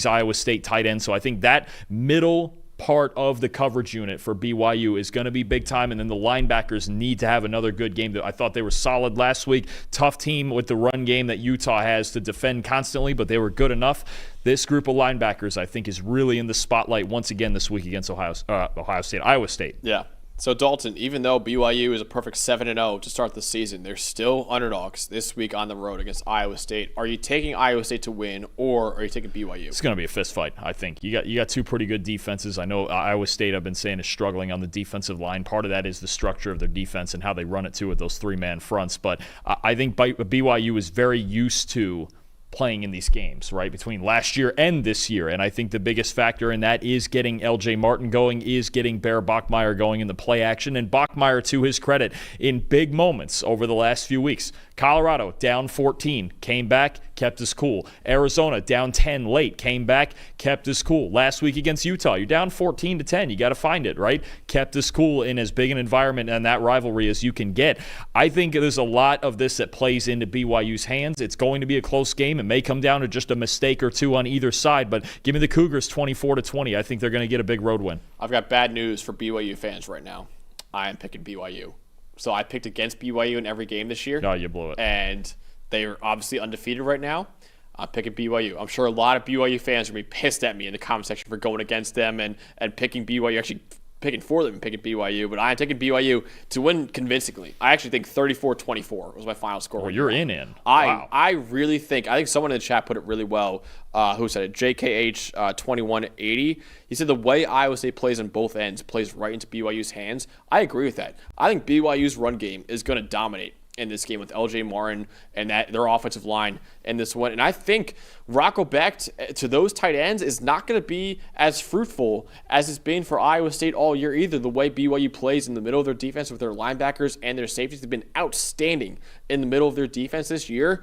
Iowa State tight ends. So I think that middle part of the coverage unit for BYU is going to be big time, and then the linebackers need to have another good game. I thought they were solid last week. Tough team with the run game that Utah has to defend constantly, but they were good enough. This group of linebackers, I think, is really in the spotlight once again this week against Iowa State. Yeah. So, Dalton, even though BYU is a perfect 7-0 to start the season, they're still underdogs this week on the road against Iowa State. Are you taking Iowa State to win, or are you taking BYU? It's going to be a fist fight, I think. You got two pretty good defenses. I know Iowa State, I've been saying, is struggling on the defensive line. Part of that is the structure of their defense and how they run it, too, with those three-man fronts. But I think BYU is very used to playing in these games, right, between last year and this year. And I think the biggest factor in that is getting LJ Martin going, is getting Bear Bachmeier going in the play action. And Bachmeier, to his credit, in big moments over the last few weeks, Colorado down 14, came back, kept us cool. Arizona down 10 late, came back, kept us cool. Last week against Utah, you're down 14-10. You got to find it, right? Kept us cool in as big an environment and that rivalry as you can get. I think there's a lot of this that plays into BYU's hands. It's going to be a close game. It may come down to just a mistake or two on either side, but give me the Cougars 24-20. I think they're going to get a big road win. I've got bad news for BYU fans right now. I am picking BYU. So I picked against BYU in every game this year. Oh, you blew it. And they are obviously undefeated right now. I'm picking BYU. I'm sure a lot of BYU fans are going to be pissed at me in the comment section for going against them and picking BYU, actually picking for them and picking BYU. But I'm taking BYU to win convincingly. I actually think 34-24 was my final score. Oh, you're in. Wow. I really think someone in the chat put it really well. Who said it? JKH 2180. He said the way Iowa State plays on both ends plays right into BYU's hands. I agree with that. I think BYU's run game is going to dominate in this game with LJ Martin and their offensive line in this one. And I think Rocco Becht to those tight ends is not going to be as fruitful as it's been for Iowa State all year either. The way BYU plays in the middle of their defense with their linebackers and their safeties have been outstanding in the middle of their defense this year.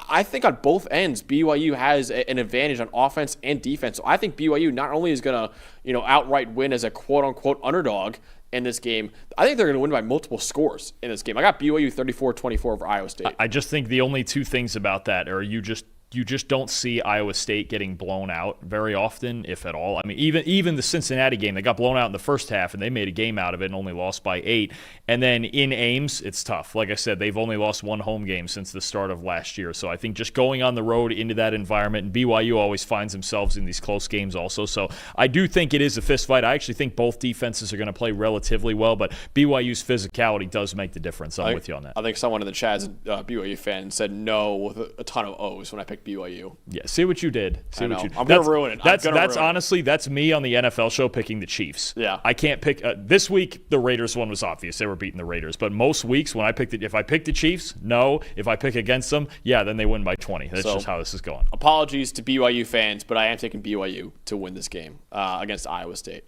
I think on both ends, BYU has an advantage on offense and defense. So I think BYU not only is going to, outright win as a quote-unquote underdog in this game, I think they're going to win by multiple scores in this game. I got BYU 34-24 over Iowa State. I just think the only two things about that are you just don't see Iowa State getting blown out very often, if at all. I mean, even the Cincinnati game, they got blown out in the first half, and they made a game out of it and only lost by 8. And then in Ames, it's tough. Like I said, they've only lost one home game since the start of last year. So I think just going on the road into that environment, and BYU always finds themselves in these close games also. So I do think it is a fist fight. I actually think both defenses are going to play relatively well, but BYU's physicality does make the difference. I'm with you on that. I think someone in the chat, a BYU fan, said no with a ton of O's when I picked BYU. Yeah, see what you did. I'm going to ruin it. That's honestly, that's me on the NFL show picking the Chiefs. Yeah. I can't pick this week. The Raiders one was obvious. They were beating the Raiders. But most weeks when I picked it, if I pick the Chiefs, no. If I pick against them, yeah, then they win by 20. That's just how this is going. Apologies to BYU fans, but I am taking BYU to win this game against Iowa State.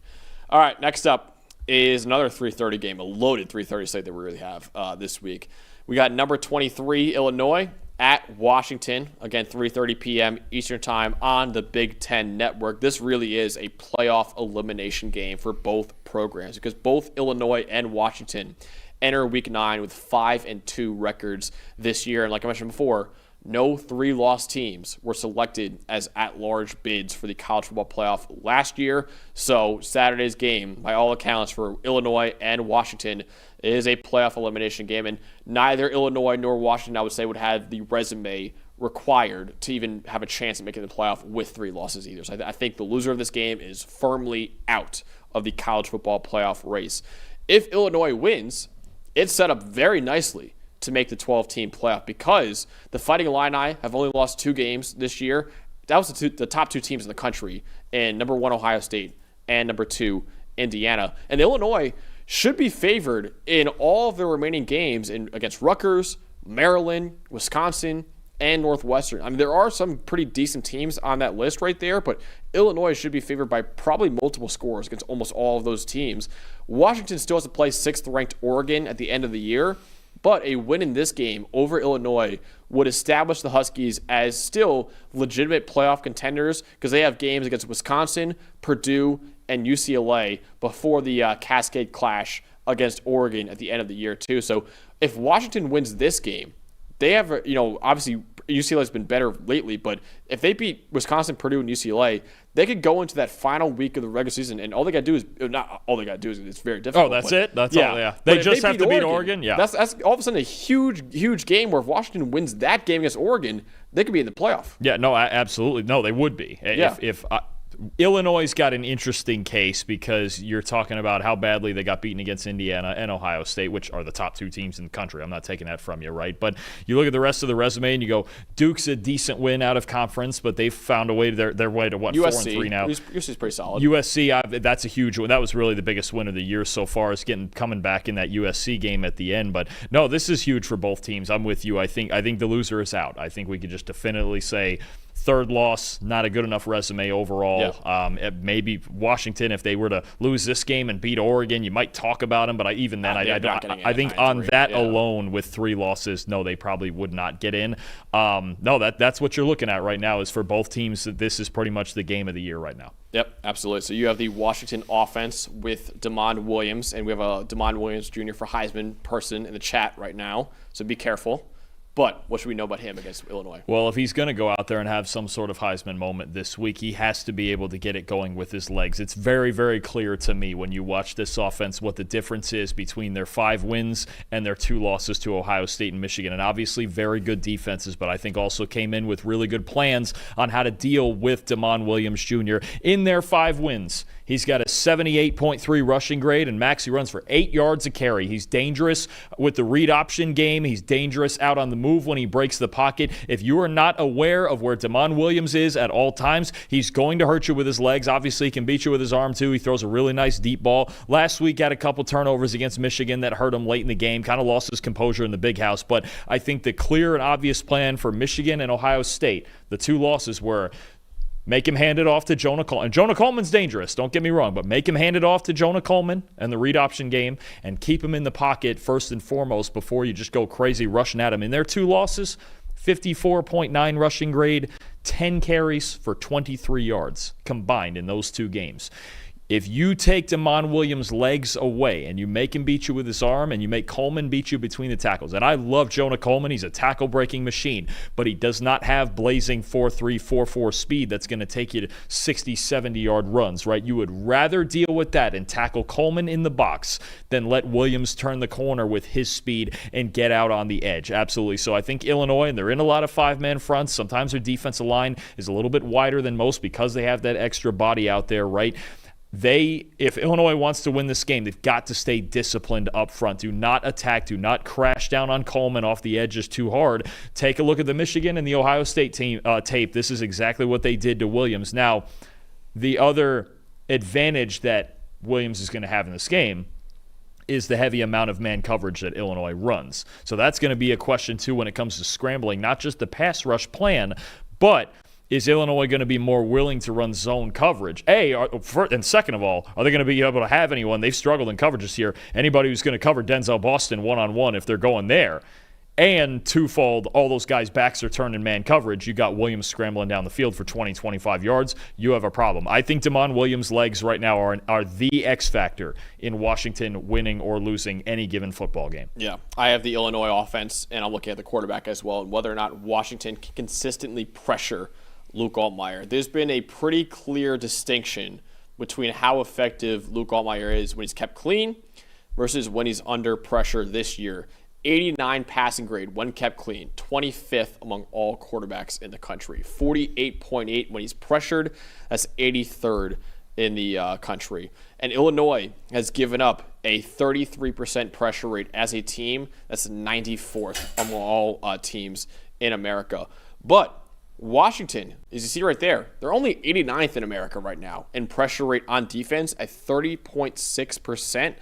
All right, next up is another 3:30 game, a loaded 3:30 slate that we really have this week. We got number 23, Illinois, at Washington, again, 3:30 p.m. Eastern Time on the Big Ten Network. This really is a playoff elimination game for both programs because both Illinois and Washington enter Week 9 with 5-2 records this year. And like I mentioned before, no 3-loss teams were selected as at-large bids for the college football playoff last year. So Saturday's game, by all accounts, for Illinois and Washington is a playoff elimination game. And neither Illinois nor Washington, I would say, would have the resume required to even have a chance at making the playoff with 3 losses either. So I think the loser of this game is firmly out of the college football playoff race. If Illinois wins, it's set up very nicely to make the 12-team playoff because the Fighting Illini have only lost 2 games this year. That was the top 2 teams in the country, and number 1 Ohio State and number 2 Indiana. And Illinois should be favored in all of their remaining games against Rutgers, Maryland, Wisconsin, and Northwestern. I mean, there are some pretty decent teams on that list right there, but Illinois should be favored by probably multiple scores against almost all of those teams. Washington still has to play 6th-ranked Oregon at the end of the year, but a win in this game over Illinois would establish the Huskies as still legitimate playoff contenders because they have games against Wisconsin, Purdue, and UCLA before the Cascade clash against Oregon at the end of the year too. So if Washington wins this game, they have, obviously UCLA has been better lately, but if they beat Wisconsin, Purdue, and UCLA, they could go into that final week of the regular season, and all they got to do is not all they got to do is it's very difficult. Oh, that's it. That's all. Yeah, they just have to beat Oregon. Yeah, that's all of a sudden a huge game where if Washington wins that game against Oregon, they could be in the playoff. Yeah, no, absolutely, no, they would be. Yeah. If Illinois' got an interesting case because you're talking about how badly they got beaten against Indiana and Ohio State, which are the top 2 teams in the country. I'm not taking that from you, right? But you look at the rest of the resume and you go, Duke's a decent win out of conference, but they've found a way to their way to what, USC, 4-3 now. USC's pretty solid. USC, that's a huge one. That was really the biggest win of the year so far, is coming back in that USC game at the end. But no, this is huge for both teams. I'm with you. I think the loser is out. I think we could just definitively say Third loss, not a good enough resume overall. Yeah. Maybe Washington, if they were to lose this game and beat Oregon, you might talk about them. But I think on that alone, with 3 losses, no, they probably would not get in. That's what you're looking at right now. Is for both teams, this is pretty much the game of the year right now. Yep, absolutely. So you have the Washington offense with DeMond Williams, and we have a DeMond Williams Jr. for Heisman person in the chat right now. So be careful. But what should we know about him against Illinois? Well, if he's going to go out there and have some sort of Heisman moment this week, he has to be able to get it going with his legs. It's very, very clear to me when you watch this offense what the difference is between their 5 wins and their 2 losses to Ohio State and Michigan. And obviously very good defenses, but I think also came in with really good plans on how to deal with DeMond Williams Jr. in their 5 wins. He's got a 78.3 rushing grade, and Max, he runs for 8 yards a carry. He's dangerous with the read option game. He's dangerous out on the move when he breaks the pocket. If you are not aware of where DeMond Williams is at all times, he's going to hurt you with his legs. Obviously, he can beat you with his arm, too. He throws a really nice deep ball. Last week, had a couple turnovers against Michigan that hurt him late in the game, kind of lost his composure in the big house. But I think the clear and obvious plan for Michigan and Ohio State, the 2 losses were make him hand it off to Jonah Coleman. And Jonah Coleman's dangerous, don't get me wrong, but make him hand it off to Jonah Coleman and the read option game and keep him in the pocket first and foremost before you just go crazy rushing at him. In their 2 losses, 54.9 rushing grade, 10 carries for 23 yards combined in those 2 games. If you take DeMond Williams' legs away and you make him beat you with his arm and you make Coleman beat you between the tackles, and I love Jonah Coleman, he's a tackle-breaking machine, but he does not have blazing 4.3, 4.4 speed that's going to take you to 60, 70-yard runs, right? You would rather deal with that and tackle Coleman in the box than let Williams turn the corner with his speed and get out on the edge. Absolutely. So I think Illinois, and they're in a lot of 5-man fronts. Sometimes their defensive line is a little bit wider than most because they have that extra body out there, right? If Illinois wants to win this game, they've got to stay disciplined up front. Do not attack. Do not crash down on Coleman off the edges too hard. Take a look at the Michigan and the Ohio State team tape. This is exactly what they did to Williams. Now, the other advantage that Williams is going to have in this game is the heavy amount of man coverage that Illinois runs. So that's going to be a question, too, when it comes to scrambling, not just the pass rush plan, but is Illinois going to be more willing to run zone coverage? And second of all, are they going to be able to have anyone? They've struggled in coverages here. Anybody who's going to cover Denzel Boston one-on-one if they're going there. And twofold, all those guys' backs are turned in man coverage. You got Williams scrambling down the field for 20, 25 yards. You have a problem. I think DeMond Williams' legs right now are the X factor in Washington winning or losing any given football game. Yeah, I have the Illinois offense, and I'm looking at the quarterback as well, and whether or not Washington can consistently pressure Luke Altmaier. There's been a pretty clear distinction between how effective Luke Altmaier is when he's kept clean versus when he's under pressure this year. 89 passing grade when kept clean, 25th among all quarterbacks in the country. 48.8 when he's pressured, that's 83rd in the country. And Illinois has given up a 33% pressure rate as a team. That's 94th among all teams in America. But Washington, as you see right there, they're only 89th in America right now in pressure rate on defense at 30.6%.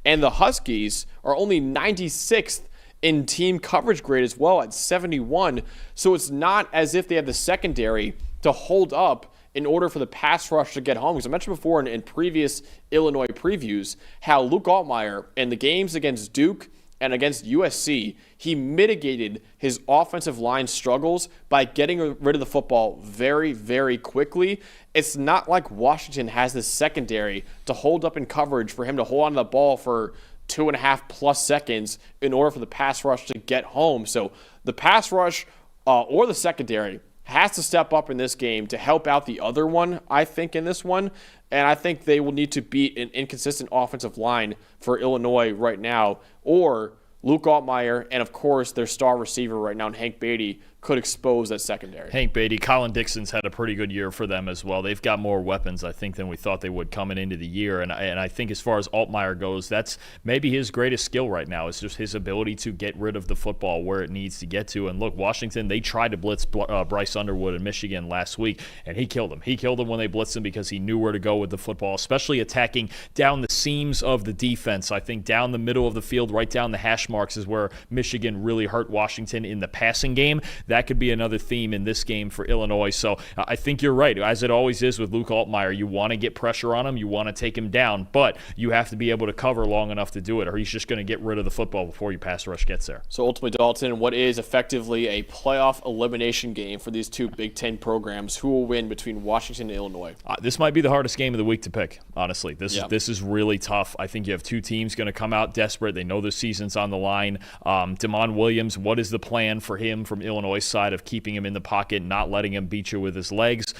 And the Huskies are only 96th in team coverage grade as well at 71. So it's not as if they have the secondary to hold up in order for the pass rush to get home. Because I mentioned before in previous Illinois previews how Luke Altmaier in the games against Duke and against USC, he mitigated his offensive line struggles by getting rid of the football very, very quickly. It's not like Washington has this secondary to hold up in coverage for him to hold on to the ball for 2.5+ seconds in order for the pass rush to get home. So the pass rush or the secondary has to step up in this game to help out the other one, I think, in this one. And I think they will need to beat an inconsistent offensive line for Illinois right now, or Luke Altmaier and, of course, their star receiver right now, Hank Beatty, could expose that secondary. Hank Beatty, Colin Dixon's had a pretty good year for them as well. They've got more weapons, I think, than we thought they would coming into the year. And I think as far as Altmaier goes, that's maybe his greatest skill right now. It's just his ability to get rid of the football where it needs to get to. And look, Washington, they tried to blitz Bryce Underwood in Michigan last week, and he killed him. He killed him when they blitzed him because he knew where to go with the football, especially attacking down the seams of the defense. I think down the middle of the field, right down the hash marks is where Michigan really hurt Washington in the passing game. that could be another theme in this game for Illinois. So I think you're right. As it always is with Luke Altmaier, you want to get pressure on him, you want to take him down, but you have to be able to cover long enough to do it, or he's just going to get rid of the football before your pass rush gets there. So ultimately, Dalton, what is effectively a playoff elimination game for these two Big Ten programs, who will win between Washington and Illinois? This might be the hardest game of the week to pick, honestly. This is really tough. I think you have two teams going to come out desperate. They know the season's on the line. Damon Williams, what is the plan for him from Illinois' side of keeping him in the pocket, not letting him beat you with his legs?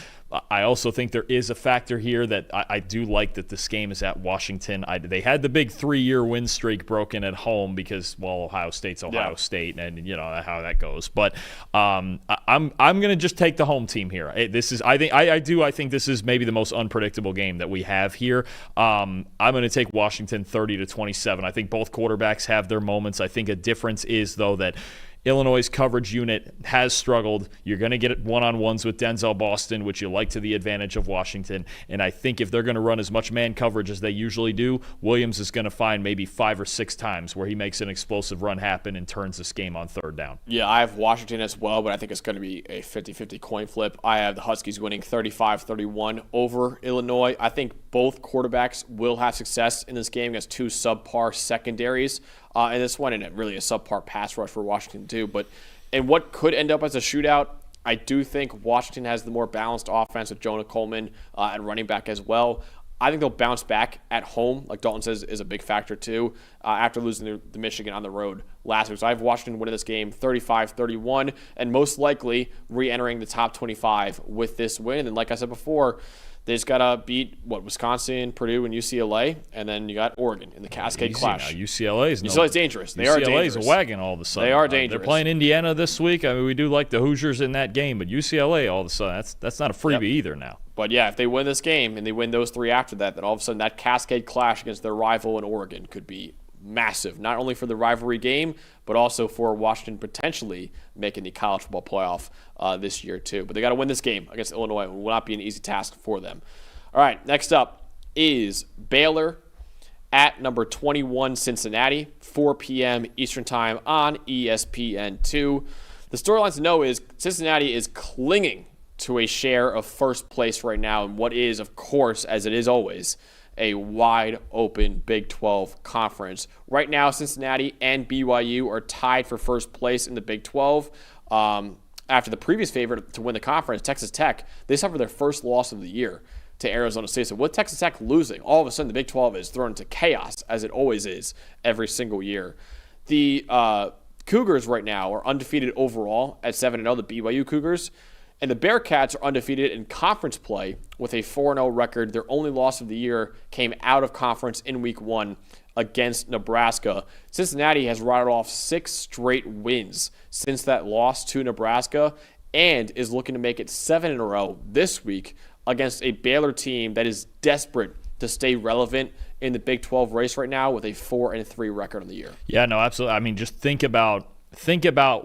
I also think there is a factor here that I do like that this game is at Washington. They had the big 3-year win streak broken at home because, well, Ohio State's Ohio State, and you know how that goes. But I'm going to just take the home team here. I think this is maybe the most unpredictable game that we have here. I'm going to take Washington 30-27. I think both quarterbacks have their moments. I think a difference is, though, that Illinois' coverage unit has struggled. You're going to get one-on-ones with Denzel Boston, which you like to the advantage of Washington. And I think if they're going to run as much man coverage as they usually do, Williams is going to find maybe 5 or 6 times where he makes an explosive run happen and turns this game on third down. Yeah, I have Washington as well, but I think it's going to be a 50-50 coin flip. I have the Huskies winning 35-31 over Illinois. I think both quarterbacks will have success in this game against two subpar secondaries. And this one, and really a subpar pass rush for Washington too. But in what could end up as a shootout, I do think Washington has the more balanced offense with Jonah Coleman at running back as well. I think they'll bounce back at home, like Dalton says, is a big factor too, after losing to Michigan on the road last week. So I have Washington winning this game 35-31 and most likely re-entering the top 25 with this win. And like I said before, they just got to beat, Wisconsin, Purdue, and UCLA, and then you got Oregon in the Cascade Clash. Now, UCLA's dangerous. They are dangerous. UCLA's a wagon all of a sudden. They are dangerous. They're playing Indiana this week. I mean, we do like the Hoosiers in that game, but UCLA all of a sudden, that's not a freebie either now. But yeah, if they win this game and they win those 3 after that, then all of a sudden that Cascade Clash against their rival in Oregon could be massive, not only for the rivalry game, but also for Washington potentially making the college football playoff this year too. But they got to win this game against Illinois. It will not be an easy task for them. All right, next up is Baylor at number 21 Cincinnati, 4 p.m. Eastern Time on ESPN2. The storyline to know is Cincinnati is clinging to a share of first place right now in what is, of course, as it is always, a wide open Big 12 conference. Right now, Cincinnati and BYU are tied for first place in the Big 12. After the previous favorite to win the conference, Texas Tech, they suffered their first loss of the year to Arizona State. So with Texas Tech losing, all of a sudden the Big 12 is thrown into chaos, as it always is every single year. The Cougars right now are undefeated overall at 7-0, the BYU Cougars. And the Bearcats are undefeated in conference play with a 4-0 record. Their only loss of the year came out of conference in week 1 against Nebraska. Cincinnati has rattled off 6 straight wins since that loss to Nebraska and is looking to make it 7 in a row this week against a Baylor team that is desperate to stay relevant in the Big 12 race right now with a 4-3 record on the year. Yeah, no, absolutely. I mean, just think about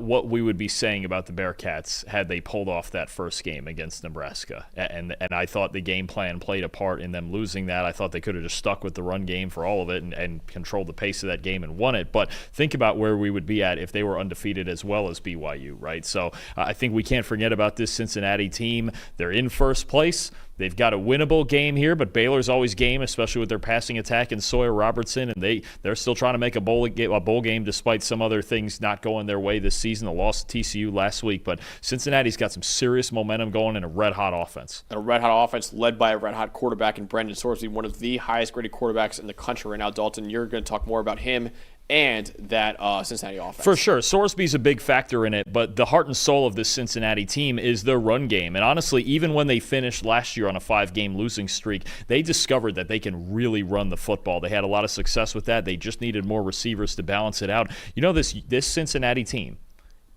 what we would be saying about the Bearcats had they pulled off that first game against Nebraska. And I thought the game plan played a part in them losing that. I thought they could have just stuck with the run game for all of it and controlled the pace of that game and won it. But think about where we would be at if they were undefeated as well as BYU, right? So I think we can't forget about this Cincinnati team. They're in first place. They've got a winnable game here, but Baylor's always game, especially with their passing attack and Sawyer Robertson, and they're still trying to make a bowl game despite some other things not going their way this season. The loss to TCU last week, but Cincinnati's got some serious momentum going in a red-hot offense. And a red-hot offense led by a red-hot quarterback in Brendan Sorsby, one of the highest-graded quarterbacks in the country right now. Dalton, you're going to talk more about him and that Cincinnati offense. For sure. Sorsby's a big factor in it, but the heart and soul of this Cincinnati team is their run game. And honestly, even when they finished last year on a 5-game losing streak, they discovered that they can really run the football. They had a lot of success with that. They just needed more receivers to balance it out. You know, this Cincinnati team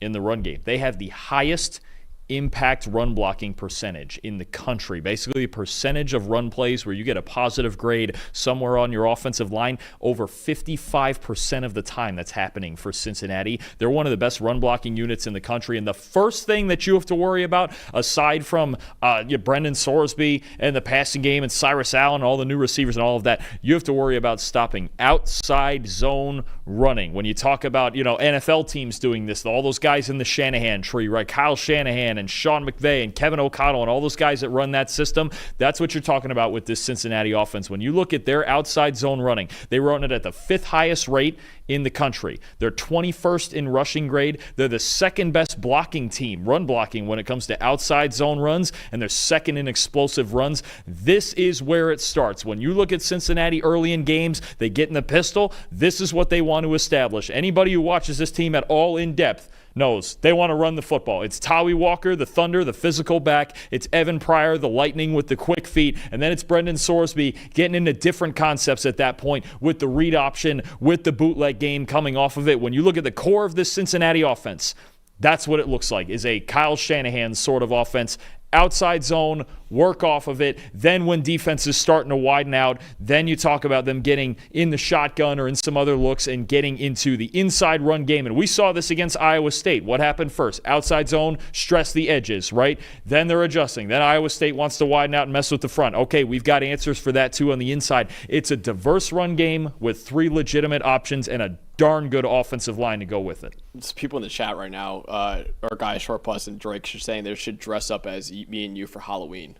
in the run game, they have the highest impact run blocking percentage in the country. Basically, a percentage of run plays where you get a positive grade somewhere on your offensive line. Over 55% of the time that's happening for Cincinnati. They're one of the best run blocking units in the country. And the first thing that you have to worry about, aside from Brendan Sorsby and the passing game and Cyrus Allen, all the new receivers and all of that, you have to worry about stopping outside zone running. When you talk about, NFL teams doing this, all those guys in the Shanahan tree, right? Kyle Shanahan and Sean McVay and Kevin O'Connell and all those guys that run that system, that's what you're talking about with this Cincinnati offense. When you look at their outside zone running, they run it at the 5th highest rate in the country. They're 21st in rushing grade. They're the second best blocking team, run blocking, when it comes to outside zone runs, and they're second in explosive runs. This is where it starts. When you look at Cincinnati early in games, they get in the pistol. This is what they want to establish. Anybody who watches this team at all in depth knows they want to run the football. It's Tawi Walker, the Thunder, the physical back. It's Evan Pryor, the Lightning with the quick feet. And then it's Brendan Sorsby getting into different concepts at that point with the read option, with the bootleg game coming off of it. When you look at the core of this Cincinnati offense, that's what it looks like, is a Kyle Shanahan sort of offense. Outside zone, work off of it. Then when defense is starting to widen out, then you talk about them getting in the shotgun or in some other looks and getting into the inside run game. And we saw this against Iowa State. What happened first? Outside zone, stress the edges, right? Then they're adjusting. Then Iowa State wants to widen out and mess with the front. Okay, we've got answers for that too on the inside. It's a diverse run game with 3 legitimate options and a darn good offensive line to go with it. There's people in the chat right now, our guy Short Plus and Drake, are saying they should dress up as me and you for Halloween.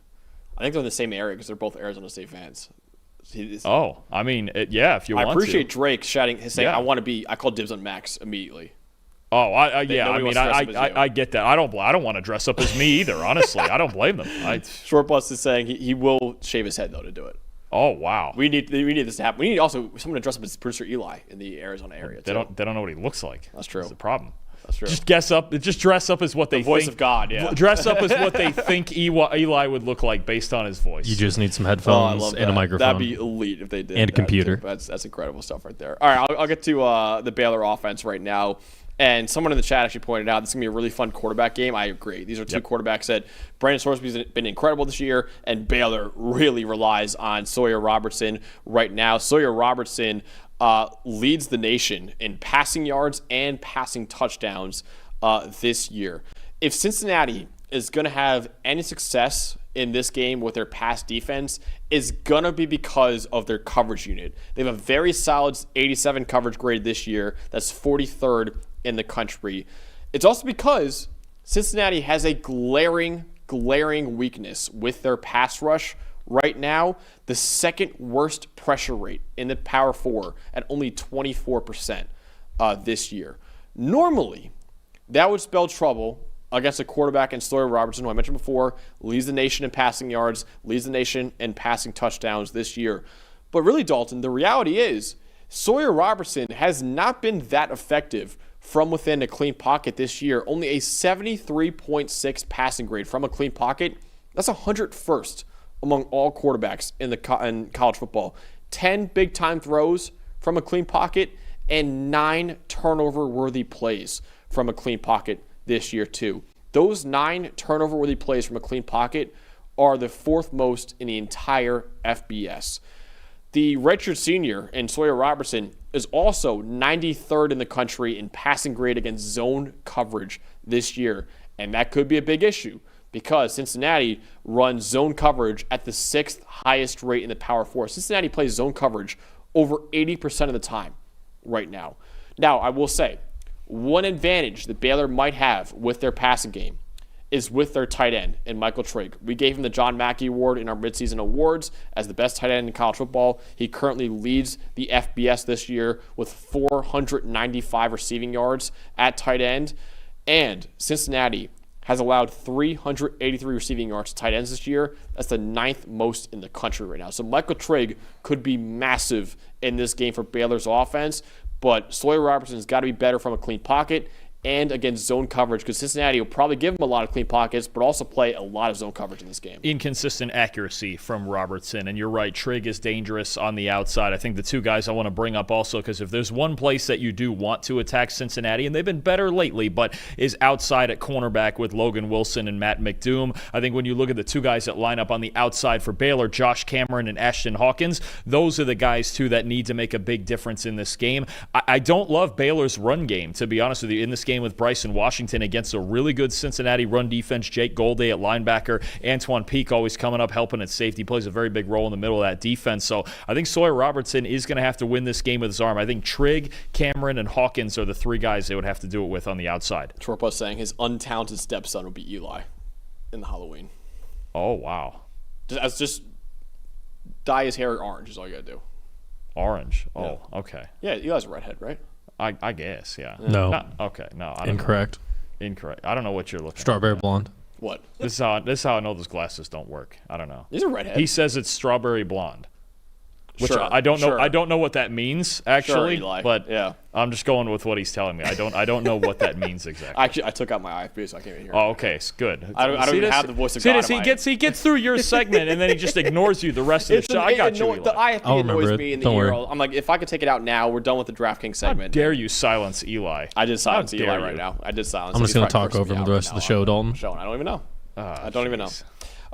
I think they're in the same area because they're both Arizona State fans. Oh, I mean, yeah, if you want to. I appreciate Drake saying, I want to be, I call dibs on Max immediately. Oh, I get that. I don't want to dress up as me either, honestly. I don't blame them. Short Plus is saying he will shave his head, though, to do it. Oh, wow. We need this to happen. We need also someone to dress up as producer Eli in the Arizona area. They don't know what he looks like. That's true. That's the problem. That's true. Just dress up as what they think. The voice of God, yeah. Dress up as what they think Eli would look like based on his voice. You just need some headphones and a microphone. That'd be elite if they did. And a computer. That's incredible stuff right there. All right, I'll get to the Baylor offense right now. And someone in the chat actually pointed out this is going to be a really fun quarterback game. I agree. These are two quarterbacks that Brandon Sorsby's been incredible this year, and Baylor really relies on Sawyer Robertson right now. Sawyer Robertson leads the nation in passing yards and passing touchdowns this year. If Cincinnati is going to have any success in this game with their pass defense, is going to be because of their coverage unit. They have a very solid 87 coverage grade this year. That's 43rd in the country. It's also because Cincinnati has a glaring weakness with their pass rush right now. The second worst pressure rate in the Power 4 at only 24% this year. Normally, that would spell trouble against a quarterback in Sawyer Robertson, who I mentioned before, leads the nation in passing yards, leads the nation in passing touchdowns this year. But really, Dalton, the reality is Sawyer Robertson has not been that effective from within a clean pocket this year. Only a 73.6 passing grade from a clean pocket. That's 101st among all quarterbacks in college football. 10 big-time throws from a clean pocket and 9 turnover-worthy plays from a clean pocket this year too. Those 9 turnover-worthy plays from a clean pocket are the 4th most in the entire FBS. The redshirt senior in Sawyer Robertson is also 93rd in the country in passing grade against zone coverage this year. And that could be a big issue because Cincinnati runs zone coverage at the 6th highest rate in the Power 4. Cincinnati plays zone coverage over 80% of the time right now. Now, I will say, one advantage that Baylor might have with their passing game is with their tight end in Michael Trigg. We gave him the John Mackey Award in our midseason awards as the best tight end in college football. He currently leads the FBS this year with 495 receiving yards at tight end. And Cincinnati has allowed 383 receiving yards to tight ends this year. That's the 9th most in the country right now. So Michael Trigg could be massive in this game for Baylor's offense, but Sawyer Robertson's got to be better from a clean pocket, and against zone coverage, because Cincinnati will probably give them a lot of clean pockets, but also play a lot of zone coverage in this game. Inconsistent accuracy from Robertson, and you're right, Trigg is dangerous on the outside. I think the two guys I want to bring up also, because if there's one place that you do want to attack Cincinnati, and they've been better lately, but is outside at cornerback with Logan Wilson and Matt McDoom. I think when you look at the two guys that line up on the outside for Baylor, Josh Cameron and Ashton Hawkins, those are the guys, too, that need to make a big difference in this game. I don't love Baylor's run game, to be honest with you, in this game with Bryson Washington against a really good Cincinnati run defense. Jake Golday at linebacker, Antoine Peak always coming up helping at safety, plays a very big role in the middle of that defense. So I think Sawyer Robertson is going to have to win this game with his arm. I think Trigg, Cameron, and Hawkins are the three guys they would have to do it with on the outside. Torpa saying his untalented stepson will be Eli in the Halloween. Oh, wow. Just dye his hair orange is all you got to do. Orange? Oh, yeah. Okay. Yeah, Eli's a redhead, right? I guess, yeah. No. Okay, no. I don't Incorrect. know. Incorrect. I don't know what you're looking Strawberry at. blonde. What? This is how I know those glasses don't work. I don't know. He's a redhead. He says it's strawberry blonde. Which Sure, I don't know. sure. I don't know what that means actually, Sure, Eli. but Yeah. I'm just going with what he's telling me. I don't know what that means exactly. Actually, I took out my IFB, so I can't even hear. Oh, okay, it's good. I don't even have the voice of see God this? in my He gets through your segment and then he just ignores you the rest of the show. I got you, Eli. The IFB I'll remember annoys it. me in the Don't ear. worry. I'm like, if I could take it out now, we're done with the DraftKings How segment. dare you silence Eli? I did silence How Eli dare right you. now. I did silence. I'm just He's going to probably talk over cursing him me the out rest of right the show, now. Dalton. I don't even know. I don't even know. Jeez.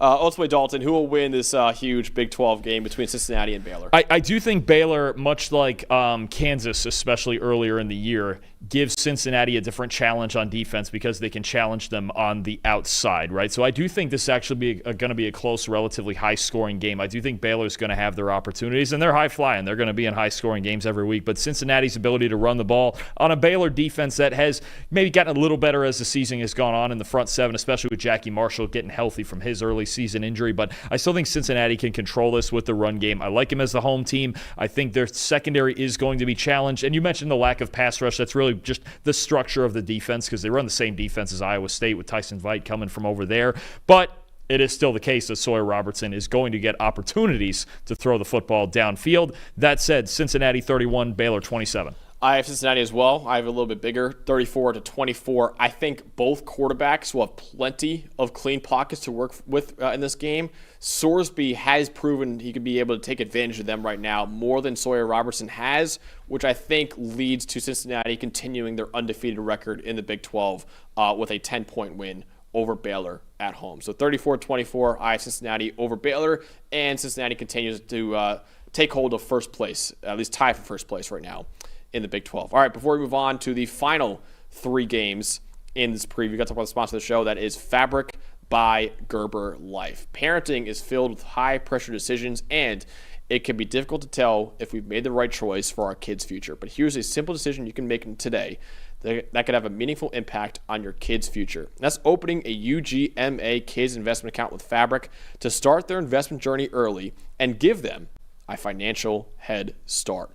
Ultimately, Dalton, who will win this huge Big 12 game between Cincinnati and Baylor? I do think Baylor, much like Kansas, especially earlier in the year, gives Cincinnati a different challenge on defense because they can challenge them on the outside, right? So I do think this is actually going to be a close, relatively high-scoring game. I do think Baylor's going to have their opportunities, and they're high-flying. They're going to be in high-scoring games every week. But Cincinnati's ability to run the ball on a Baylor defense that has maybe gotten a little better as the season has gone on in the front seven, especially with Jackie Marshall getting healthy from his early season injury. But I still think Cincinnati can control this with the run game. I like him as the home team. I think their secondary is going to be challenged. And you mentioned the lack of pass rush. That's really just the structure of the defense because they run the same defense as Iowa State with Tyson Veit coming from over there. But it is still the case that Sawyer Robertson is going to get opportunities to throw the football downfield. That said, Cincinnati 31, Baylor 27. I have Cincinnati as well. I have a little bit bigger, 34-24. I think both quarterbacks will have plenty of clean pockets to work with in this game. Sorsby has proven he could be able to take advantage of them right now more than Sawyer Robertson has, which I think leads to Cincinnati continuing their undefeated record in the Big 12 with a 10-point win over Baylor at home. So 34-24, I have Cincinnati over Baylor, and Cincinnati continues to take hold of first place, at least tie for first place right now in the Big 12. All right, before we move on to the final three games in this preview, we got to talk about the sponsor of the show. That is Fabric by Gerber Life. Parenting is filled with high-pressure decisions, and it can be difficult to tell if we've made the right choice for our kids' future. But here's a simple decision you can make today that could have a meaningful impact on your kids' future. And that's opening a UGMA Kids Investment Account with Fabric to start their investment journey early and give them a financial head start.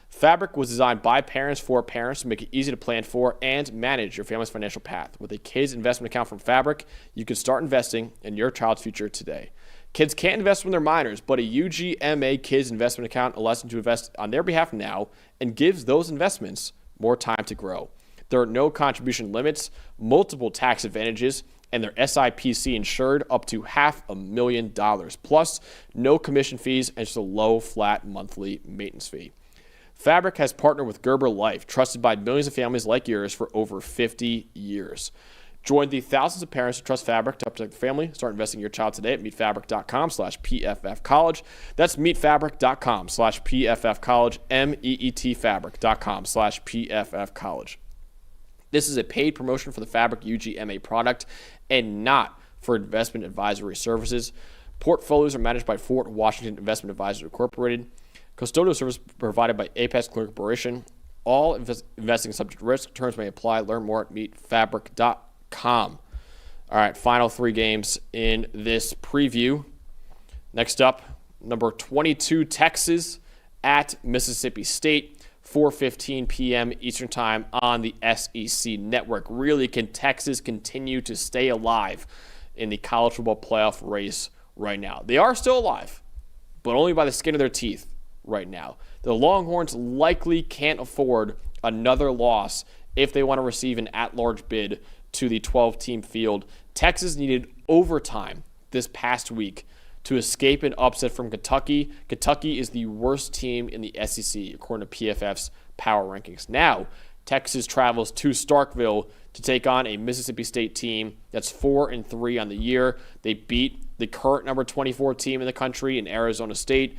Fabric was designed by parents for parents to make it easy to plan for and manage your family's financial path. With a kids investment account from Fabric, you can start investing in your child's future today. Kids can't invest when they're minors, but a UGMA Kids investment account allows them to invest on their behalf now and gives those investments more time to grow. There are no contribution limits, multiple tax advantages, and they're SIPC insured up to $500,000, plus no commission fees and just a low, flat monthly maintenance fee. Fabric has partnered with Gerber Life, trusted by millions of families like yours for over 50 years. Join the thousands of parents who trust Fabric to protect their family. Start investing in your child today at meetfabric.com/PFFcollege. That's meetfabric.com/PFFcollege, meetfabric.com/PFFcollege. This is a paid promotion for the Fabric UGMA product and not for investment advisory services. Portfolios are managed by Fort Washington Investment Advisors Incorporated. Custodial service provided by Apex Clear Corporation. All investing subject to risk. Terms may apply. Learn more at meetfabric.com. All right, final three games in this preview. Next up, number 22, Texas at Mississippi State, 4:15 p.m. Eastern Time on the SEC Network. Really, can Texas continue to stay alive in the college football playoff race right now? They are still alive, but only by the skin of their teeth right now. The Longhorns likely can't afford another loss if they want to receive an at-large bid to the 12-team field. Texas needed overtime this past week to escape an upset from Kentucky. Kentucky is the worst team in the SEC, according to PFF's power rankings. Now, Texas travels to Starkville to take on a Mississippi State team that's 4-3 on the year. They beat the current number 24 team in the country in Arizona State.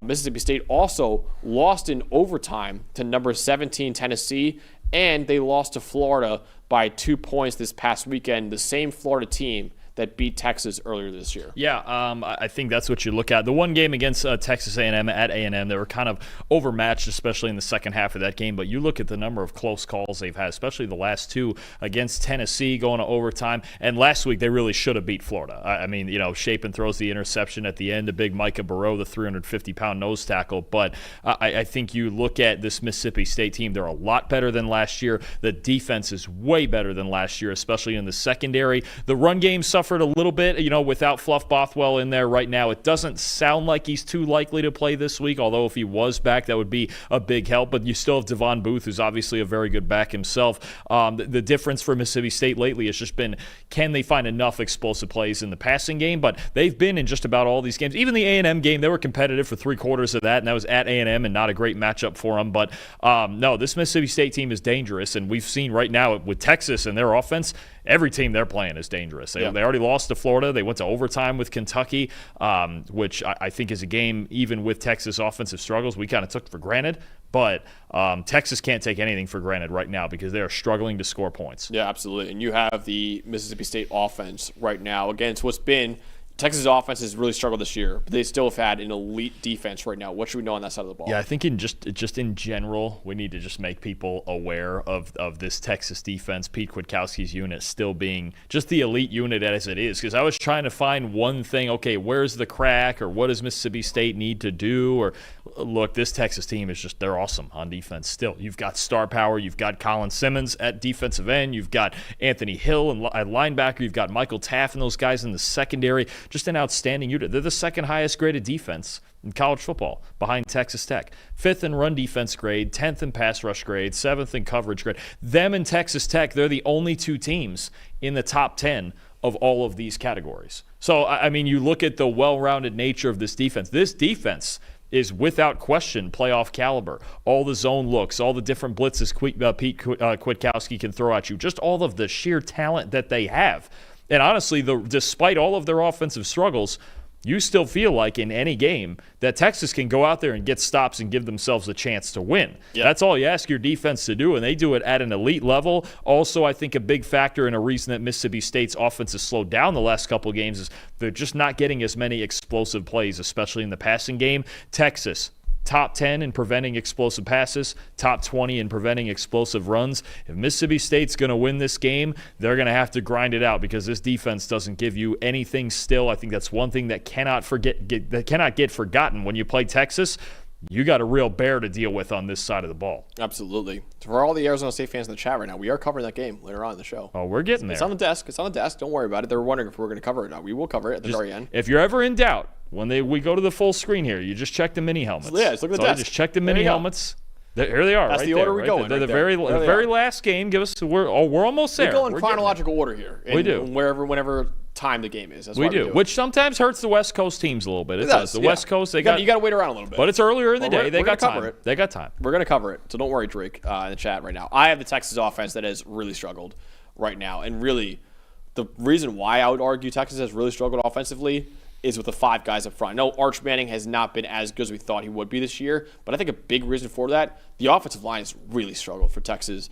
Mississippi State also lost in overtime to number 17 Tennessee, and they lost to Florida by 2 points this past weekend, the same Florida team that beat Texas earlier this year. Yeah, I think that's what you look at. The one game against Texas A&M at A&M, they were kind of overmatched, especially in the second half of that game. But you look at the number of close calls they've had, especially the last two against Tennessee going to overtime. And last week, they really should have beat Florida. I mean, Shapen throws the interception at the end, a big Micah Burrow, the 350-pound nose tackle. But I think you look at this Mississippi State team, they're a lot better than last year. The defense is way better than last year, especially in the secondary. The run game suffered a little bit, without Fluff Bothwell in there right now. It doesn't sound like he's too likely to play this week, although if he was back, that would be a big help. But you still have Devon Booth, who's obviously a very good back himself. The difference for Mississippi State lately has just been, can they find enough explosive plays in the passing game? But they've been in just about all these games. Even the A&M game, they were competitive for 3/4 of that, and that was at A&M and not a great matchup for them. But no, this Mississippi State team is dangerous, and we've seen right now with Texas and their offense, every team they're playing is dangerous. They already lost to Florida. They went to overtime with Kentucky, which I think is a game, even with Texas offensive struggles, we kind of took for granted. But Texas can't take anything for granted right now because they are struggling to score points. Yeah, absolutely. And you have the Mississippi State offense right now against what's been Texas' offense has really struggled this year, but they still have had an elite defense right now. What should we know on that side of the ball? Yeah, I think in just in general, we need to just make people aware of this Texas defense, Pete Kwiatkowski's unit still being just the elite unit as it is. Because I was trying to find one thing, okay, where's the crack, or what does Mississippi State need to do? Or look, this Texas team is just, they're awesome on defense still. You've got star power. You've got Colin Simmons at defensive end. You've got Anthony Hill at linebacker. You've got Michael Taff and those guys in the secondary. Just an outstanding unit. They're the second highest graded defense in college football behind Texas Tech. 5th in run defense grade, 10th in pass rush grade, 7th in coverage grade. Them and Texas Tech, they're the only two teams in the top 10 of all of these categories. So, I mean, you look at the well-rounded nature of this defense. This defense is without question playoff caliber. All the zone looks, all the different blitzes Pete Kwiatkowski can throw at you, just all of the sheer talent that they have. And honestly, despite all of their offensive struggles, you still feel like in any game that Texas can go out there and get stops and give themselves a chance to win. Yep. That's all you ask your defense to do, and they do it at an elite level. Also, I think a big factor and a reason that Mississippi State's offense has slowed down the last couple of games is they're just not getting as many explosive plays, especially in the passing game. Texas, top 10 in preventing explosive passes, top 20 in preventing explosive runs. If Mississippi State's going to win this game, they're going to have to grind it out because this defense doesn't give you anything still. I think that's one thing that cannot get forgotten when you play Texas. You got a real bear to deal with on this side of the ball. Absolutely. For all the Arizona State fans in the chat right now, we are covering that game later on in the show. Oh, we're getting there. It's on the desk. It's on the desk. Don't worry about it. They're wondering if we're going to cover it or not. We will cover it at the very end. If you're ever in doubt, when we go to the full screen here, you just check the mini helmets. Yeah, just look at the desk. Just check the mini helmets. Here they are. That's right the there, order we go in. They're the very last game. We're almost there. We go in chronological order here. We do. Whenever time the game is. That's we why do, which sometimes hurts the West Coast teams a little bit. It does. The West Coast, you got to wait around a little bit. But it's earlier in the day. They got time. They got time. We're going to cover it. So don't worry, Drake, in the chat right now. I have the Texas offense that has really struggled right now. And really, the reason why I would argue Texas has really struggled offensively is with the 5 guys up front. I know Arch Manning has not been as good as we thought he would be this year, but I think a big reason for that, the offensive line has really struggled for Texas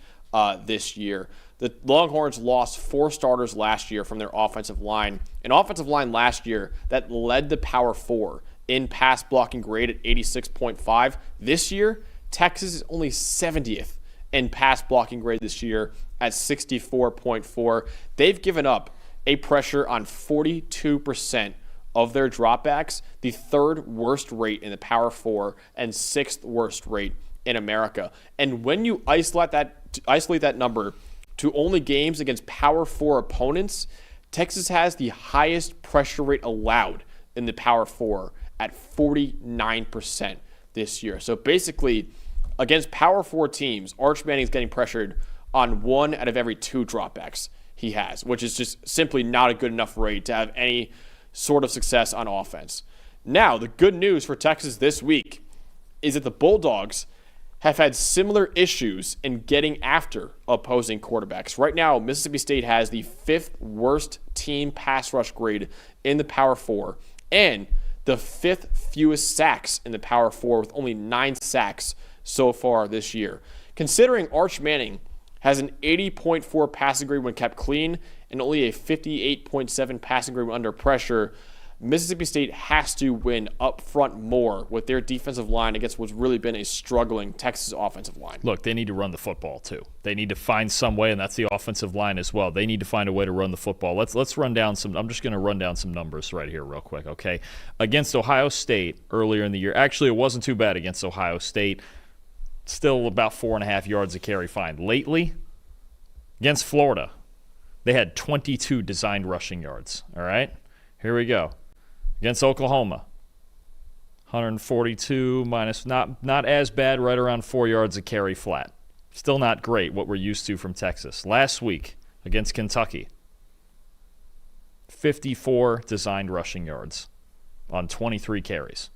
this year. The Longhorns lost 4 starters last year from their offensive line. An offensive line last year that led the Power 4 in pass blocking grade at 86.5. This year, Texas is only 70th in pass blocking grade this year at 64.4. They've given up a pressure on 42% of their dropbacks, the 3rd worst rate in the Power 4 and 6th worst rate in America. And when you isolate that number to only games against Power 4 opponents, Texas has the highest pressure rate allowed in the Power 4 at 49% this year. So basically, against Power 4 teams, Arch Manning's getting pressured on 1 out of every 2 dropbacks he has, which is just simply not a good enough rate to have any sort of success on offense. Now, the good news for Texas this week is that the Bulldogs have had similar issues in getting after opposing quarterbacks. Right now, Mississippi State has the 5th worst team pass rush grade in the Power 4 and the 5th fewest sacks in the Power 4 with only 9 sacks so far this year. Considering Arch Manning has an 80.4 passing grade when kept clean and only a 58.7 passing grade when under pressure, Mississippi State has to win up front more with their defensive line against what's really been a struggling Texas offensive line. Look, they need to run the football too. They need to find some way, and that's the offensive line as well. They need to find a way to run the football. Let's run down some. I'm just going to run down some numbers right here real quick, okay? Against Ohio State earlier in the year, actually it wasn't too bad against Ohio State. Still about 4.5 yards a carry fine. Lately, against Florida, they had 22 designed rushing yards, all right? Here we go. Against Oklahoma, 142 minus, not as bad, right around 4 yards a carry flat. Still not great, what we're used to from Texas. Last week, against Kentucky, 54 designed rushing yards on 23 carries.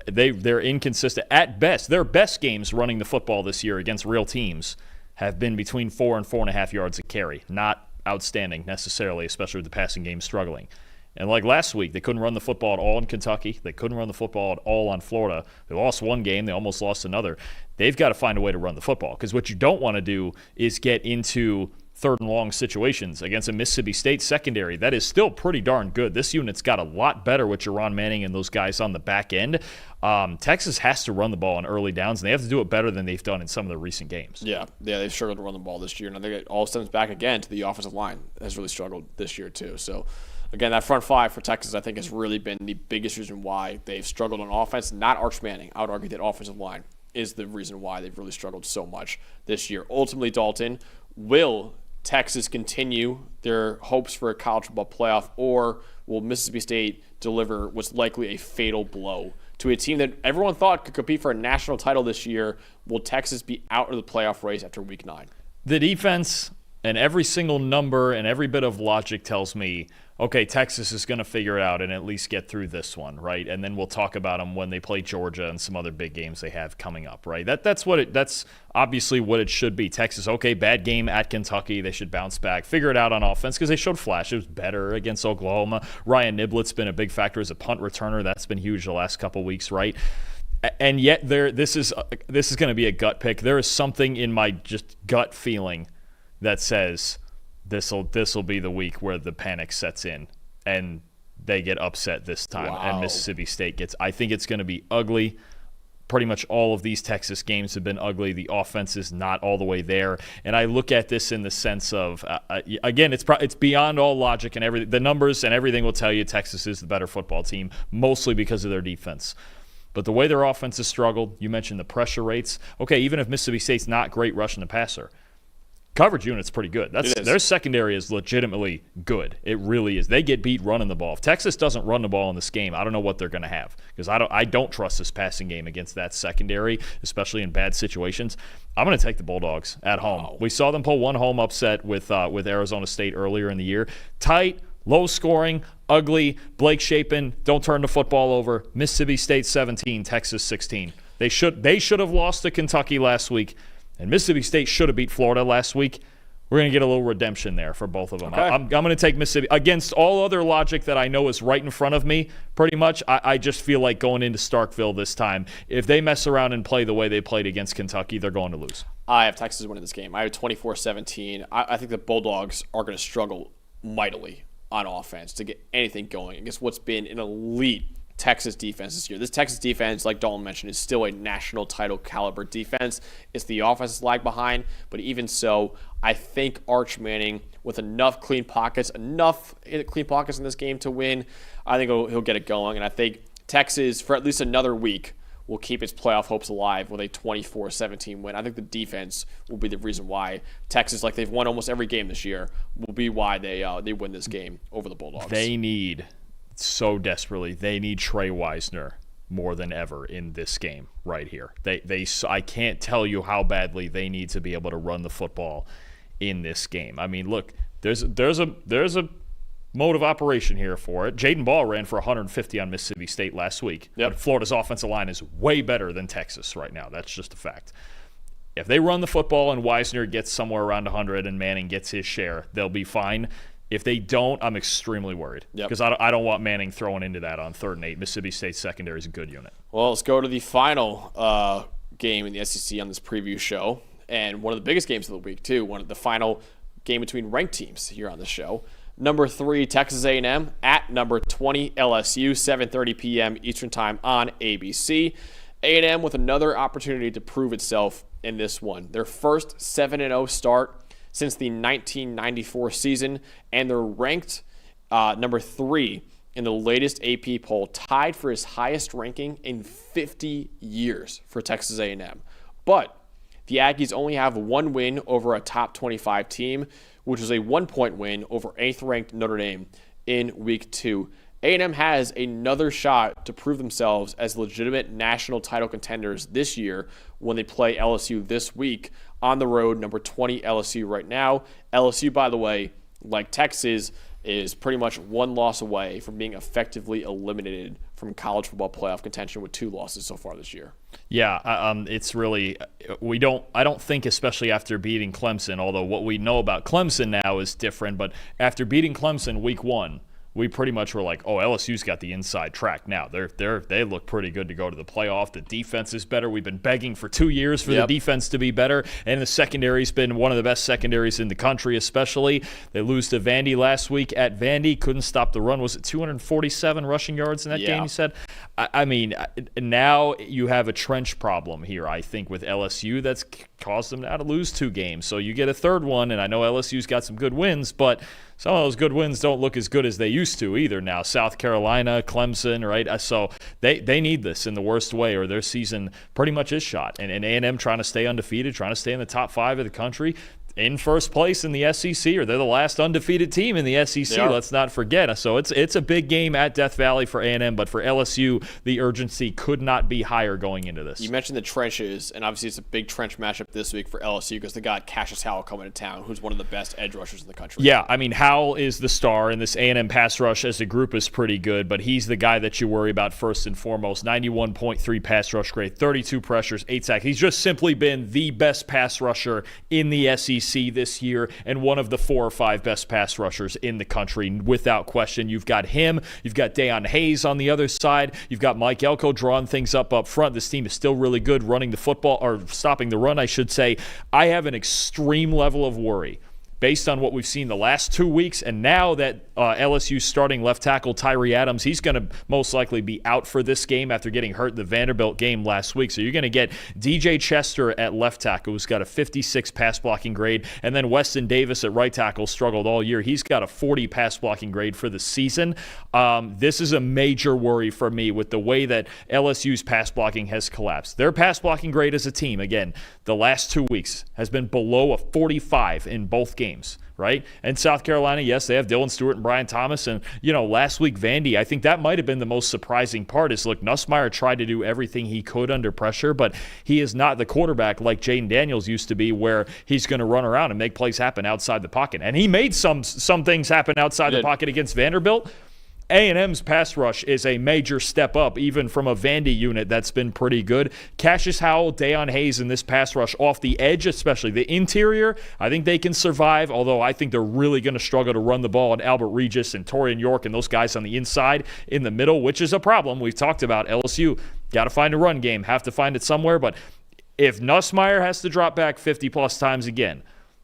They're inconsistent. At best, their best games running the football this year against real teams have been between 4 and 4.5 yards a carry. Not outstanding necessarily, especially with the passing game struggling. And like last week, they couldn't run the football at all in Kentucky. They couldn't run the football at all on Florida. They lost one game. They almost lost another. They've got to find a way to run the football, because what you don't want to do is get into 3rd and long situations against a Mississippi State secondary that is still pretty darn good. This unit's got a lot better with Jerron Manning and those guys on the back end. Texas has to run the ball on early downs, and they have to do it better than they've done in some of the recent games. Yeah, they've struggled to run the ball this year, and I think it all stems back again to the offensive line has really struggled this year too. So again, that front 5 for Texas, I think, has really been the biggest reason why they've struggled on offense. Not Arch Manning. I would argue that offensive line is the reason why they've really struggled so much this year. Ultimately, Dalton, will Texas continue their hopes for a college football playoff, or will Mississippi State deliver what's likely a fatal blow to a team that everyone thought could compete for a national title this year? Will Texas be out of the playoff race after Week 9? The defense and every single number and every bit of logic tells me, okay, Texas is going to figure it out and at least get through this one, right? And then we'll talk about them when they play Georgia and some other big games they have coming up, right? That's obviously what it should be. Texas, okay, bad game at Kentucky. They should bounce back, figure it out on offense, because they showed flash. It was better against Oklahoma. Ryan Niblett's been a big factor as a punt returner. That's been huge the last couple weeks, right? And yet this is going to be a gut pick. There is something in my just gut feeling that says this'll be the week where the panic sets in and they get upset this time. Wow. And Mississippi State gets. I think it's going to be ugly. Pretty much all of these Texas games have been ugly. The offense is not all the way there, and I look at this in the sense of again, it's beyond all logic and everything. The numbers and everything will tell you Texas is the better football team, mostly because of their defense. But the way their offense has struggled, you mentioned the pressure rates. Okay, even if Mississippi State's not great rushing the passer, coverage unit's pretty good. Their secondary is legitimately good. It really is. They get beat running the ball. If Texas doesn't run the ball in this game, I don't know what they're going to have, because I don't trust this passing game against that secondary, especially in bad situations. I'm going to take the Bulldogs at home. Wow. We saw them pull one home upset with Arizona State earlier in the year. Tight, low scoring, ugly. Blake Shapen, don't turn the football over. Mississippi State 17, Texas 16. They should have lost to Kentucky last week. And Mississippi State should have beat Florida last week. We're going to get a little redemption there for both of them. Okay. I'm going to take Mississippi. Against all other logic that I know is right in front of me, pretty much, I just feel like going into Starkville this time, if they mess around and play the way they played against Kentucky, they're going to lose. I have Texas winning this game. I have 24-17. I think the Bulldogs are going to struggle mightily on offense to get anything going against what's been an elite Texas defense this year. This Texas defense, like Dalton mentioned, is still a national title caliber defense. It's the offense that's lag behind, but even so, I think Arch Manning, with enough clean pockets in this game to win, I think he'll get it going. And I think Texas, for at least another week, will keep its playoff hopes alive with a 24-17 win. I think the defense will be the reason why Texas, like they've won almost every game this year, will be why they win this game over the Bulldogs. They need Trey Wisner more than ever in this game right here. I can't tell you how badly they need to be able to run the football in this game. I mean, look, there's a mode of operation here for it. Jaden Ball ran for 150 on Mississippi State last week. Yep. But Florida's offensive line is way better than Texas right now. That's just a fact. If they run the football and Wisner gets somewhere around 100 and Manning gets his share, they'll be fine. If they don't, I'm extremely worried because I don't want Manning throwing into that on 3rd and 8. Mississippi State secondary is a good unit. Well, let's go to the final game in the SEC on this preview show, and one of the biggest games of the week too. One of the final game between ranked teams here on the show. Number 3, Texas A&M at number 20 LSU, 7:30 p.m. Eastern Time on ABC. A&M with another opportunity to prove itself in this one. Their first 7-0 start since the 1994 season, and they're ranked number 3 in the latest AP poll, tied for his highest ranking in 50 years for Texas A&M. But the Aggies only have one win over a top 25 team, which was a 1-point win over 8th-ranked Notre Dame in Week 2. A&M has another shot to prove themselves as legitimate national title contenders this year when they play LSU this week on the road, number 20 LSU right now. LSU, by the way, like Texas, is pretty much one loss away from being effectively eliminated from college football playoff contention with 2 losses so far this year. Yeah, it's really I don't think, especially after beating Clemson, although what we know about Clemson now is different, but after beating Clemson week 1, we pretty much were like, oh, LSU's got the inside track now. They look pretty good to go to the playoff. The defense is better. We've been begging for 2 years for the defense to be better, and the secondary's been one of the best secondaries in the country, especially. They lose to Vandy last week at Vandy. Couldn't stop the run. Was it 247 rushing yards in that game, you said? I mean, now you have a trench problem here, I think, with LSU that's caused them now to lose 2 games. So you get a 3rd one, and I know LSU's got some good wins, but some of those good wins don't look as good as they used to either now. South Carolina, Clemson, right? So they need this in the worst way, or their season pretty much is shot. And A&M trying to stay undefeated, trying to stay in the top 5 of the country, in first place in the SEC, or they're the last undefeated team in the SEC. Let's not forget. So it's a big game at Death Valley for A&M, but for LSU, the urgency could not be higher going into this. You mentioned the trenches, and obviously it's a big trench matchup this week for LSU because they got Cassius Howell coming to town, who's one of the best edge rushers in the country. Yeah, I mean, Howell is the star, and this A&M pass rush as a group is pretty good, but he's the guy that you worry about first and foremost. 91.3 pass rush grade, 32 pressures, 8 sacks. He's just simply been the best pass rusher in the SEC this year, and one of the 4 or 5 best pass rushers in the country, without question. You've got him. You've got Deion Hayes on the other side. You've got Mike Elko drawing things up front. This team is still really good running the football, or stopping the run, I should say. I have an extreme level of worry based on what we've seen the last 2 weeks, and now that LSU's starting left tackle Tyree Adams, he's going to most likely be out for this game after getting hurt in the Vanderbilt game last week. So you're going to get DJ Chester at left tackle, who's got a 56 pass blocking grade, and then Weston Davis at right tackle struggled all year. He's got a 40 pass blocking grade for the season. This is a major worry for me with the way that LSU's pass blocking has collapsed. Their pass blocking grade as a team, again, the last 2 weeks has been below a 45 in both games. Right? And South Carolina, yes, they have Dylan Stewart and Brian Thomas. And, last week, Vandy, I think that might have been the most surprising part is, look, Nussmeier tried to do everything he could under pressure, but he is not the quarterback like Jaden Daniels used to be, where he's going to run around and make plays happen outside the pocket. And he made some things happen outside the pocket against Vanderbilt. A&M's pass rush is a major step up, even from a Vandy unit that's been pretty good. Cassius Howell, Deion Hayes in this pass rush off the edge, especially the interior, I think they can survive, although I think they're really going to struggle to run the ball on Albert Regis and Torian York and those guys on the inside in the middle, which is a problem. We've talked about LSU. Got to find a run game, have to find it somewhere, but if Nussmeier has to drop back 50-plus times again,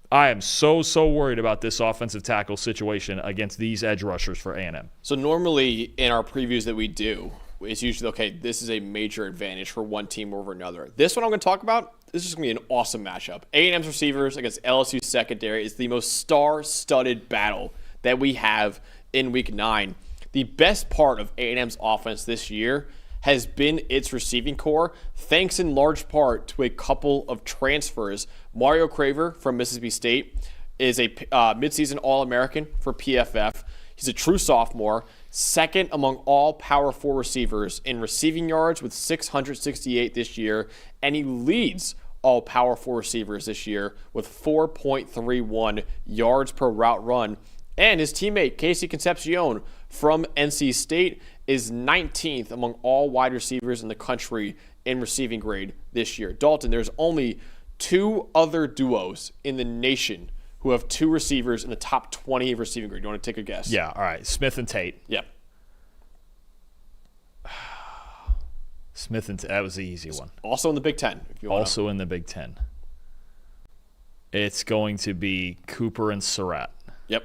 I am so worried about this offensive tackle situation against these edge rushers for A&M. So normally in our previews that we do, it's usually, okay, this is a major advantage for one team over another. This one I'm going to talk about, this is going to be an awesome matchup. A&M's receivers against LSU's secondary is the most star-studded battle that we have in Week 9. The best part of A&M's offense this year has been its receiving core, thanks in large part to a couple of transfers. Mario Craver from Mississippi State is a midseason All-American for PFF. He's a true sophomore, second among all Power 4 receivers in receiving yards with 668 this year, and he leads all Power 4 receivers this year with 4.31 yards per route run. And his teammate, Casey Concepcion from NC State, is 19th among all wide receivers in the country in receiving grade this year. Dalton, there's only 2 other duos in the nation who have 2 receivers in the top 20 of receiving grade. You want to take a guess? Yeah, all right. Smith and Tate. Yep. Smith and Tate, that was the easy one. Also in the Big Ten. If you want Also in the Big Ten. It's going to be Cooper and Surratt. Yep.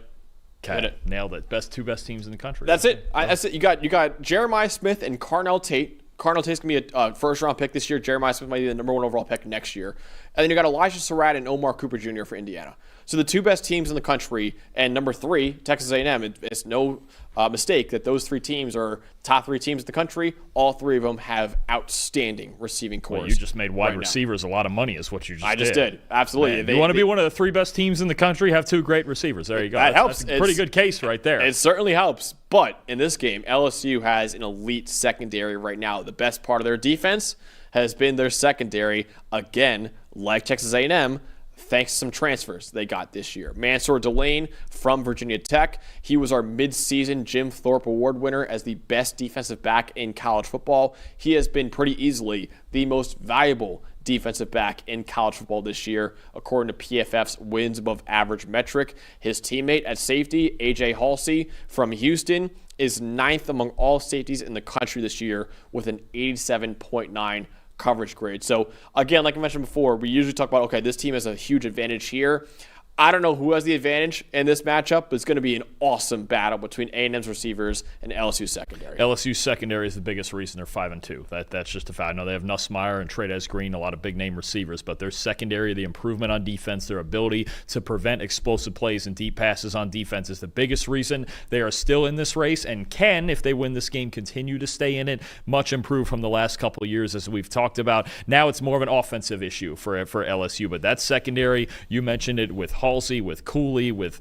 Okay, nailed it. Two best teams in the country. That's it. That's it. You got Jeremiah Smith and Carnell Tate. Carnell Tate's going to be a first-round pick this year. Jeremiah Smith might be the number 1 overall pick next year. And then you got Elijah Surratt and Omar Cooper Jr. for Indiana. So the 2 best teams in the country, and number 3, Texas A&M. It's no mistake that those 3 teams are top 3 teams in the country. All 3 of them have outstanding receiving cores. Well, you just made wide receivers a lot of money is what you just did. I just did. Absolutely. Man, you want to be one of the 3 best teams in the country, have 2 great receivers. There you go. That helps. That's a pretty good case right there. It certainly helps. But in this game, LSU has an elite secondary right now. The best part of their defense has been their secondary, again, like Texas A&M, thanks to some transfers they got this year. Mansour Delane from Virginia Tech. He was our midseason Jim Thorpe Award winner as the best defensive back in college football. He has been pretty easily the most valuable defensive back in college football this year, according to PFF's wins above average metric. His teammate at safety, A.J. Halsey from Houston, is 9th among all safeties in the country this year with an 87.9 coverage grade. So again, like I mentioned before, we usually talk about, okay, this team has a huge advantage here. I don't know who has the advantage in this matchup, but it's going to be an awesome battle between A&M's receivers and LSU's secondary. LSU's secondary is the biggest reason they're 5-2. That's just a fact. I know they have Nussmeier and Trey'Dez Green, a lot of big-name receivers, but their secondary, the improvement on defense, their ability to prevent explosive plays and deep passes on defense is the biggest reason they are still in this race and can, if they win this game, continue to stay in it. Much improved from the last couple of years, as we've talked about. Now it's more of an offensive issue for LSU, but that secondary, you mentioned it with Halsey, with Cooley, with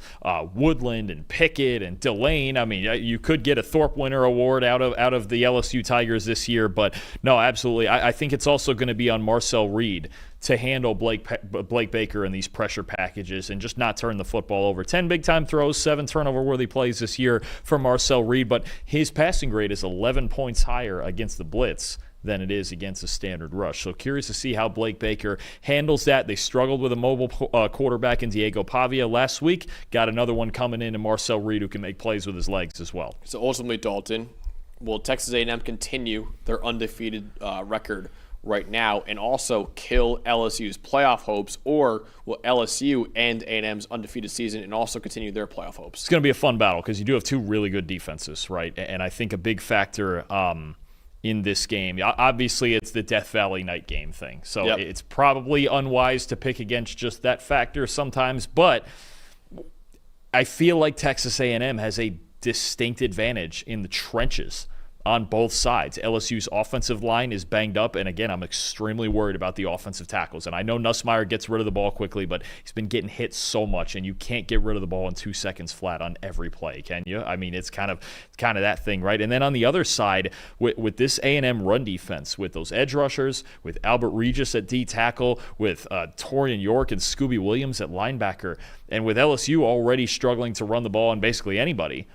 Woodland and Pickett and Delane. I mean, you could get a Thorpe Winner Award out of the LSU Tigers this year, but no, absolutely. I think it's also going to be on Marcel Reed to handle Blake Baker in these pressure packages and just not turn the football over. 10 big-time throws, 7 turnover-worthy plays this year for Marcel Reed, but his passing grade is 11 points higher against the blitz than it is against a standard rush. So curious to see how Blake Baker handles that. They struggled with a mobile quarterback in Diego Pavia last week. Got another one coming in Marcel Reed who can make plays with his legs as well. So ultimately, Dalton, will Texas A&M continue their undefeated record right now and also kill LSU's playoff hopes, or will LSU end A&M's undefeated season and also continue their playoff hopes? It's going to be a fun battle because you do have 2 really good defenses, right? And I think a big factor in this game, obviously it's the Death Valley night game thing, so It's probably unwise to pick against just that factor sometimes, but I feel like Texas A&M has a distinct advantage in the trenches on both sides. LSU's offensive line is banged up, and again, I'm extremely worried about the offensive tackles. And I know Nussmeier gets rid of the ball quickly, but he's been getting hit so much, and you can't get rid of the ball in 2 seconds flat on every play, can you? I mean, it's kind of that thing, right? And then on the other side, with this A&M run defense, with those edge rushers, with Albert Regis at D tackle, with Torian York and Scooby Williams at linebacker, and with LSU already struggling to run the ball on basically anybody,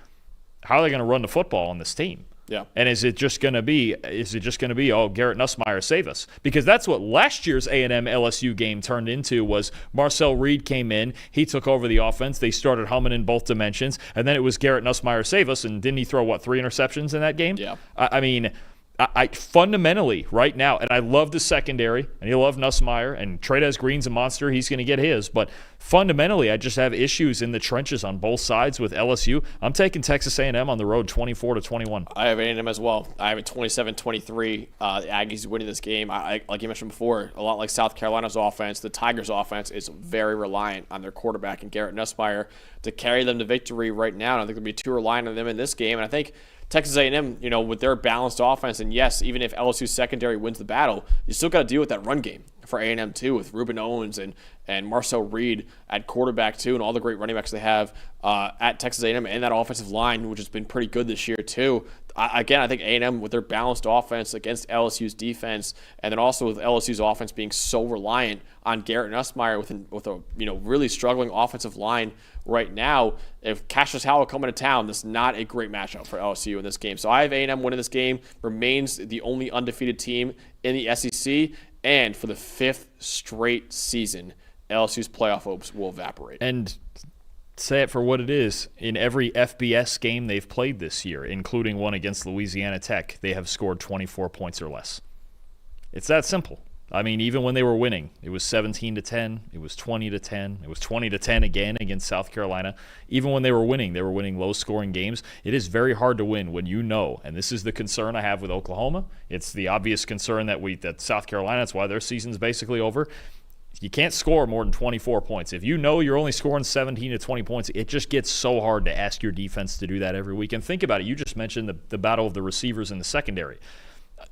how are they going to run the football on this team? Yeah. And is it just going to be, oh, Garrett Nussmeier, save us? Because that's what last year's A&M-LSU game turned into, was Marcel Reed came in, he took over the offense, they started humming in both dimensions, and then it was Garrett Nussmeier, save us, and didn't he throw, 3 interceptions in that game? Yeah. I mean, I fundamentally right now, and I love the secondary, and you love Nussmeier, and Trey'Dez Green's a monster, he's going to get his, but fundamentally I just have issues in the trenches on both sides with LSU. I'm taking Texas A&M on the road 24-21. I have A&M as well. I have it 27-23. The Aggies winning this game. I like you mentioned before, a lot like South Carolina's offense, the Tigers' offense is very reliant on their quarterback and Garrett Nussmeier to carry them to victory right now, and I think they'll be too reliant on them in this game, and I think Texas A&M, with their balanced offense, and yes, even if LSU's secondary wins the battle, you still got to deal with that run game for A&M too, with Ruben Owens and Marcel Reed at quarterback too, and all the great running backs they have at Texas A&M, and that offensive line, which has been pretty good this year too. Again, I think A&M with their balanced offense against LSU's defense, and then also with LSU's offense being so reliant on Garrett Nussmeier with a really struggling offensive line right now. If Cassius Howell coming to town, that's not a great matchup for LSU in this game. So I have A&M winning this game, remains the only undefeated team in the SEC, and for the 5th straight season, LSU's playoff hopes will evaporate. And say it for what it is. In every FBS game they've played this year, including one against Louisiana Tech, they have scored 24 points or less. It's that simple. I mean, even when they were winning, it was 17-10, it was 20-10, it was 20-10 again against South Carolina. Even when they were winning low-scoring games. It is very hard to win when you know, and this is the concern I have with Oklahoma. It's the obvious concern that South Carolina, that's why their season's basically over. You can't score more than 24 points. If you know you're only scoring 17 to 20 points, it just gets so hard to ask your defense to do that every week. And think about it. You just mentioned the battle of the receivers in the secondary.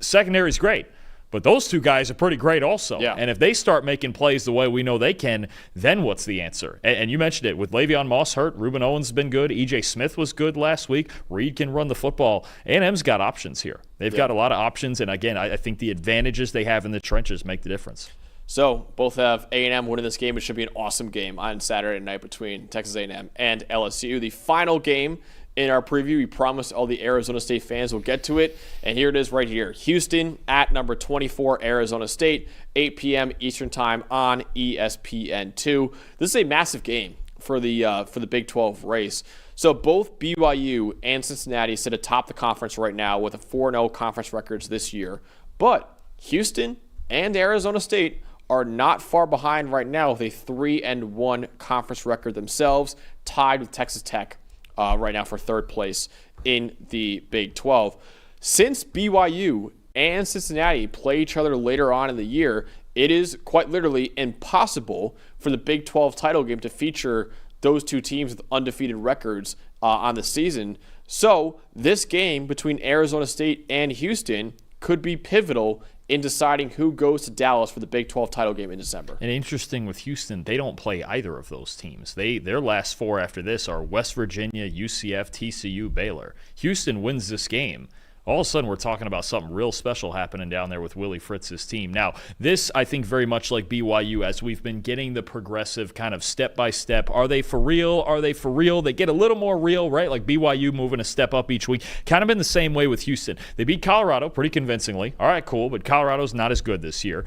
Secondary's great, but those two guys are pretty great also. Yeah. And if they start making plays the way we know they can, then what's the answer? And you mentioned it. With Le'Veon Moss hurt, Reuben Owens has been good. E.J. Smith was good last week. Reed can run the football. A&M's got options here. They've got a lot of options. And, again, I think the advantages they have in the trenches make the difference. So both have A&M winning this game. It should be an awesome game on Saturday night between Texas A&M and LSU. The final game in our preview, we promised all the Arizona State fans will get to it, and here it is right here. Houston at number 24, Arizona State, 8 p.m. Eastern Time on ESPN2. This is a massive game for the Big 12 race. So both BYU and Cincinnati sit atop the conference right now with a 4-0 conference records this year, but Houston and Arizona State are not far behind right now with a 3-1 conference record themselves, tied with Texas Tech right now for third place in the Big 12. Since BYU and Cincinnati play each other later on in the year, it is quite literally impossible for the Big 12 title game to feature those two teams with undefeated records on the season. So this game between Arizona State and Houston could be pivotal in deciding who goes to Dallas for the Big 12 title game in December. And interesting with Houston, they don't play either of those teams. Their last 4 after this are West Virginia, UCF, TCU, Baylor. Houston wins this game. All of a sudden, we're talking about something real special happening down there with Willie Fritz's team. Now, this, I think, very much like BYU, as we've been getting the progressive kind of step-by-step. Are they for real? Are they for real? They get a little more real, right? Like BYU moving a step up each week. Kind of been the same way with Houston. They beat Colorado pretty convincingly. All right, cool, but Colorado's not as good this year.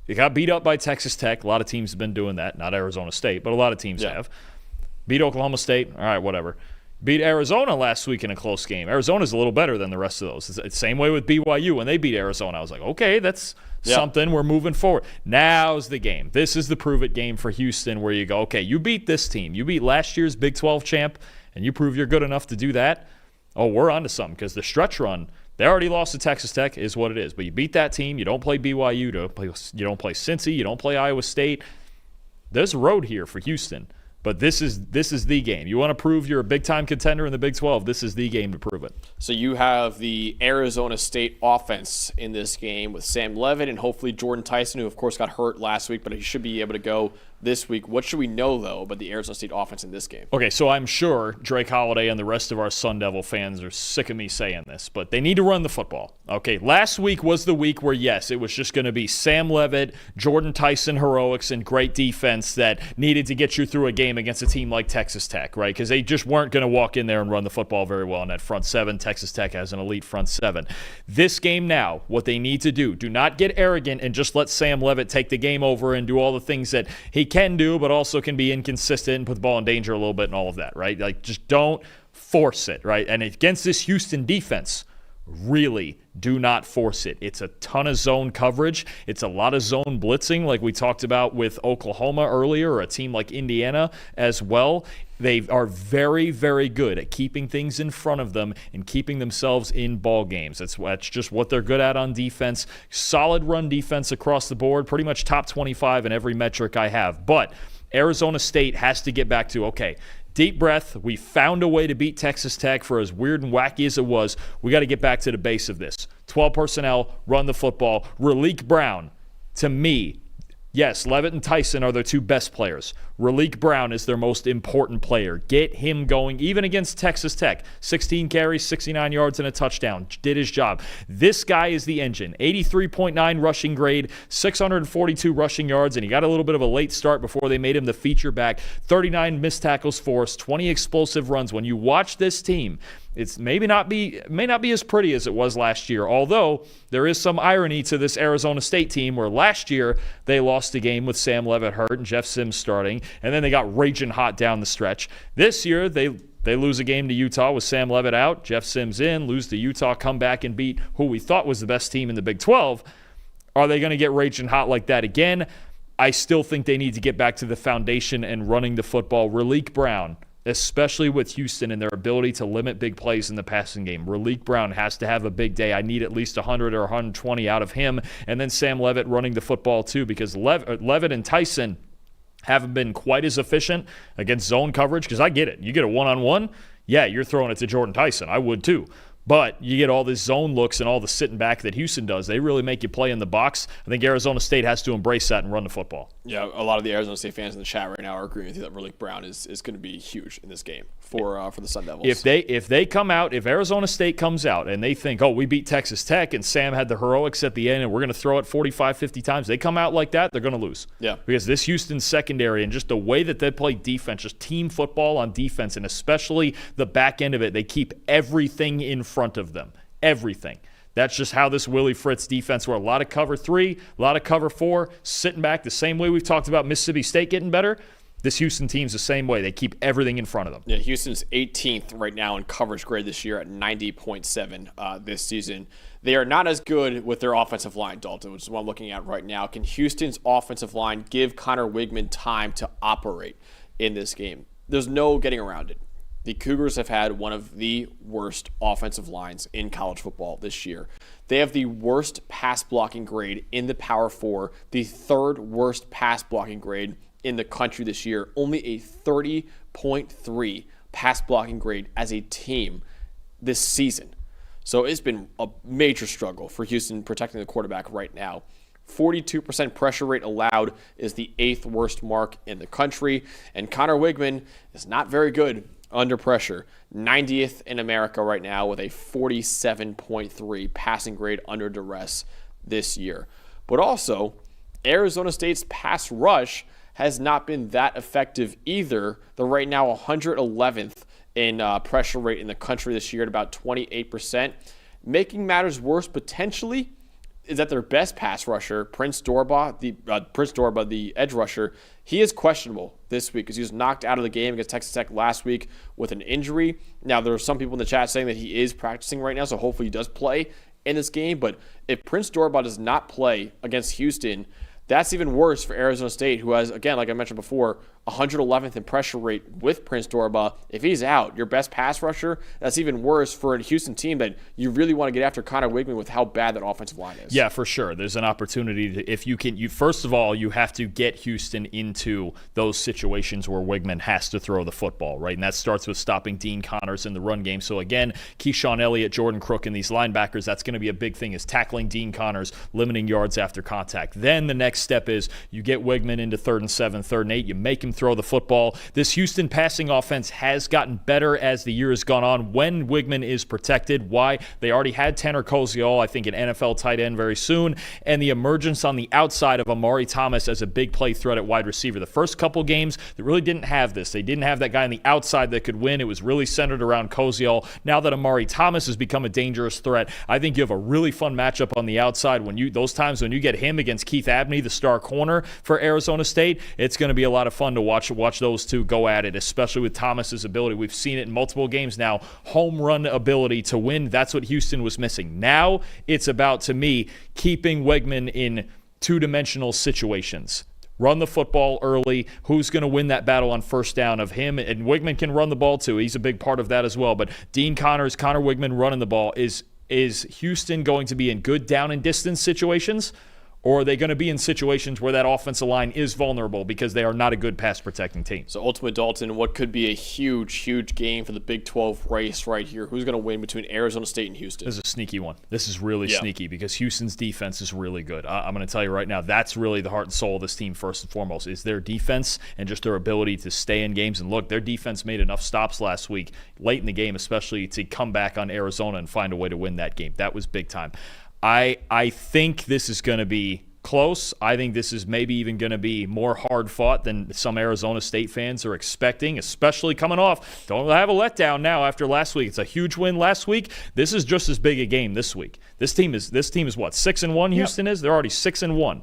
They got beat up by Texas Tech. A lot of teams have been doing that. Not Arizona State, but a lot of teams have. Beat Oklahoma State. All right, whatever. Beat Arizona last week in a close game. Arizona's a little better than the rest of those. It's the same way with BYU. When they beat Arizona, I was like, okay, that's something. We're moving forward. Now's the game. This is the prove-it game for Houston where you go, okay, you beat this team. You beat last year's Big 12 champ, and you prove you're good enough to do that. Oh, we're on to something because the stretch run, they already lost to Texas Tech is what it is. But you beat that team. You don't play BYU. You don't play Cincy. You don't play Iowa State. There's a road here for Houston. But this is the game. You want to prove you're a big-time contender in the Big 12, this is the game to prove it. So you have the Arizona State offense in this game with Sam Leavitt and hopefully Jordan Tyson, who, of course, got hurt last week, but he should be able to go this week. What should we know, though, about the Arizona State offense in this game? Okay, so I'm sure Drake Holiday and the rest of our Sun Devil fans are sick of me saying this, but they need to run the football. Okay, last week was the week where, yes, it was just going to be Sam Leavitt, Jordan Tyson heroics, and great defense that needed to get you through a game against a team like Texas Tech, right? Because they just weren't going to walk in there and run the football very well in that front seven. Texas Tech has an elite front seven. This game now, what they need to do not get arrogant and just let Sam Leavitt take the game over and do all the things that he can do, but also can be inconsistent and put the ball in danger a little bit and all of that, right? Like, just don't force it, right? And against this Houston defense, really do not force it. It's a ton of zone coverage. It's a lot of zone blitzing like we talked about with Oklahoma earlier, or a team like Indiana as well. They are very, very good at keeping things in front of them and keeping themselves in ball games. That's just what they're good at on defense. Solid run defense across the board, pretty much top 25 in every metric I have. But Arizona State has to get back to, okay, deep breath. We found a way to beat Texas Tech for as weird and wacky as it was. We got to get back to the base of this. 12 personnel, run the football. Raleek Brown, to me, Yes, Levitt and Tyson are their two best players. Raleek Brown is their most important player. Get him going, even against Texas Tech. 16 carries, 69 yards, and a touchdown. Did his job. This guy is the engine. 83.9 rushing grade, 642 rushing yards, and he got a little bit of a late start before they made him the feature back. 39 missed tackles forced, 20 explosive runs. When you watch this team, it may not be as pretty as it was last year, although there is some irony to this Arizona State team where last year they lost a game with Sam Leavitt hurt and Jeff Sims starting, and then they got raging hot down the stretch. This year they lose a game to Utah with Sam Leavitt out, Jeff Sims in, lose to Utah, come back and beat who we thought was the best team in the Big 12. Are they going to get raging hot like that again? I still think they need to get back to the foundation and running the football. Raleek Brown, especially with Houston and their ability to limit big plays in the passing game. Raleek Brown has to have a big day. I need at least 100 or 120 out of him. And then Sam Leavitt running the football too, because Leavitt and Tyson haven't been quite as efficient against zone coverage, because I get it. You get a one-on-one, yeah, you're throwing it to Jordan Tyson. I would too. But you get all this zone looks and all the sitting back that Houston does. They really make you play in the box. I think Arizona State has to embrace that and run the football. Yeah, a lot of the Arizona State fans in the chat right now are agreeing with you that Raleek Brown is going to be huge in this game for the Sun Devils. If they come out, if Arizona State comes out and they think, oh, we beat Texas Tech and Sam had the heroics at the end and we're going to throw it 45, 50 times, they come out like that, they're going to lose. Yeah. Because this Houston secondary and just the way that they play defense, just team football on defense, and especially the back end of it, they keep everything in front of them. Everything. That's just how this Willie Fritz defense were. A lot of cover 3, a lot of cover 4, sitting back the same way we've talked about Mississippi State getting better. This Houston team's the same way. They keep everything in front of them. Yeah, Houston's 18th right now in coverage grade this year at 90.7 this season. They are not as good with their offensive line, Dalton, which is what I'm looking at right now. Can Houston's offensive line give Connor Wigman time to operate in this game? There's no getting around it. The Cougars have had one of the worst offensive lines in college football this year. They have the worst pass blocking grade in the Power 4, the third worst pass blocking grade in the country this year. Only a 30.3 pass blocking grade as a team this season. So it's been a major struggle for Houston protecting the quarterback right now. 42% pressure rate allowed is the 8th worst mark in the country, and Connor Wigman is not very good under pressure. 90th in America right now with a 47.3 passing grade under duress this year. But also, Arizona State's pass rush has not been that effective either. They're right now 111th in pressure rate in the country this year at about 28%. Making matters worse potentially is that their best pass rusher, Prince Dorba, the edge rusher, he is questionable this week because he was knocked out of the game against Texas Tech last week with an injury. Now, there are some people in the chat saying that he is practicing right now, so hopefully he does play in this game. But if Prince Dorba does not play against Houston, that's even worse for Arizona State, who has, again, like I mentioned before, 111th in pressure rate with Prince Dorba. If he's out, your best pass rusher, that's even worse for a Houston team that you really want to get after Connor Wigman with how bad that offensive line is. Yeah, for sure. There's an opportunity to, if you can, first of all, you have to get Houston into those situations where Wigman has to throw the football, right? And that starts with stopping Dean Connors in the run game. So again, Keyshawn Elliott, Jordan Crook, and these linebackers, that's going to be a big thing, is tackling Dean Connors, limiting yards after contact. Then the next step is you get Wigman into 3rd and 7, 3rd and 8, you make him throw the football. This Houston passing offense has gotten better as the year has gone on when Wigman is protected. Why? They already had Tanner Koziol, I think an NFL tight end very soon, and the emergence on the outside of Amari Thomas as a big play threat at wide receiver. The first couple games, they really didn't have this. They didn't have that guy on the outside that could win. It was really centered around Koziol. Now that Amari Thomas has become a dangerous threat, I think you have a really fun matchup on the outside. Those times when you get him against Keith Abney, the star corner for Arizona State, it's going to be a lot of fun to watch those two go at it, especially with Thomas's ability. We've seen it in multiple games now. Home run ability to win. That's what Houston was missing. Now it's about, to me, keeping Wigman in two-dimensional situations. Run the football early. Who's going to win that battle on first down of him? And Wigman can run the ball too. He's a big part of that as well. But Dean Connors, Connor Wigman running the ball. Is Houston going to be in good down and distance situations? Or are they going to be in situations where that offensive line is vulnerable because they are not a good pass protecting team? So ultimately, Dalton, what could be a huge, huge game for the Big 12 race right here? Who's going to win between Arizona State and Houston? This is a sneaky one. This is really sneaky because Houston's defense is really good. I'm going to tell you right now, that's really the heart and soul of this team first and foremost, is their defense and just their ability to stay in games. And look, their defense made enough stops last week, late in the game especially, to come back on Arizona and find a way to win that game. That was big time. I think this is going to be close. I think this is maybe even going to be more hard fought than some Arizona State fans are expecting, especially coming off. Don't have a letdown now after last week. It's a huge win last week. This is just as big a game this week. This team is what, 6-1? Houston is. They're already 6-1.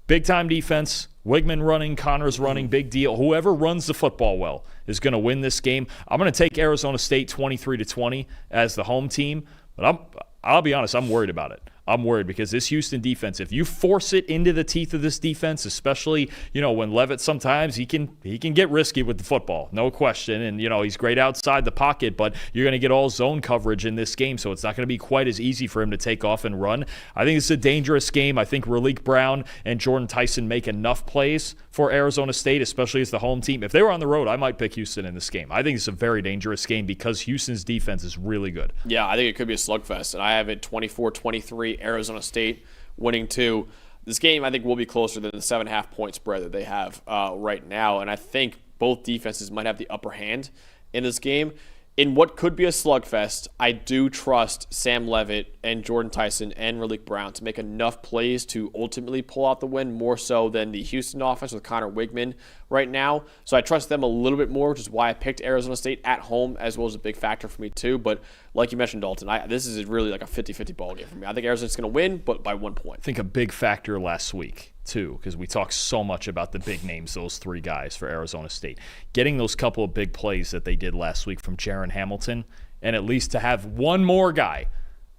Big time defense. Wigman running, Connors running, big deal. Whoever runs the football well is going to win this game. I'm going to take Arizona State 23-20 as the home team, but I'll be honest, I'm worried about it. I'm worried because this Houston defense, if you force it into the teeth of this defense, especially, when Levitt sometimes he can get risky with the football, no question. And, he's great outside the pocket, but you're going to get all zone coverage in this game, so it's not going to be quite as easy for him to take off and run. I think it's a dangerous game. I think Raleek Brown and Jordan Tyson make enough plays for Arizona State, especially as the home team. If they were on the road, I might pick Houston in this game. I think it's a very dangerous game because Houston's defense is really good. Yeah, I think it could be a slugfest, and I have it 24-23. Arizona State winning 2. This game, I think, will be closer than the 7.5 point spread that they have right now. And I think both defenses might have the upper hand in this game. In what could be a slugfest, I do trust Sam Levitt and Jordan Tyson and Raleek Brown to make enough plays to ultimately pull out the win, more so than the Houston offense with Connor Wigman right now. So I trust them a little bit more, which is why I picked Arizona State at home, as well as a big factor for me too. But like you mentioned, Dalton, this is really like a 50-50 ball game for me. I think Arizona's going to win, but by 1 point. I think a big factor last week too, because we talked so much about the big names, those 3 guys for Arizona State. Getting those couple of big plays that they did last week from Jaron Hamilton, and at least to have one more guy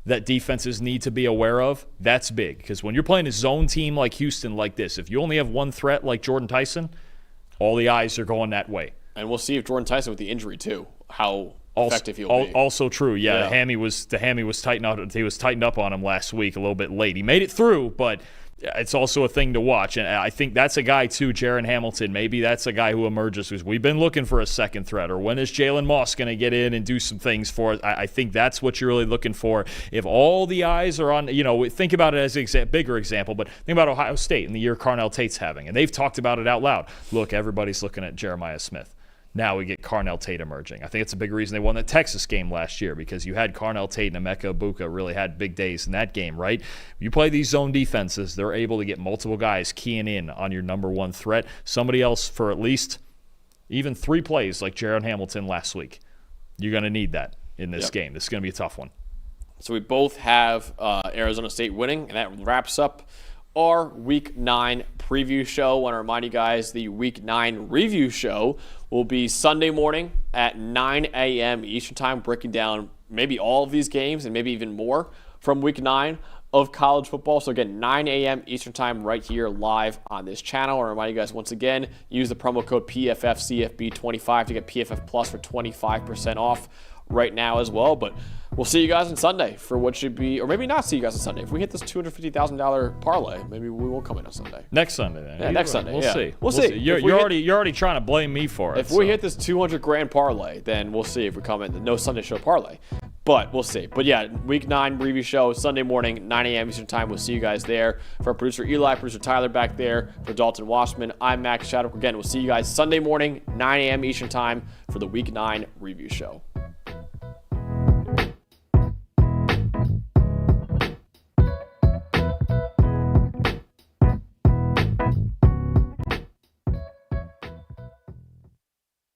that defenses need to be aware of, that's big. Because when you're playing a zone team like Houston like this, if you only have one threat like Jordan Tyson, all the eyes are going that way. And we'll see if Jordan Tyson with the injury too, how effective he'll be. Also true, yeah. The hammy was tightened up. He was tightened up on him last week a little bit late. He made it through, but it's also a thing to watch. And I think that's a guy too, Jaron Hamilton. Maybe that's a guy who emerges because we've been looking for a second threat. Or when is Jalen Moss going to get in and do some things for us? I think that's what you're really looking for. If all the eyes are on, think about it as a bigger example, but think about Ohio State and the year Carnell Tate's having. And they've talked about it out loud. Look, everybody's looking at Jeremiah Smith. Now we get Carnell Tate emerging. I think it's a big reason they won the Texas game last year because you had Carnell Tate and Emeka Ibuka really had big days in that game, right? You play these zone defenses, they're able to get multiple guys keying in on your number one threat. Somebody else for at least even 3 plays like Jaron Hamilton last week. You're going to need that in this game. This is going to be a tough one. So we both have Arizona State winning, and that wraps up our Week 9 preview show. I want to remind you guys the Week 9 review show will be Sunday morning at 9 a.m. Eastern Time, breaking down maybe all of these games and maybe even more from Week 9 of college football. So again, 9 a.m. Eastern Time right here live on this channel. I want to remind you guys once again, use the promo code PFFCFB25 to get PFF Plus for 25% off right now as well. But we'll see you guys on Sunday for what should be, or maybe not see you guys on Sunday. If we hit this $250,000 parlay, maybe we won't come in on Sunday. Next Sunday, then. Yeah, next Sunday. We'll see. We'll see. You're already trying to blame me for it. If we hit this $200,000 parlay, then we'll see if we come in. No Sunday show parlay, but we'll see. But yeah, Week 9 review show Sunday morning, 9 a.m. Eastern Time. We'll see you guys there. For our producer Eli, producer Tyler back there, for Dalton Wasserman, I'm Max Chadwick. Again, we'll see you guys Sunday morning, 9 a.m. Eastern Time for the Week 9 review show.